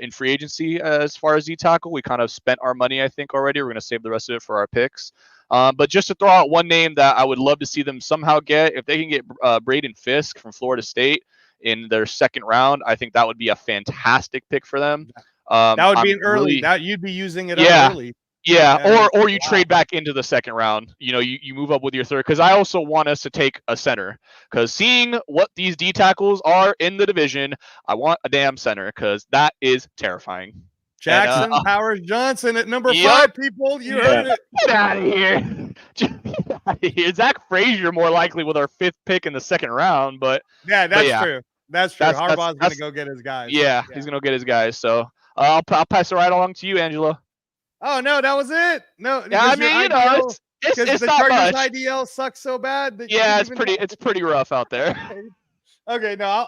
in free agency as far as D-tackle. We kind of spent our money, I think, already. We're going to save the rest of it for our picks. But just to throw out one name that I would love to see them somehow get, if they can get Braden Fisk from Florida State in their second round, I think that would be a fantastic pick for them. That would be an early. That you'd be using it early. Yeah, or you trade back into the second round. You move up with your third, because I also want us to take a center. Because seeing what these D tackles are in the division, I want a damn center, because that is terrifying. Jackson Powers Johnson at number 5. People, you heard it. Get out of here. Zach Frazier more likely with our 5th pick in the second round, but that's true. That's true. Harbaugh's going to go get his guys. Yeah, he's going to go get his guys. So I'll pass it right along to you, Angela. Oh, no, that was it. No, I mean, it's the not Chargers much. IDL sucks so bad. That it's pretty rough out there. Okay, no,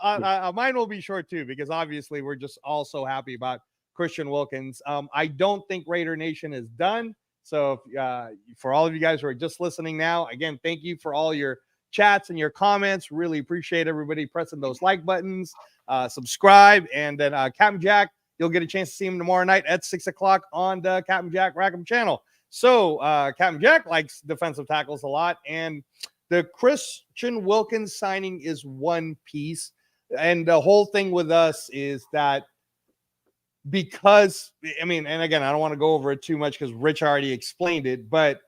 mine will be short too, because obviously we're just all so happy about Christian Wilkins. I don't think Raider Nation is done. So for all of you guys who are just listening now, again, thank you for all your chats and your comments. Really appreciate everybody pressing those like buttons, subscribe, and then Captain Jack, you'll get a chance to see him tomorrow night at 6 o'clock on the Captain Jack Rackham channel. So Captain Jack likes defensive tackles a lot, and the Christian Wilkins signing is one piece. And the whole thing with us is that because, I mean, and again, I don't want to go over it too much because Rich already explained it, but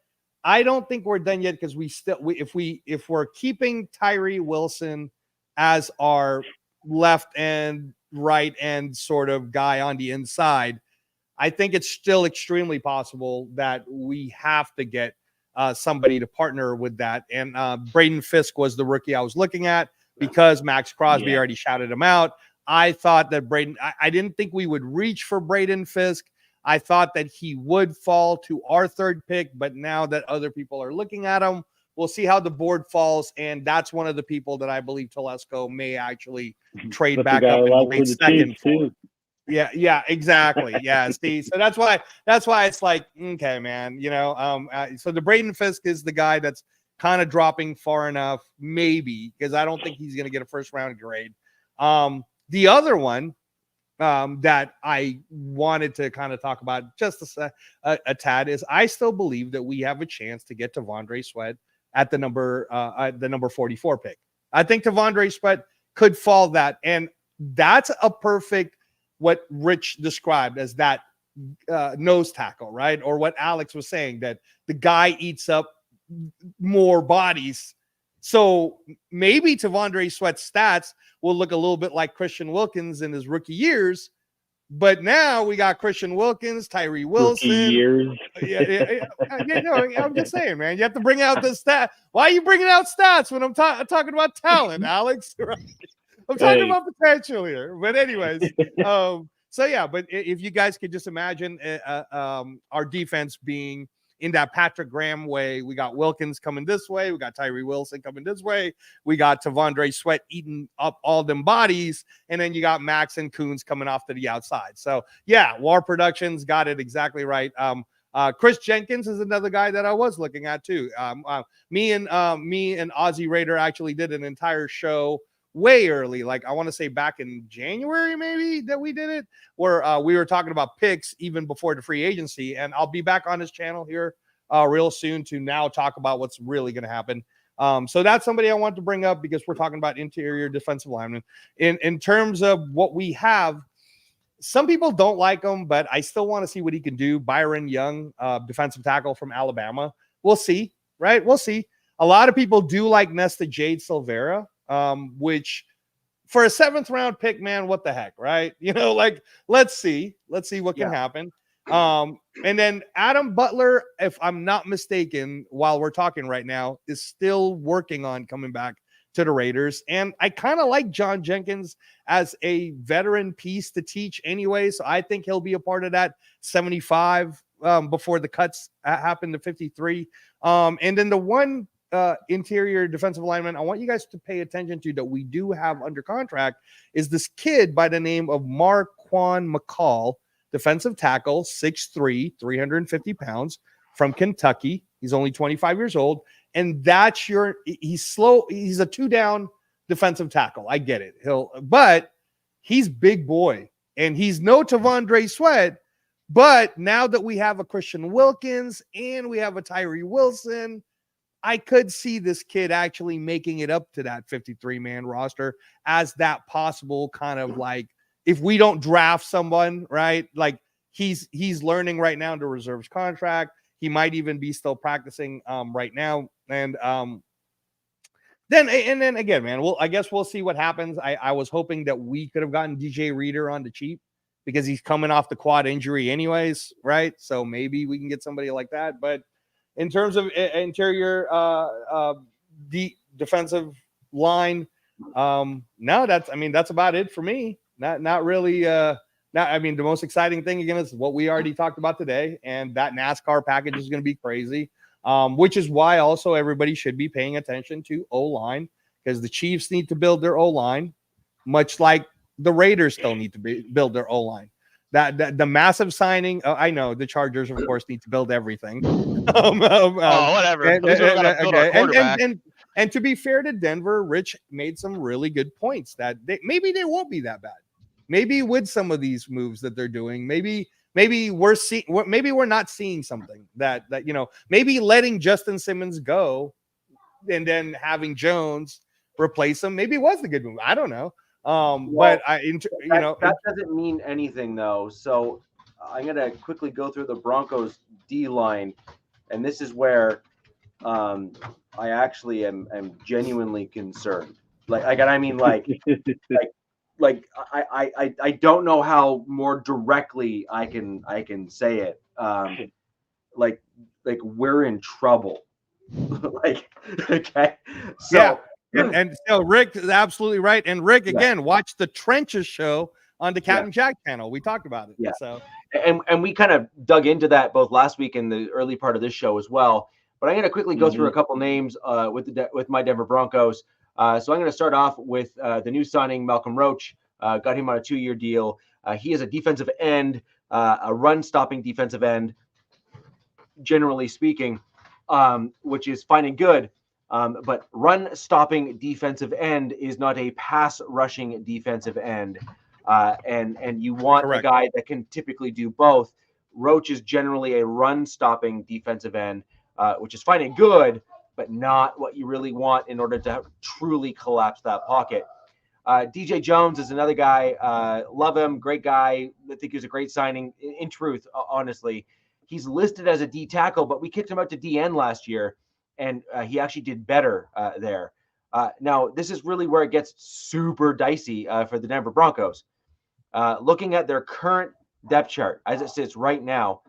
I don't think we're done yet because if we're keeping Tyree Wilson as our left and right end sort of guy on the inside, I think it's still extremely possible that we have to get somebody to partner with that. And Braden Fisk was the rookie I was looking at because Max Crosby already shouted him out. I thought that I didn't think we would reach for Braden Fisk. I thought that he would fall to our third pick, but now that other people are looking at him, we'll see how the board falls. And that's one of the people that I believe Telesco may actually trade back up in the late second for. Yeah, exactly. Yeah, Steve. So that's why it's like, okay, man, so the Braden Fisk is the guy that's kind of dropping far enough, maybe, because I don't think he's going to get a first round grade. The other one that I wanted to kind of talk about just a tad is I still believe that we have a chance to get T'Vondre Sweat at the number 44 pick. I think T'Vondre Sweat could fall that, and that's a perfect what Rich described as that nose tackle, right? Or what Alex was saying, that the guy eats up more bodies. So maybe T'Vondre Sweat's stats will look a little bit like Christian Wilkins in his rookie years, but now we got Christian Wilkins, Tyree Wilson. I'm just saying, man. You have to bring out the stat. Why are you bringing out stats when I'm talking about talent, Alex? Right? I'm talking about potential here. But anyways, so yeah. But if you guys could just imagine our defense being in that Patrick Graham way, we got Wilkins coming this way, we got Tyree Wilson coming this way, we got T'Vondre Sweat eating up all them bodies, and then you got Max and Coons coming off to the outside. So yeah, War Productions got it exactly right. Chris Jenkins is another guy that I was looking at too. Me and Aussie Raider actually did an entire show way early, like I want to say back in January maybe, that we did it, where we were talking about picks even before the free agency, and I'll be back on his channel here real soon to now talk about what's really going to happen. So that's somebody I want to bring up because we're talking about interior defensive linemen. In terms of what we have, some people don't like him, but I still want to see what he can do. Byron Young, defensive tackle from Alabama. We'll see, right? We'll see. A lot of people do like Nesta Jade Silvera, which for a 7th round pick, man, what the heck, right? Like, let's see what can happen. And then Adam Butler, if I'm not mistaken, while we're talking right now, is still working on coming back to the Raiders. And I kind of like John Jenkins as a veteran piece to teach anyway. So I think he'll be a part of that 75 before the cuts happen to 53. And then the one interior defensive lineman I want you guys to pay attention to that we do have under contract is this kid by the name of Marquan McCall, defensive tackle, 6'3", 350 pounds, from Kentucky. He's only 25 years old. And he's slow. He's a 2-down defensive tackle. I get it. But he's big boy. And he's no T'Vondre Sweat. But now that we have a Christian Wilkins and we have a Tyree Wilson, I could see this kid actually making it up to that 53-man roster as that possible kind of like, if we don't draft someone, right? Like he's learning right now under reserves contract. He might even be still practicing right now. And then again, man, I guess we'll see what happens. I was hoping that we could have gotten DJ Reader on the cheap because he's coming off the quad injury anyways, right? So maybe we can get somebody like that. But in terms of interior defensive line, no, that's about it for me. Not really. The most exciting thing again is what we already talked about today, and that NASCAR package is going to be crazy. Which is why also everybody should be paying attention to O-line, because the Chiefs need to build their O-line, much like the Raiders still need to build their O-line. That the massive signing. I know the Chargers, of course, need to build everything. Whatever. At least we don't gotta build our quarterback. And to be fair to Denver, Rich made some really good points that maybe they won't be that bad. Maybe with some of these moves that they're doing, maybe we're not seeing something that maybe letting Justin Simmons go and then having Jones replace him maybe was the good move. I don't know. But that doesn't mean anything though. So I'm gonna quickly go through the Broncos D line, and this is where I actually am genuinely concerned. I don't know how more directly I can say it. Like we're in trouble. Okay. So yeah. And so Rick is absolutely right. And Rick, again, watch the Trenches show on the Captain Jack channel. We talked about it. Yeah. So and we kind of dug into that both last week and the early part of this show as well. But I'm going to quickly go through a couple names with my Denver Broncos. So I'm going to start off with the new signing, Malcolm Roach. Got him on a 2-year deal. He is a defensive end, a run-stopping defensive end, generally speaking, which is fine and good. But run-stopping defensive end is not a pass-rushing defensive end. And you want a guy that can typically do both. Roach is generally a run-stopping defensive end, which is fine and good, but not what you really want in order to truly collapse that pocket. DJ Jones is another guy. Love him. Great guy. I think he was a great signing. In truth, honestly, he's listed as a D tackle, but we kicked him out to DN last year, and he actually did better there. Now, this is really where it gets super dicey for the Denver Broncos. Looking at their current depth chart, as it sits right now,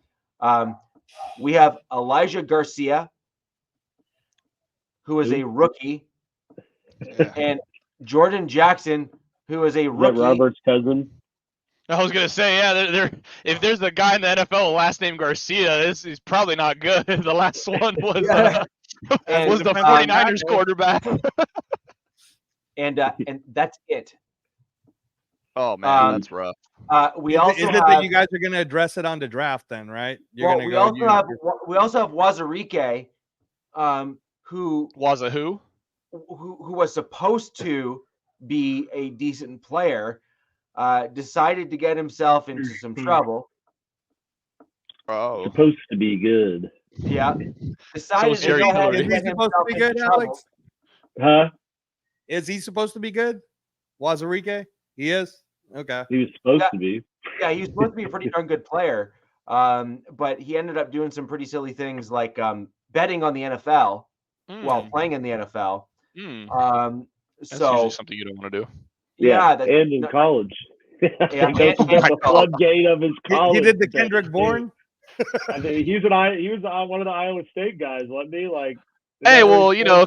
we have Elijah Garcia, who is a rookie, and Jordan Jackson, who is a rookie. Robert's cousin. I was gonna say, if there's a guy in the NFL last name Garcia, this is probably not good. The last one was the 49ers quarterback. and that's it. Oh man, that's rough. We also is it that you guys are going to address it on the draft then, right? We also have Wazarike, who was supposed to be a decent player, decided to get himself into some trouble. Oh, supposed to be good. Yeah, decided to go ahead and get himself into good, trouble. Alex? Huh? Is he supposed to be good? Wazarike? He is? Okay. He was supposed to be. Yeah, he was supposed to be a pretty darn good player. But he ended up doing some pretty silly things like betting on the NFL while playing in the NFL. That's usually something you don't want to do. Yeah, and in college. Yeah, the floodgate of his college. He did the Kendrick Bourne. I mean, he was one of the Iowa State guys, wasn't he? Hey, well,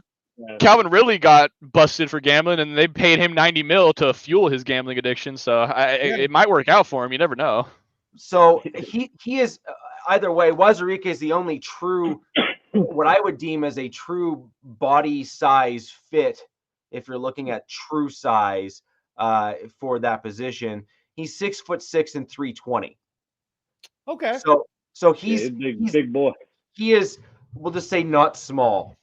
Calvin Ridley got busted for gambling, and they paid him $90 million to fuel his gambling addiction. So it might work out for him. You never know. So he is either way. Wazarike is the only true, what I would deem as a true body size fit. If you're looking at true size for that position, he's 6'6" and 320. Okay. So he's big boy. He is. We'll just say not small.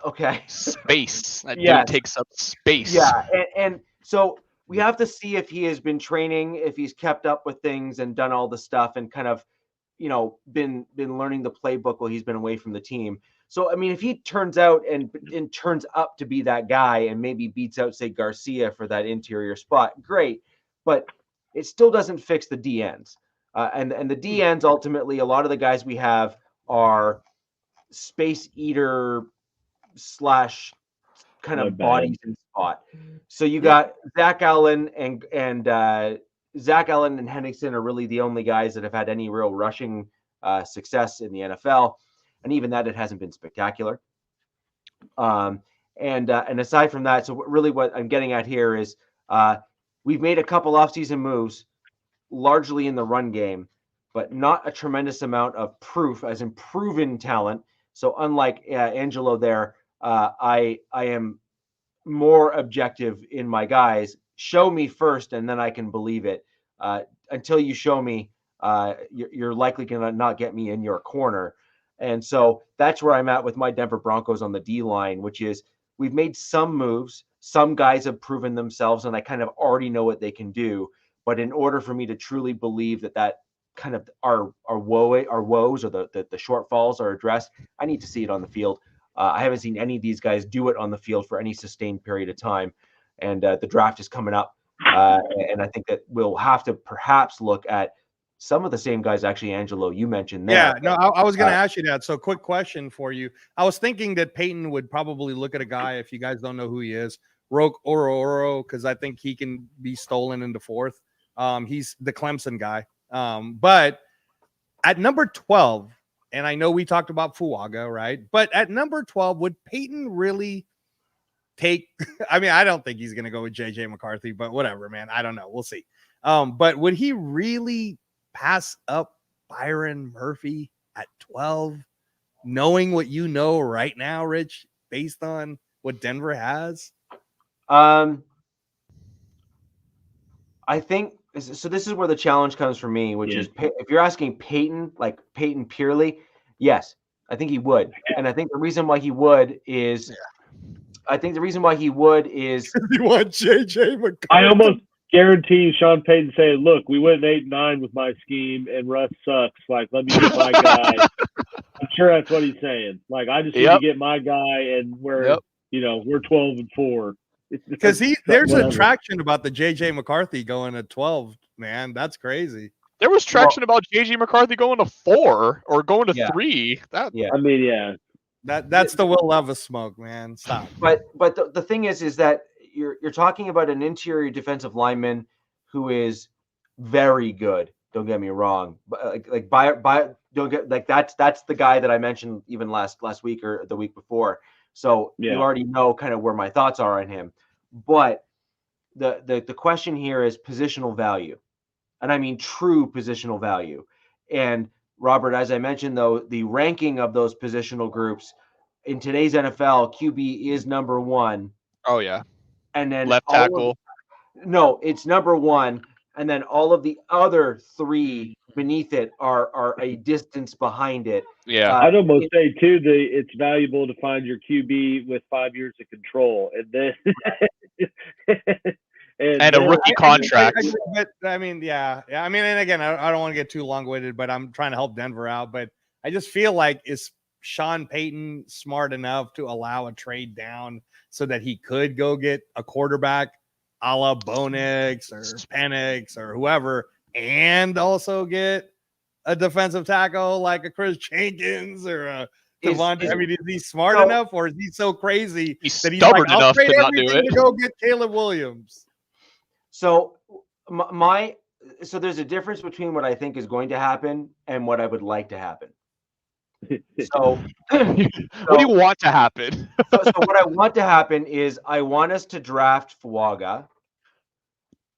Okay. Space. That dude takes up space. Yeah, and so we have to see if he has been training, if he's kept up with things and done all the stuff and kind of, been learning the playbook while he's been away from the team. So, I mean, if he turns out and turns up to be that guy and maybe beats out, say, Garcia for that interior spot, great. But it still doesn't fix the DNs. And the DNs, ultimately, a lot of the guys we have are space eater / kind of bodies in spot. So you got Zach Allen and Zach Allen and Henningsen are really the only guys that have had any real rushing success in the NFL. And even that, it hasn't been spectacular. And aside from that, so really what I'm getting at here is we've made a couple offseason moves, largely in the run game, but not a tremendous amount of proof as in proven talent. So unlike Angelo there, I am more objective in my guys. Show me first, and then I can believe it. Until you show me, you're likely going to not get me in your corner. And so that's where I'm at with my Denver Broncos on the D line, which is we've made some moves. Some guys have proven themselves, and I kind of already know what they can do. But in order for me to truly believe that kind of our woes or the shortfalls are addressed, I need to see it on the field. I haven't seen any of these guys do it on the field for any sustained period of time. And the draft is coming up. And I think that we'll have to perhaps look at some of the same guys, actually, Angelo, you mentioned there. Yeah, no, I was going to ask you that. So quick question for you. I was thinking that Peyton would probably look at a guy, if you guys don't know who he is, Roque Oro, because I think he can be stolen in the fourth. He's the Clemson guy. But at number 12, and I know we talked about Fuaga, right? But at number 12, would Peyton really take – I mean, I don't think he's going to go with J.J. McCarthy, but whatever, man. I don't know. We'll see. But would he really pass up Byron Murphy at 12, knowing what you know right now, Rich, based on what Denver has? I think – so this is where the challenge comes for me, which is if you're asking Peyton, like Peyton purely, yes, I think he would. And I think the reason why he would is You want J.J. McCarthy? I almost guarantee Sean Payton saying, "Look, we went 8-9 with my scheme, and Russ sucks. Like, let me get my guy." I'm sure that's what he's saying. Like, I just need to get my guy, and we're 12-4. Because there's a traction about the J.J. McCarthy going at 12, man. That's crazy. There was traction about J.J. McCarthy going to 4 or going to 3. I mean, that's the Will Levis smoke, man. Stop. But the thing is that you're talking about an interior defensive lineman who is very good. Don't get me wrong, but that's the guy that I mentioned even last week or the week before. So you already know kind of where my thoughts are on him. But the question here is positional value, and I mean true positional value. And Robert, as I mentioned, though, the ranking of those positional groups in today's NFL, QB is number 1. Oh yeah, and then left tackle. It's number 1, and then all of the other 3 beneath it are a distance behind it. Yeah, I'd almost say too it's valuable to find your QB with 5 years of control, and then and a rookie contract. I mean, and again, I don't want to get too long-winded, but I'm trying to help Denver out. But I just feel like is Sean Payton smart enough to allow a trade down so that he could go get a quarterback a la Bonix or Penix or whoever, and also get a defensive tackle like a Chris Jenkins or a Devontae? I mean, is he smart enough, or is he so crazy that he's stubborn like, I'll enough trade to not do everything it? to go get Caleb Williams? So so there's a difference between what I think is going to happen and what I would like to happen. So what do you want to happen? so what I want to happen is I want us to draft Fuaga.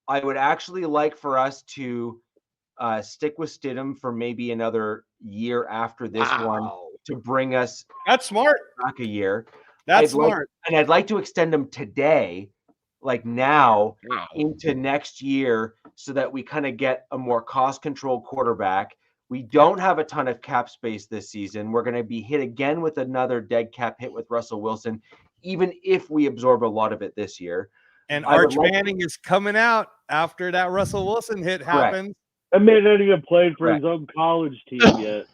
I would actually like for us to stick with Stidham for maybe another year after this one to bring us That's smart. back a year. That's smart. And I'd like to extend them today, like now, into next year, so that we kind of get a more cost-controlled quarterback. We don't have a ton of cap space this season. We're going to be hit again with another dead cap hit with Russell Wilson, even if we absorb a lot of it this year. And Arch Manning is coming out after that Russell Wilson hit happens. That man hasn't even played for his own college team yet.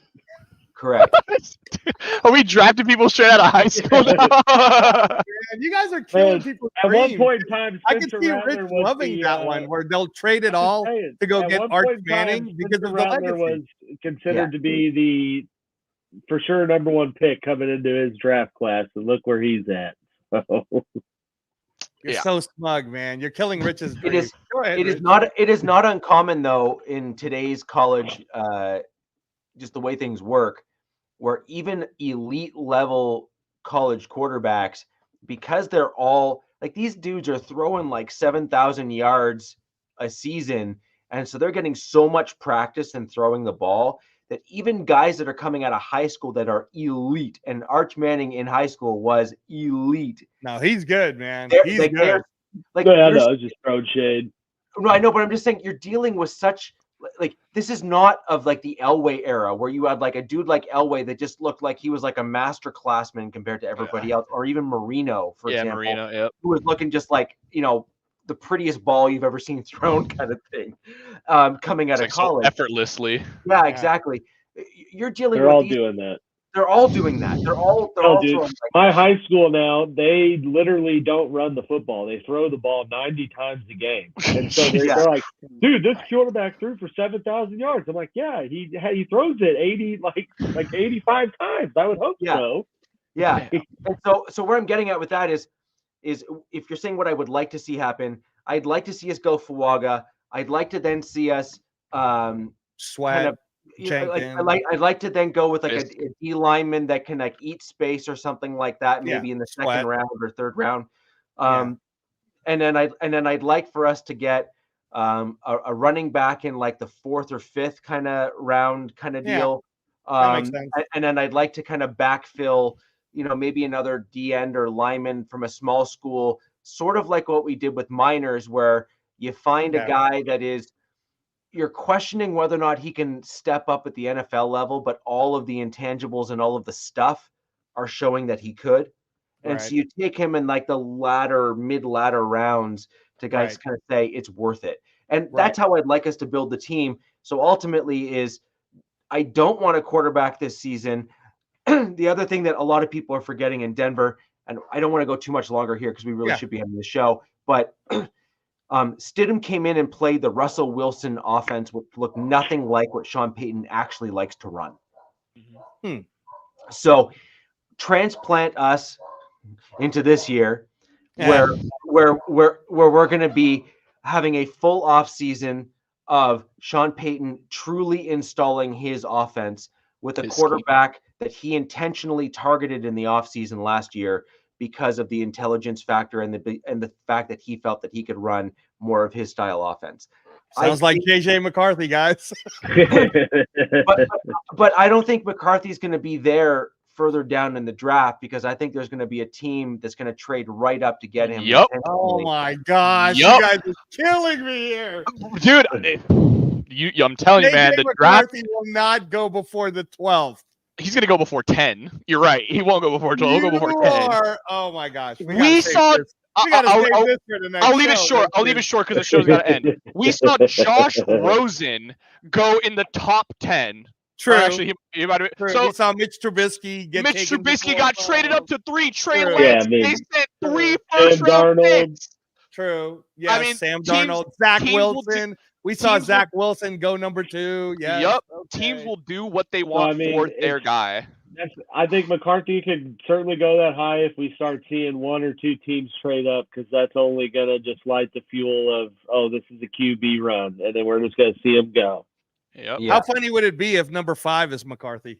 Correct. Are we drafting people straight out of high school now? Man, you guys are killing people's At dreams. one point in time, I can see Rich loving that one where they'll trade it all to go get Arch Manning because of the legacy. Was considered to be the for sure number 1 pick coming into his draft class, and look where he's at. You're so smug, man. You're killing Rich's dreams. It is not uncommon though in today's college, just the way things work, where even elite level college quarterbacks, because they're all like these dudes are throwing like 7,000 yards a season, and so they're getting so much practice in throwing the ball that even guys that are coming out of high school that are elite, and Arch Manning in high school was elite. No, he's good, man. He's good. Like, I know, I was just throwing shade. No, I know, but I'm just saying you're dealing with such like this is not of like the Elway era where you had like a dude like Elway that just looked like he was like a master classman compared to everybody else, or even Marino, for example, Marino, yep. who was looking just like, the prettiest ball you've ever seen thrown kind of thing, coming out It's of like so college. effortlessly. Yeah, exactly. You're dealing They're with all these. doing that. They're all doing that. They're all Oh, dude, throwing like my high school now, they literally don't run the football. They throw the ball 90 times a game. And so Yeah. they're like, dude, this quarterback threw for 7,000 yards. I'm like, yeah, he throws it 85 times. I would hope so. Yeah. And so where I'm getting at with that is if you're saying what I would like to see happen, I'd like to see us go Fuaga. I'd like to then see us Sweat. kind of, I'd like to then go with like a D lineman that can like eat space or something like that, maybe in the second round or third round. And then I'd like for us to get a running back in like the fourth or fifth kind of round kind of deal. That makes sense. And then I'd like to kind of backfill, maybe another D end or lineman from a small school, sort of like what we did with Miners, where you find a guy that you're questioning whether or not he can step up at the NFL level, but all of the intangibles and all of the stuff are showing that he could. And so you take him in like the mid-ladder rounds to guys kind of say it's worth it. And that's how I'd like us to build the team. So ultimately I don't want a quarterback this season. The other thing that a lot of people are forgetting in Denver, and I don't want to go too much longer here because we really should be having the show, but Stidham came in and played the Russell Wilson offense, which looked nothing like what Sean Payton actually likes to run. So transplant us into this year where we're going to be having a full off season of Sean Payton truly installing his offense with a quarterback that he intentionally targeted in the offseason last year because of the intelligence factor and the fact that he felt that he could run more of his style offense. Sounds like JJ McCarthy, guys. but I don't think McCarthy's going to be there further down in the draft because I think there's going to be a team that's going to trade right up to get him. Yep. Oh my gosh, you guys are killing me here, dude. I'm telling you, man, the McCarthy will not go before the 12th. He's going to go before 10. You're right. He won't go before 12. He'll go before 10. Oh my gosh. We saw. I'll leave it short. I'll leave it short because the show's got to end. We saw Josh Rosen go in the top 10. True. Actually, he might have been. So we saw Mitch Trubisky get Mitch Trubisky got traded up to 3. Trey True. Lance. They sent 3 first-round picks. True. Yeah. I mean, Sam Darnold, Zach Wilson. We saw Zach Wilson go number 2. Yeah. Yep. Okay. Teams will do what they want for their guy. I think McCarthy could certainly go that high if we start seeing 1 or 2 teams trade up, because that's only going to just light the fuel of, oh, this is a QB run, and then we're just going to see him go. Yep. Yeah. How funny would it be if number 5 is McCarthy?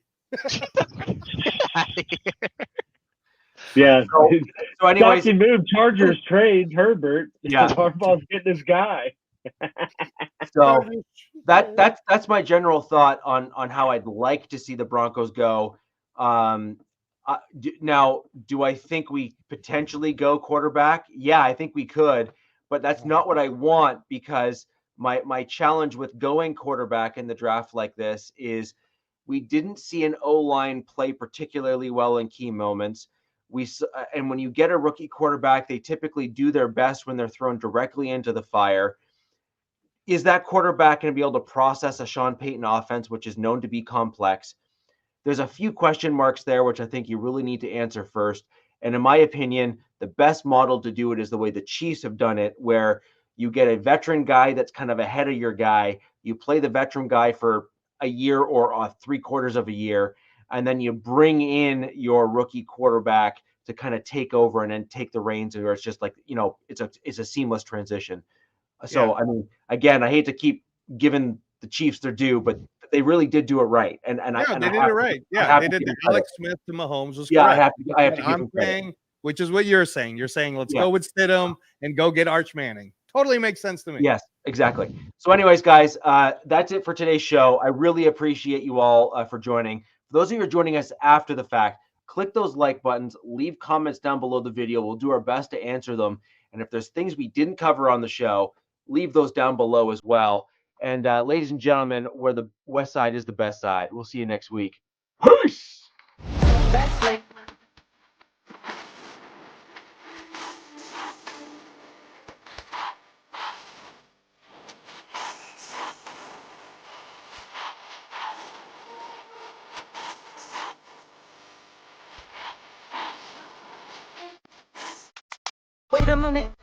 Yeah. So anyways, move. Chargers trade Herbert. Yeah. Harbaugh's getting this guy. So that's my general thought on how I'd like to see the Broncos go. Now, do I think we potentially go quarterback? Yeah, I think we could, but that's not what I want, because my challenge with going quarterback in the draft like this is we didn't see an O-line play particularly well in key moments. And when you get a rookie quarterback, they typically do their best when they're thrown directly into the fire. Is that quarterback going to be able to process a Sean Payton offense, which is known to be complex? There's a few question marks there, which I think you really need to answer first. And in my opinion, the best model to do it is the way the Chiefs have done it, where you get a veteran guy that's kind of ahead of your guy. You play the veteran guy for a year or 3/4 of a year, and then you bring in your rookie quarterback to kind of take over and then take the reins, where it's just like, it's a seamless transition. So, I mean, again, I hate to keep giving the Chiefs their due, but they really did do it right. And they did it right. Yeah, they did. Alex Smith to Mahomes was correct. I have to give him credit. Which is what you're saying. You're saying, let's go with Stidham and go get Arch Manning. Totally makes sense to me. Yes, exactly. So anyways, guys, that's it for today's show. I really appreciate you all for joining. For those of you who are joining us after the fact, click those like buttons, leave comments down below the video. We'll do our best to answer them. And if there's things we didn't cover on the show, leave those down below as well. And ladies and gentlemen, where the West Side is the best side. We'll see you next week. Peace. Wait a minute.